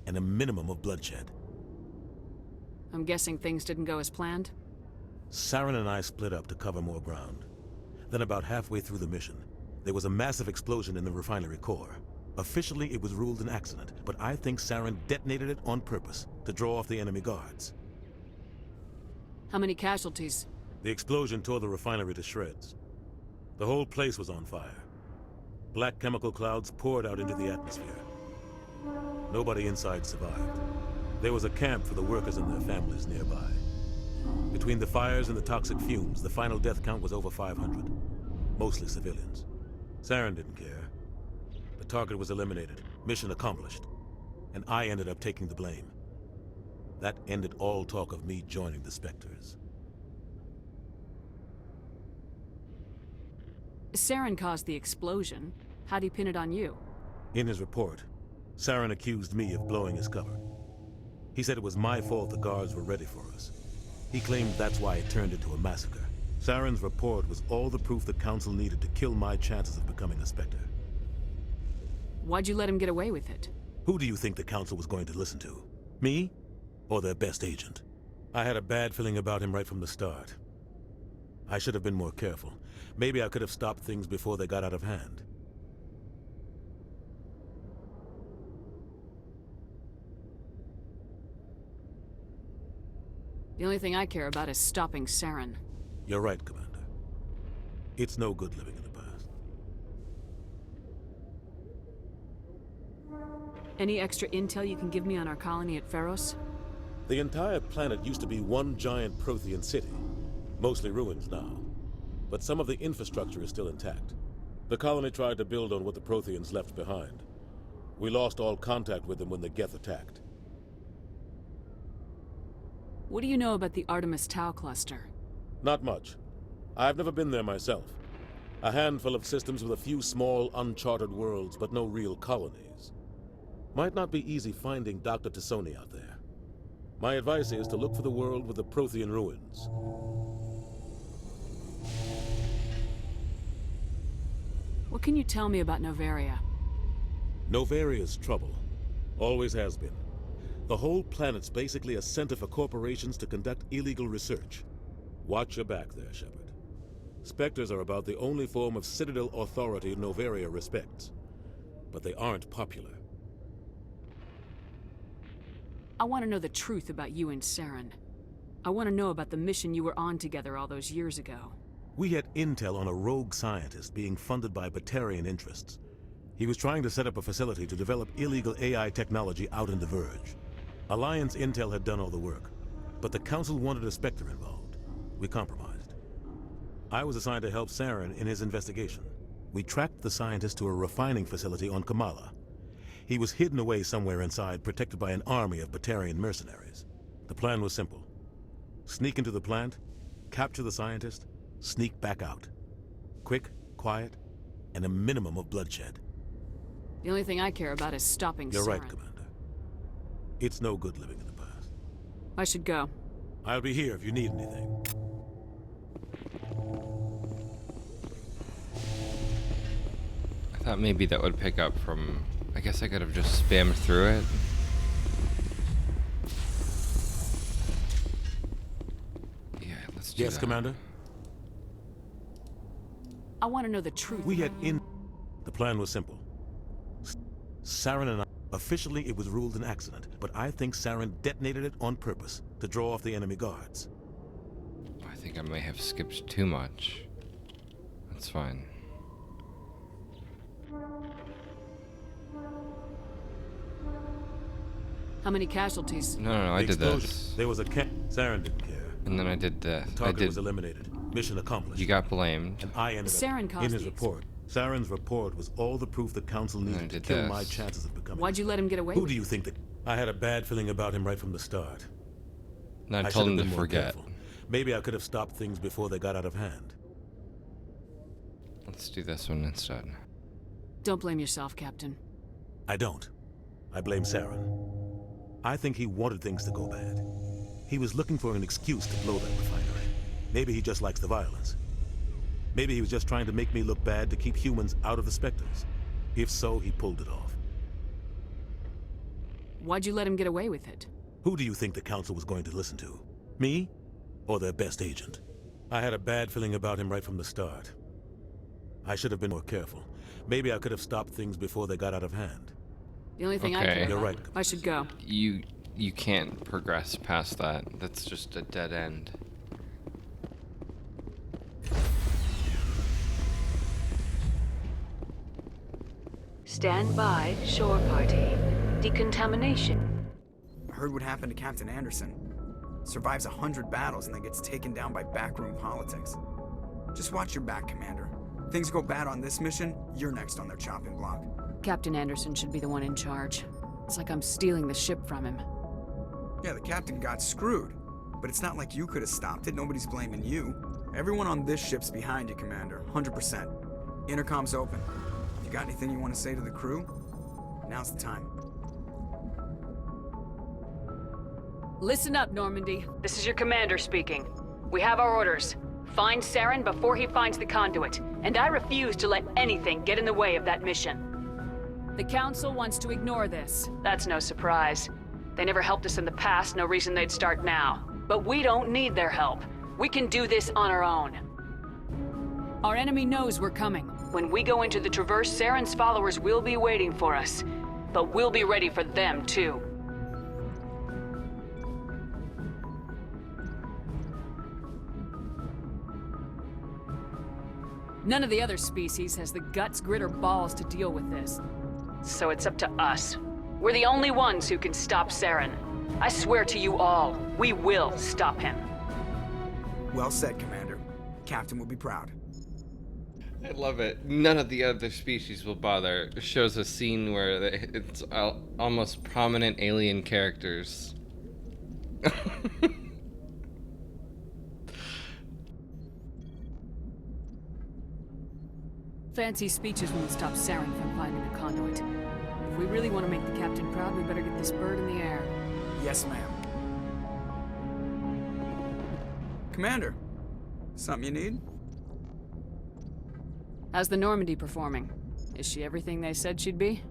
and a minimum of bloodshed. I'm guessing things didn't go as planned? Saren and I split up to cover more ground. Then about halfway through the mission, there was a massive explosion in the refinery core. Officially, it was ruled an accident, but I think Saren detonated it on purpose to draw off the enemy guards. How many casualties? The explosion tore the refinery to shreds. The whole place was on fire. Black chemical clouds poured out into the atmosphere. Nobody inside survived. There was a camp for the workers and their families nearby. Between the fires and the toxic fumes, the final death count was over 500. Mostly civilians. Saren didn't care. The target was eliminated, mission accomplished. And I ended up taking the blame. That ended all talk of me joining the Spectres. Saren caused the explosion. How'd he pin it on you? In his report, Saren accused me of blowing his cover. He said it was my fault the guards were ready for us. He claimed that's why it turned into a massacre. Saren's report was all the proof the Council needed to kill my chances of becoming a Spectre. Why'd you let him get away with it? Who do you think the Council was going to listen to? Me? Or their best agent? I had a bad feeling about him right from the start. I should have been more careful. Maybe I could have stopped things before they got out of hand. The only thing I care about is stopping Saren. You're right, Commander. It's no good living in the past. Any extra intel you can give me on our colony at Feros? The entire planet used to be one giant Prothean city. Mostly ruins now. But some of the infrastructure is still intact. The colony tried to build on what the Protheans left behind. We lost all contact with them when the Geth attacked. What do you know about the Artemis Tau cluster? Not much. I've never been there myself. A handful of systems with a few small, uncharted worlds, but no real colonies. Might not be easy finding Dr. T'Soni out there. My advice is to look for the world with the Prothean ruins. What can you tell me about Noveria? Novaria's trouble. Always has been. The whole planet's basically a center for corporations to conduct illegal research. Watch your back there, Shepard. Spectres are about the only form of Citadel authority Noveria respects. But they aren't popular. I want to know the truth about you and Saren. I want to know about the mission you were on together all those years ago. We had intel on a rogue scientist being funded by Batarian interests. He was trying to set up a facility to develop illegal AI technology out in the Verge. Alliance intel had done all the work, but the Council wanted a Spectre involved. We compromised. I was assigned to help Saren in his investigation. We tracked the scientist to a refining facility on Kamala. He was hidden away somewhere inside, protected by an army of Batarian mercenaries. The plan was simple. Sneak into the plant, capture the scientist, sneak back out. Quick, quiet, and a minimum of bloodshed. The only thing I care about is stopping Saren. You're right, Commander. It's no good living in the past. I should go. I'll be here if you need anything. I thought maybe that would pick up from... I guess I could have just spammed through it. Yeah, let's do Yes, that. Commander? I want to know the truth. We had The plan was simple. Saren and I... Officially, it was ruled an accident, but I think Saren detonated it on purpose to draw off the enemy guards. I think I may have skipped too much. That's fine. How many casualties? No, I did this. There was a Saren didn't care. And then I did the... Target was eliminated. Mission accomplished. You got blamed. And I ended Saren up caused in his the report. Saren's report was all the proof the Council needed to kill my chances of becoming... Why'd you let him get away Who with do you think that... I had a bad feeling about him right from the start. No, I should told have him to been more forget. careful. Maybe I could have stopped things before they got out of hand. Let's do this one instead. Don't blame yourself, Captain. I don't. I blame Saren. I think he wanted things to go bad. He was looking for an excuse to blow that refinery. Maybe he just likes the violence. Maybe he was just trying to make me look bad to keep humans out of the Spectres. If so, he pulled it off. Why'd you let him get away with it? Who do you think the Council was going to listen to? Me? Or their best agent? I had a bad feeling about him right from the start. I should have been more careful. Maybe I could have stopped things before they got out of hand. The only thing I Okay. care You're about. right. I should go. You can't progress past that. That's just a dead end. Stand by, shore party. Decontamination. I heard what happened to Captain Anderson. Survives 100 battles and then gets taken down by backroom politics. Just watch your back, Commander. Things go bad on this mission, you're next on their chopping block. Captain Anderson should be the one in charge. It's like I'm stealing the ship from him. Yeah, the captain got screwed. But it's not like you could have stopped it. Nobody's blaming you. Everyone on this ship's behind you, Commander. 100%. Intercom's open. If you got anything you want to say to the crew, now's the time. Listen up, Normandy. This is your commander speaking. We have our orders. Find Saren before he finds the conduit, and I refuse to let anything get in the way of that mission. The Council wants to ignore this. That's no surprise. They never helped us in the past, no reason they'd start now. But we don't need their help. We can do this on our own. Our enemy knows we're coming. When we go into the Traverse, Saren's followers will be waiting for us. But we'll be ready for them, too. None of the other species has the guts, grit, or balls to deal with this. So it's up to us. We're the only ones who can stop Saren. I swear to you all, we will stop him. Well said, Commander. Captain will be proud. I love it. None of the other species will bother. It shows a scene where it's almost prominent alien characters. Fancy speeches won't stop Saren from finding the conduit. If we really want to make the captain proud, we better get this bird in the air. Yes, ma'am. Commander, something you need? How's the Normandy performing? Is she everything they said she'd be?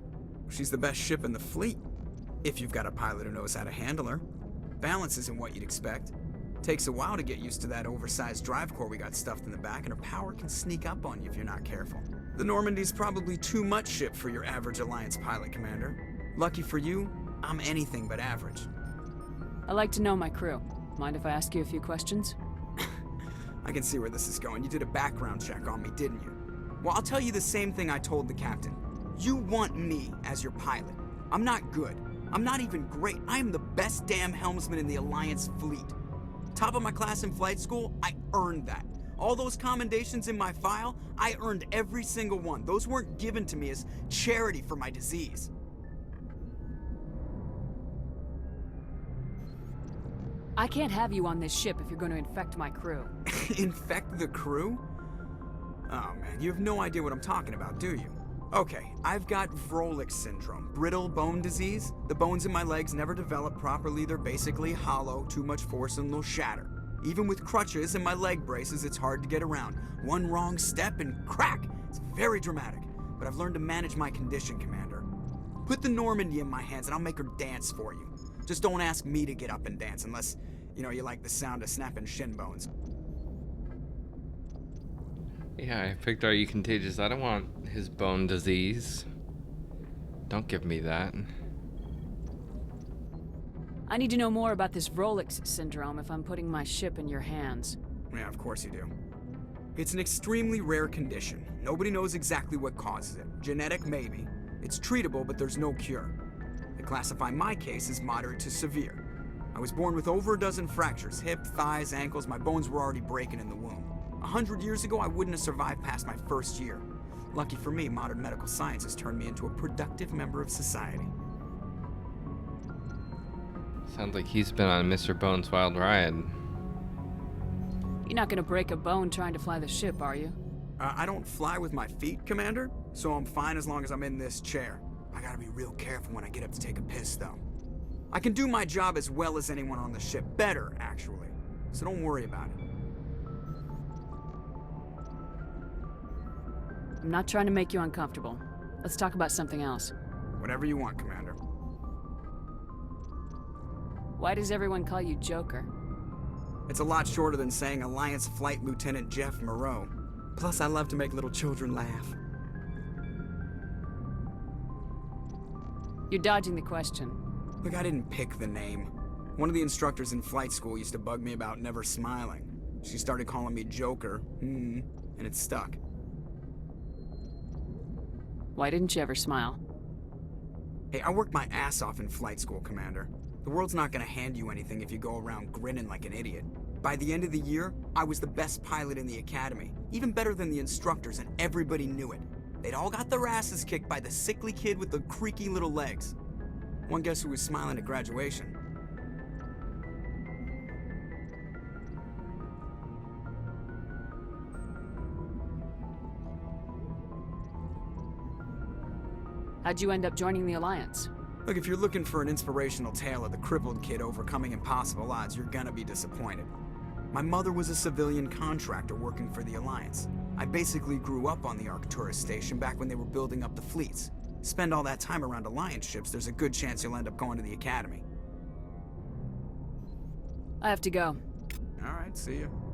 She's the best ship in the fleet. If you've got a pilot who knows how to handle her. Balance isn't what you'd expect. Takes a while to get used to that oversized drive core we got stuffed in the back, and her power can sneak up on you if you're not careful. The Normandy's probably too much ship for your average Alliance pilot, Commander. Lucky for you, I'm anything but average. I like to know my crew. Mind if I ask you a few questions? I can see where this is going. You did a background check on me, didn't you? Well, I'll tell you the same thing I told the captain. You want me as your pilot. I'm not good. I'm not even great. I am the best damn helmsman in the Alliance fleet. Top of my class in flight school, I earned that. All those commendations in my file, I earned every single one. Those weren't given to me as charity for my disease. I can't have you on this ship if you're going to infect my crew. Infect the crew? Oh man, you have no idea what I'm talking about, do you? Okay, I've got Vrolik syndrome, brittle bone disease. The bones in my legs never develop properly. They're basically hollow, too much force and they'll shatter. Even with crutches and my leg braces, it's hard to get around. One wrong step and crack! It's very dramatic, but I've learned to manage my condition, Commander. Put the Normandy in my hands and I'll make her dance for you. Just don't ask me to get up and dance unless, you know, you like the sound of snapping shin bones. Yeah, I picked Are You Contagious? I don't want his bone disease. Don't give me that. I need to know more about this Vrolik syndrome if I'm putting my ship in your hands. Yeah, of course you do. It's an extremely rare condition. Nobody knows exactly what causes it. Genetic, maybe. It's treatable, but there's no cure. They classify my case as moderate to severe. I was born with over a dozen fractures, hip, thighs, ankles. My bones were already breaking in the womb. 100 years ago, I wouldn't have survived past my first year. Lucky for me, modern medical science has turned me into a productive member of society. Sounds like he's been on Mr. Bones' wild ride. You're not gonna break a bone trying to fly the ship, are you? I don't fly with my feet, Commander, so I'm fine as long as I'm in this chair. I gotta be real careful when I get up to take a piss, though. I can do my job as well as anyone on the ship. Better, actually. So don't worry about it. I'm not trying to make you uncomfortable. Let's talk about something else. Whatever you want, Commander. Why does everyone call you Joker? It's a lot shorter than saying Alliance Flight Lieutenant Jeff Moreau. Plus, I love to make little children laugh. You're dodging the question. Look, I didn't pick the name. One of the instructors in flight school used to bug me about never smiling. She started calling me Joker, and it stuck. Why didn't you ever smile? Hey, I worked my ass off in flight school, Commander. The world's not gonna hand you anything if you go around grinning like an idiot. By the end of the year, I was the best pilot in the academy, even better than the instructors, and everybody knew it. They'd all got their asses kicked by the sickly kid with the creaky little legs. One guess who was smiling at graduation? How'd you end up joining the Alliance? Look, if you're looking for an inspirational tale of the crippled kid overcoming impossible odds, you're gonna be disappointed. My mother was a civilian contractor working for the Alliance. I basically grew up on the Arcturus station back when they were building up the fleets. Spend all that time around Alliance ships, there's a good chance you'll end up going to the Academy. I have to go. All right, see you.